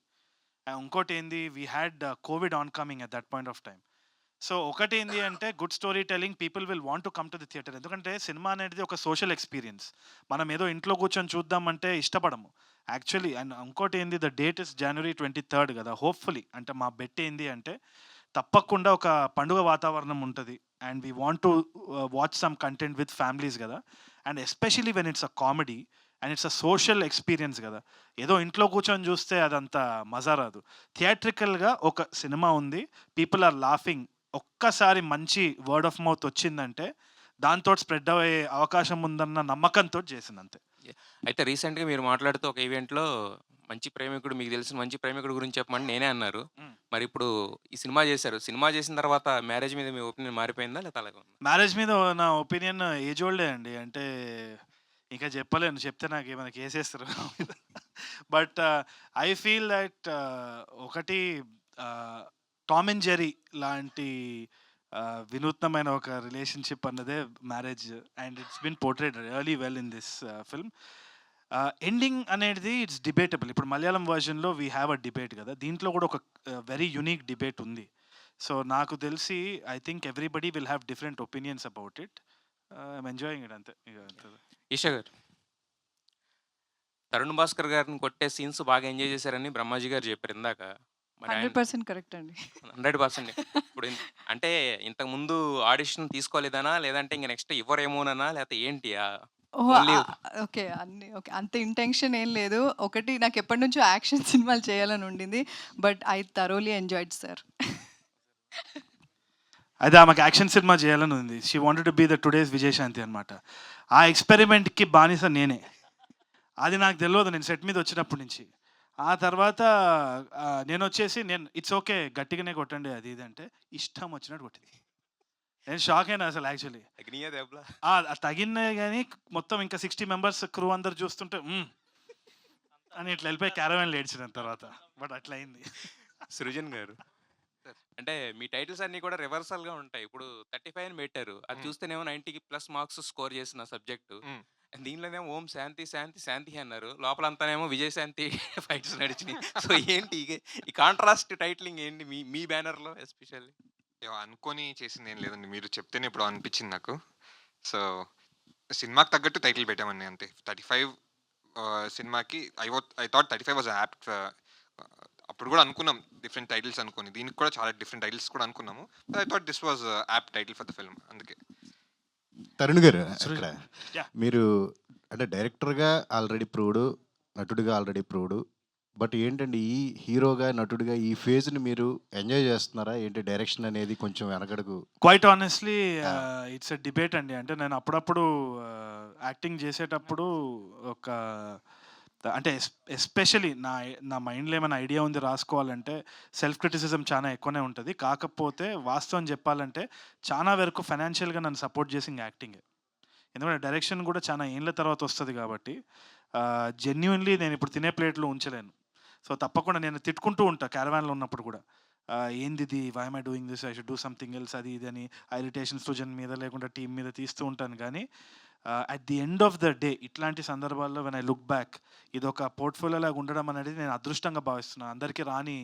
ఇంకోటి ఏంది, we had Covid on coming at that point of time. So ఒకటి ఏంది అంటే good story telling people will want to come to the theatre. ఎందుకంటే సినిమా అనేది ఒక సోషల్ ఎక్స్పీరియన్స్. మనం ఏదో ఇంట్లో కూర్చొని చూద్దామంటే ఇష్టపడము యాక్చువల్లీ. అండ్ ఇంకోటి ఏంది, the date is January 23rd కదా. హోప్ఫుల్లీ అంటే మా బెట్ ఏంది అంటే తప్పకుండా ఒక పండుగ వాతావరణం ఉంటుంది. And we want to watch some content with families కదా. And especially when it's a comedy and it's a social experience కదా. ఏదో ఇంట్లో కూర్చొని చూస్తే అదంత మజా రాదు. థియేట్రికల్గా ఒక సినిమా ఉంది, పీపుల్ ఆర్ లాఫింగ్, ఒక్కసారి మంచి వర్డ్ ఆఫ్ మౌత్ వచ్చిందంటే దాంతో స్ప్రెడ్ అయ్యే అవకాశం ఉందన్న నమ్మకంతో చేసింది అంతే. అయితే రీసెంట్‌గా మీరు మాట్లాడుతూ ఒక ఈవెంట్‌లో మంచి ప్రేమికుడు, మీకు తెలిసిన మంచి ప్రేమికుడు గురించి చెప్పమని నేనే అన్నారు. మరి ఇప్పుడు ఈ సినిమా చేశారు. సినిమా చేసిన తర్వాత మ్యారేజ్ మీద మీ ఒపీనియన్ మారిపోయిందా? లేకపోతే అలాగే ఉందా? మ్యారేజ్ మీద నా ఒపీనియన్ ఏజ్ ఓల్డే అండి. అంటే ఇంకా చెప్పలేను. చెప్తే నాకేమైనా కేసేస్తారు. బట్ ఐ ఫీల్ దట్ ఒకటి టామ్ అండ్ జెర్రీ లాంటి వినూత్నమైన ఒక రిలేషన్షిప్ అన్నదే marriage. And it's been portrayed really well in this film. Ending అనేది ఇట్స్ డిబేటబుల్. ఇప్పుడు మలయాళం వర్షన్లో వీ హ్యావ్ అ డిబేట్ కదా, దీంట్లో కూడా ఒక వెరీ యునిక్ డిబేట్ ఉంది. సో నాకు తెలిసి I think everybody will have different opinions about it. I'm enjoying it అంతే. ఈషా గారు, తరుణ్ భాస్కర్ గారిని కొట్టే సీన్స్ బాగా ఎంజాయ్ చేశారని బ్రహ్మాజీ గారు చెప్పారు ఇందాక. మరి ఆయన 100% కరెక్ట్ అండి. 100% ఇప్పుడు అంటే ఇంతకు ముందు ఆడిషన్ తీసుకోలేదనా, లేదంటే ఇంక నెక్స్ట్ ఇవ్వరేమోనన్నా, లేకపోతే ఏంటి? ఓహ్! Only okay. ఓకే. అంత ఇంటెన్షన్ ఏం లేదు. ఒకటి నాకు ఎప్పటినుంచో యాక్షన్ సినిమాలు చేయాలని ఉండింది. But I thoroughly enjoyed sir. అయితే ఆమెకు యాక్షన్ సినిమా చేయాలని ఉంది. She wanted to be the today's Vijayashanti అనమాట. ఆ ఎక్స్పెరిమెంట్కి బానిస నేనే. అది నాకు తెలియదు నేను సెట్ మీద వచ్చినప్పటి నుంచి. ఆ తర్వాత నేను వచ్చేసి ఇట్స్ ఓకే గట్టిగానే కొట్టండి అది ఇది అంటే ఇష్టం వచ్చినట్టు కొట్టింది. నేను షాక్ అయినా అసలు యాక్చువల్లీ. తగినాయి కానీ మొత్తం ఇంకా 60 మెంబర్స్ క్రూ అందరు చూస్తుంటే అని ఇట్లా వెళ్ళిపోయి క్యారవాన్లో ఏడ్చిన తర్వాత. బట్ అట్లా అయింది. సృజన్ గారు, అంటే మీ టైటిల్స్ అన్నీ కూడా రివర్సల్గా ఉంటాయి. ఇప్పుడు 35 అని పెట్టారు, అది చూస్తేనేమో 90+ మార్క్స్ స్కోర్ చేసిన సబ్జెక్టు. దీనిలోనేమో ఓం శాంతి శాంతి శాంతి అన్నారు, లోపలంతానేమో విజయశాంతి ఫైట్స్ నడిచినాయి. సో ఏంటి ఈ కాంట్రాస్ట్ టైటిలింగ్ ఏంటి మీ బ్యానర్లో ఎస్పెషల్లీ? అనుకొని చేసింది ఏం లేదండి, మీరు చెప్తేనే ఇప్పుడు అనిపించింది నాకు. సో సినిమాకి తగ్గట్టు టైటిల్ పెట్టామండి అంతే. 35 సినిమాకి ఐ థాట్ 35 వాజ్ యాప్ట్. అప్పుడు కూడా అనుకున్నాం డిఫరెంట్ టైటిల్స్ అనుకుని, దీనికి కూడా చాలా డిఫరెంట్ టైటిల్స్ కూడా అనుకున్నాము. I thought this was apt title for the film. అందుకే. తరుణ్ గారు, ఇక్కడ మీరు అంటే డైరెక్టర్గా ఆల్రెడీ ప్రూవ్డ్, నటుడిగా ఆల్రెడీ ప్రూవ్డ్. బట్ ఏంటండి ఈ హీరోగా నటుడిగా ఈ ఫేజ్ని మీరు ఎంజాయ్ చేస్తున్నారా ఏంటి? డైరెక్షన్ అనేది కొంచెం వెనకడుగు. Quite honestly it's a debate అండి. అంటే నేను అప్పుడప్పుడు యాక్టింగ్ చేసేటప్పుడు ఒక అంటే ఎస్పెషలీ నా మైండ్లో ఏమైనా ఐడియా ఉంది రాసుకోవాలంటే సెల్ఫ్ క్రిటిసిజం చాలా ఎక్కువనే ఉంటుంది. కాకపోతే వాస్తవం చెప్పాలంటే చాలా వరకు ఫైనాన్షియల్గా నన్ను సపోర్ట్ చేసింది యాక్టింగే. ఎందుకంటే డైరెక్షన్ కూడా చాలా ఏళ్ళ తర్వాత వస్తుంది కాబట్టి జెన్యున్లీ నేను ఇప్పుడు తినే ప్లేట్లో ఉంచలేను. సో తప్పకుండా నేను తిట్టుకుంటూ ఉంటా క్యారవాన్లో ఉన్నప్పుడు కూడా, ఏంది ఇది, why I doing this, I should do something else, అది ఇది అని ఇరిటేషన్ సృజన్ మీద లేకుండా టీం మీద తీస్తూ ఉంటాను. కానీ at the end of the day ఇట్లాంటి సందర్భాల్లో వెన్ ఐ లుక్ బ్యాక్ ఇది ఒక పోర్ట్ఫోలియో లాగా ఉండడం అనేది నేను అదృష్టంగా భావిస్తున్నాను. అందరికీ రాని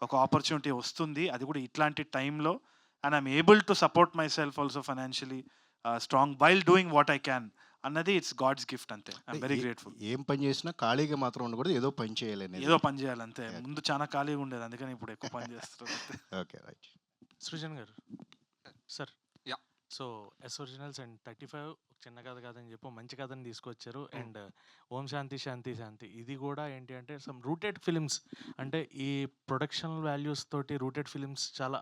ఒక ఆపర్చునిటీ వస్తుంది, అది కూడా ఇట్లాంటి టైంలో. And I'm able to support my self also financially strong while doing what I can అన్నది ఇట్స్ గాడ్స్ గిఫ్ట్ అంతే. I'm very grateful. ఏం పని చేసినా ఖాళీగా మాత్రం ఉండకూడదు, ఏదో పని చేయాలి, ఏదో పని చేయాలి అంతే. ముందు చాలా ఖాళీగా ఉండేది, అందుకని ఇప్పుడు ఎక్కువ పని చేస్తారు. Okay right. Srujan garu sir, so S originals and 35 చిన్న కథ కాదని చెప్పి మంచి కథని తీసుకొచ్చారు. అండ్ ఓం శాంతి శాంతి శాంతి ఇది కూడా ఏంటి అంటే సమ్ రూటెడ్ ఫిలిమ్స్, అంటే ఈ ప్రొడక్షన్ వాల్యూస్ తోటి రూటెడ్ ఫిలిమ్స్ చాలా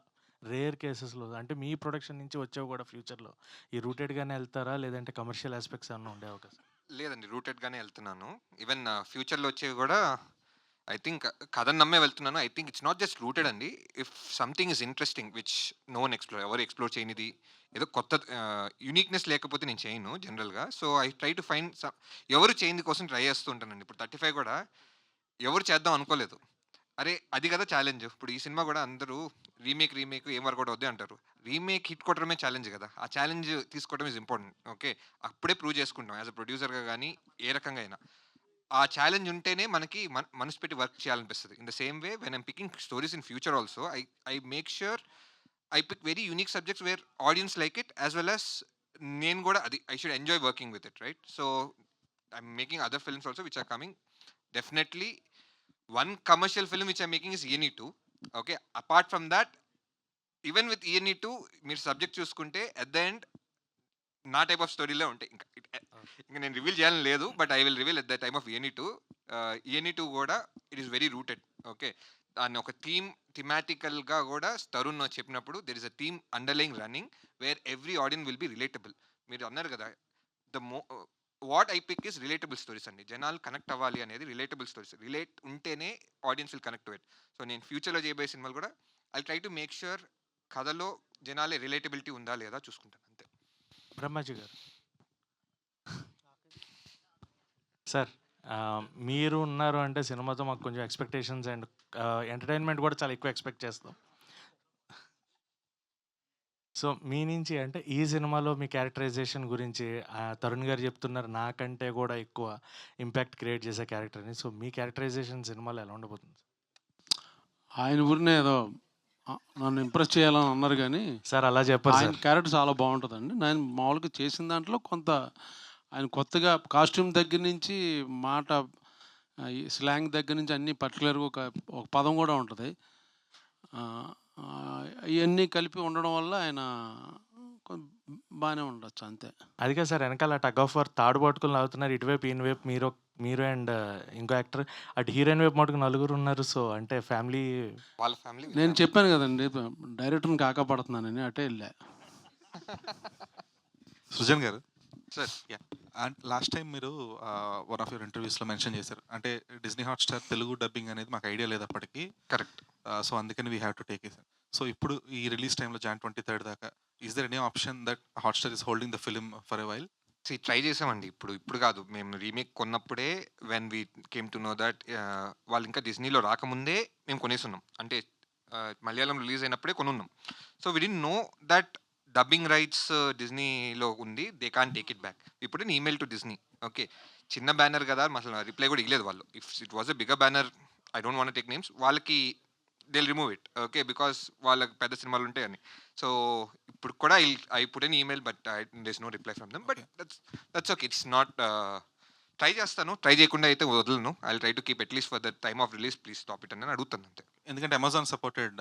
రేర్ కేసెస్లో, అంటే మీ ప్రొడక్షన్ నుంచి వచ్చేవి కూడా ఫ్యూచర్లో ఈ రూటెడ్గానే వెళ్తారా లేదంటే కమర్షియల్ ఆస్పెక్ట్స్ ఏమన్నా ఉండే అవకాశం? లేదండి, రూటెడ్గానే వెళ్తున్నాను. ఈవెన్ ఫ్యూచర్లో వచ్చేవి కూడా ఐ థింక్ కథను నమ్మే వెళ్తున్నాను. I think it's not just rooted అండి. If something is interesting which no one ఎవరు ఎక్స్ప్లోర్ చేయనిది, ఏదో కొత్త యూనిక్నెస్ లేకపోతే నేను చేయను జనరల్గా. So I try to find ఎవరు చేయని కోసం ట్రై చేస్తూ ఉంటానండి. ఇప్పుడు 35 కూడా ఎవరు చేద్దాం అనుకోలేదు, అరే అది కదా ఛాలెంజ్. ఇప్పుడు ఈ సినిమా కూడా అందరూ రీమేక్ ఏం వర్కౌట్ అవుద్ది అంటారు. రీమేక్ హిట్ కొట్టడమే ఛాలెంజ్ కదా, ఆ ఛాలెంజ్ తీసుకోవడం ఈజ్ ఇంపార్టెంట్. ఓకే, అప్పుడే ప్రూవ్ చేసుకుంటాం యాజ్ అ ప్రొడ్యూసర్గా కానీ ఏ రకంగా అయినా. ఆ ఛాలెంజ్ ఉంటేనే మనకి మనసు పెట్టి వర్క్ చేయాలనిపిస్తుంది. In the same way when I'm picking stories in future also I make sure I pick very unique subjects where audience like it as well as నేను కూడా అది I should enjoy working with it, right? So I'm making other films also which are coming. Definitely one commercial film which I'm making is ENE 2. Okay, apart from that, even with ENE 2 మీరు subject చూసుకుంటే at the end నా type of స్టోరీలే ఉంటాయి. ఇంకా నేను reveal చేయాలని లేదు, but I will reveal at the time of ENE 2. ENE 2 కూడా it is very rooted. Okay, దాన్ని ఒక థీమాటికల్గా కూడా తరుణ్ చెప్పినప్పుడు there is a theme underlying running where every audience will be relatable. మీరు అన్నారు కదా what I pick is relatable stories అండి. జనాలు కనెక్ట్ అవ్వాలి అనేది రిలేటబుల్ స్టోరీస్. రిలేట్ ఉంటేనే audience will connect to it. So నేను ఫ్యూచర్లో చేయబోయే సినిమాలు కూడా I try to make sure కథలో జనాలే రిలేటబిలిటీ ఉందా లేదా చూసుకుంటాను అంతే. బ్రహ్మాజీ గారు సార్, మీరు ఉన్నారు అంటే సినిమాతో మాకు కొంచెం ఎక్స్పెక్టేషన్స్ అండ్ ఎంటర్టైన్మెంట్ కూడా చాలా ఎక్కువ ఎక్స్పెక్ట్ చేస్తాం. సో మీ నుంచి అంటే ఈ సినిమాలో మీ క్యారెక్టరైజేషన్ గురించి తరుణ్ గారు చెప్తున్నారు నాకంటే కూడా ఎక్కువ ఇంపాక్ట్ క్రియేట్ చేసే క్యారెక్టర్ అని. సో మీ క్యారెక్టరైజేషన్ సినిమాలో ఎలా ఉండబోతుంది? ఆయన ఊరినే ఏదో నన్ను ఇంప్రెస్ చేయాలని అన్నారు కానీ సార్ అలా చెప్పారు ఆయన సార్. క్యారెక్టర్ చాలా బాగుంటుందండి. నేను మామూలుగా చేసిన దాంట్లో కొంత ఆయన కొత్తగా కాస్ట్యూమ్ దగ్గర నుంచి మాట ఈ స్లాంగ్ దగ్గర నుంచి అన్నీ పర్టికులర్గా ఒక పదం కూడా ఉంటుంది. ఇవన్నీ కలిపి ఉండడం వల్ల ఆయన బాగానే ఉండొచ్చు అంతే. అది కాదు సార్, వెనకాల టగ్ ఆఫ్ వార్ తాడు పట్టుకుని అవుతున్నారు, ఇటువైపు ఈయనవైపు మీరు అండ్ ఇంకో యాక్టర్, అటు హీరోయిన్ వైపు మటుకు నలుగురు ఉన్నారు. సో అంటే ఫ్యామిలీ వాళ్ళ ఫ్యామిలీ నేను చెప్పాను కదండి డైరెక్టర్ని కాకపడుతున్నానని అటే వెళ్ళా. Srujan garu sir, and last time మీరు వన్ ఆఫ్ యువర్ ఇంటర్వ్యూస్లో మెన్షన్ చేశారు, అంటే డిజ్నీ హాట్స్టార్ తెలుగు డబ్బింగ్ అనేది మాకు ఐడియా లేదు అప్పటికి. కరెక్ట్. సో అందుకని we have to take it. So ఇప్పుడు ఈ రిలీజ్ టైంలో Jan 23 దాకా is there any option that Hotstar is holding the film for a while? Try చేసామండి. ఇప్పుడు కాదు, మేము రీమేక్ కొన్నప్పుడే when we came to know that వాళ్ళు ఇంకా డిజ్నీలో రాకముందే మేము కొనేసున్నాం. అంటే మలయాళం రిలీజ్ అయినప్పుడే కొనున్నాం. So we didn't know that dubbing rights డిజ్నీలో ఉంది, they can take it back. ఇప్పుడు ఈమెయిల్ టు డిజ్నీ, ఓకే చిన్న బ్యానర్ కదా, అసలు రిప్లై కూడా ఇవ్వలేదు వాళ్ళు. If it was a bigger banner, I don't want take names, వాళ్ళకి they remove it, okay because వాళ్ళకి పెద్ద సినిమాలు ఉంటాయని. సో ఇప్పుడు కూడా I put an email but there is no reply from them. But that's okay, it's not. Try చేస్తాను, try చేయకుండా అయితే వదలను. I try to keep at least for the time of release please stop it అని అడుగుతాను అంతే. ఎందుకంటే Amazon supported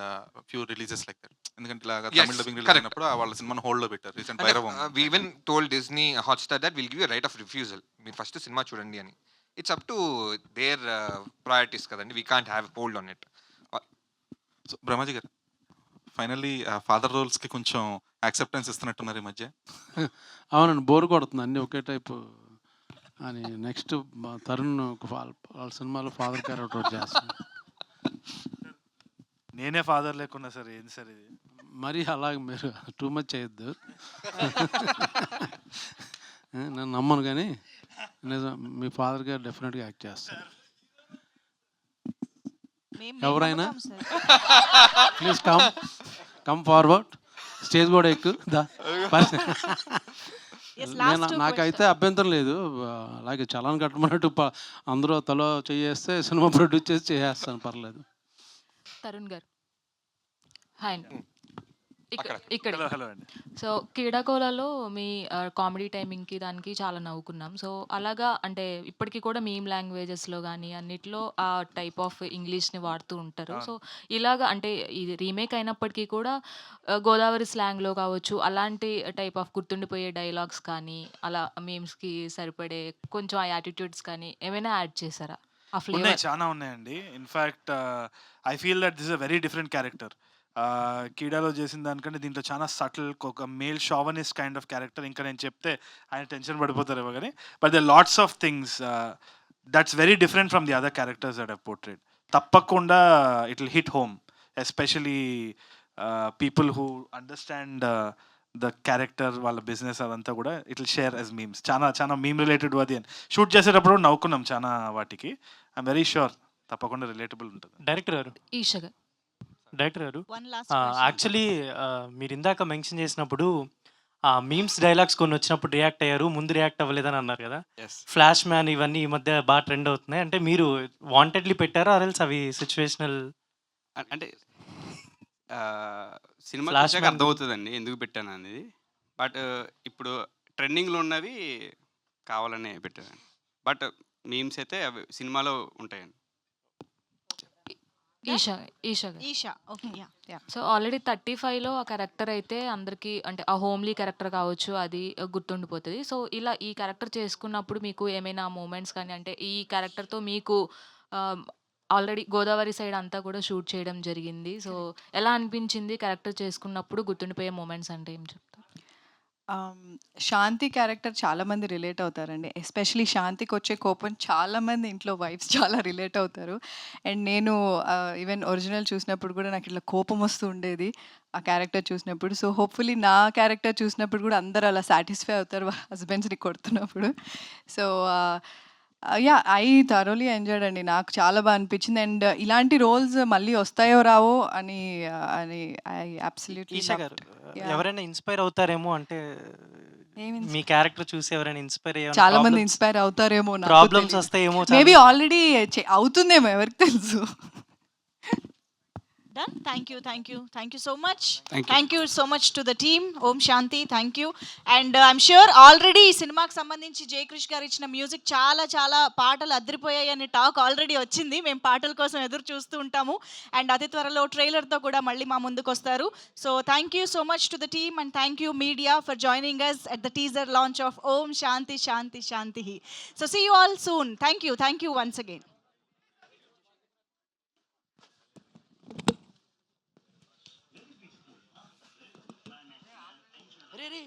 few releases like that. ఎందుకంటే ఇలాగా తమిళ డబ్బింగ్ రిలీజ్ అయినప్పుడు వాళ్ళ సినిమాని హోల్డ్లో పెట్టారు. Recent Bhairavam we even told Disney Hotstar that will give you right of refusal, మీరు ఫస్ట్ సినిమా చూడండి అని. It's up to their priorities కదండి, we can't have hold on it. So Brahmaji garu finally father రోల్స్కి కొంచెం యాక్సెప్టెన్స్ ఇస్తున్నట్టున్నారు ఈ మధ్య. అవునండి, బోర్ కొడుతుంది అన్నీ ఒకే టైపు అని. నెక్స్ట్ తరుణ్ వాళ్ళ సినిమాలో ఫాదర్ క్యారెక్టర్ చేస్తాను. నేనే ఫాదర్ లేకున్నా సార్, ఏంది సార్ ఇది? మరి అలాగే మీరు టూ మచ్ చేయొద్దు. నేను నమ్మను కానీ నిజం మీ ఫాదర్ గారు డెఫినెట్గా యాక్ట్ చేస్తారు. ఎవరైనా ప్లీజ్ కమ్ ఫార్వర్డ్, స్టేజ్ కూడా ఎక్కు. నాకైతే అభ్యంతరం లేదు, అలాగే చలాన్ కట్టమన్నట్టు అందరూ తలో చేస్తే సినిమా ప్రొడ్యూస్ చేసి చేసేస్తాను, పర్లేదు. తరుణ్ గారు హాయ్ అండి. ఇక్కడ హలో అండి. సో క్రీడాకోలలో మీ కామెడీ టైమింగ్కి దానికి చాలా నవ్వుకున్నాం. సో అలాగా అంటే ఇప్పటికీ కూడా మీమ్ లాంగ్వేజెస్లో కానీ అన్నిట్లో ఆ టైప్ ఆఫ్ ఇంగ్లీష్ని వాడుతూ ఉంటారు. సో ఇలాగా అంటే ఇది రీమేక్ అయినప్పటికీ కూడా గోదావరి స్లాంగ్లో కావచ్చు, అలాంటి టైప్ ఆఫ్ గుర్తుండిపోయే డైలాగ్స్ కానీ అలా మీమ్స్కి సరిపడే కొంచెం ఆ యాటిట్యూడ్స్ కానీ ఏమైనా యాడ్ చేశారా? ఆ ఉన్నాయి, ఫ్లేవర్ చాలా ఉన్నాయండి. In fact I feel that this a very different character. కీడాలో చేసిన దానికంటే దీంట్లో చాలా సటిల్, ఒక male chauvinist kind of character. ఇంకా నేను చెప్తే ఆయన టెన్షన్ పడిపోతారేమో కానీ, but the lots of things that's very different from the other characters that I portray. తప్పకుండా it will hit home, especially people who understand the character, వాళ్ళ business అదంతా కూడా it will share as memes. చాలా meme related అది అని shoot చేసేటప్పుడు నవ్వుకున్నాం చాలా వాటికి. ఐఎమ్ వెరీ షూర్ తప్పకుండా రిలేటబుల్ ఉంటుంది. డైరెక్టర్ గారు ఈషగా డైరెక్టర్ గారు One last యాక్చువల్లీ మీరు ఇందాక మెన్షన్ చేసినప్పుడు మీమ్స్ డైలాగ్స్ కొన్ని వచ్చినప్పుడు రియాక్ట్ అయ్యారు, ముందు రియాక్ట్ అవ్వలేదని అన్నారు కదా. ఫ్లాష్ మ్యాన్ ఇవన్నీ ఈ మధ్య బాగా ట్రెండ్ అవుతున్నాయి. అంటే మీరు వాంటెడ్లీ పెట్టారా ఆర్ఎల్స్ అవి సిచ్యువేషనల్? అంటే సినిమా Flash చూసాక man. అర్థమవుతుందండి ఎందుకు పెట్టాను అనేది. బట్ ఇప్పుడు ట్రెండింగ్లో ఉన్నవి కావాలనే పెట్టాను. బట్ మీమ్స్ అయితే అవి సినిమాలో ఉంటాయండి. Eesha okay yeah. So already 35లో ఆ క్యారెక్టర్ అయితే అందరికీ అంటే ఆ హోమ్లీ క్యారెక్టర్ కావచ్చు, అది గుర్తుండిపోతుంది. సో ఇలా ఈ క్యారెక్టర్ చేసుకున్నప్పుడు మీకు ఏమైనా మూమెంట్స్ కానీ అంటే ఈ క్యారెక్టర్తో మీకు ఆల్రెడీ గోదావరి సైడ్ అంతా కూడా షూట్ చేయడం జరిగింది. సో ఎలా అనిపించింది క్యారెక్టర్ చేసుకున్నప్పుడు? గుర్తుండిపోయే మూమెంట్స్ అంటే ఏం చెప్తారు? శాంతి క్యారెక్టర్ చాలామంది రిలేట్ అవుతారండి. ఎస్పెషలీ శాంతికొచ్చే కోపం చాలామంది ఇంట్లో వైఫ్స్ చాలా రిలేట్ అవుతారు. అండ్ నేను ఈవెన్ ఒరిజినల్ చూసినప్పుడు కూడా నాకు ఇట్లా కోపం వస్తూ ఉండేది ఆ క్యారెక్టర్ చూసినప్పుడు. సో, హోప్‌ఫుల్లీ నా క్యారెక్టర్ చూసినప్పుడు కూడా అందరూ అలా సాటిస్ఫై అవుతారు వాళ్ళ హస్బెండ్స్‌ని కొడుతున్నప్పుడు. So, yeah! I thoroughly enjoyed అండి. నాకు చాలా అనిపించింది. అండ్ ఇలాంటి రోల్స్ మళ్ళీ వస్తాయో రావో అని అని ఐ అబ్సల్యూట్‌లీ ఈషా లవ్డ్. గారు యాహ్! ఎవరైనా ఇన్‌స్పైర్ అవుతారేమో అంటే ఏమి మీ క్యారెక్టర్ చూసి ఎవరైనా ఇన్‌స్పైర్ అయ్యేమైనా చాలా మంది ప్రాబ్లమ్స్ ఇన్‌స్పైర్ అవుతారేమో నాకు ప్రాబ్లమ్స్ తెలీదు. వస్తాయేమో మేబీ చాలా ఆల్రెడీ అవుతుందేమో ఎవరికి తెలుసు. Done. Thank you so much. Thank you. Thank you so much to the team. Om Shanti, thank you. And I'm sure already ఈ సినిమాకి సంబంధించి జయకృష్ గారు ఇచ్చిన మ్యూజిక్ చాలా చాలా పాటలు అదిరిపోయాయి అనే టాక్ ఆల్రెడీ వచ్చింది. మేము పాటల కోసం ఎదురు చూస్తూ ఉంటాము. అండ్ అతి త్వరలో ట్రైలర్తో కూడా మళ్ళీ మా ముందుకు వస్తారు. So thank you so much to the team and thank you media for joining us at the teaser launch of Om Shanti Shanti Shanti. So see you all soon. Thank you once again. అరే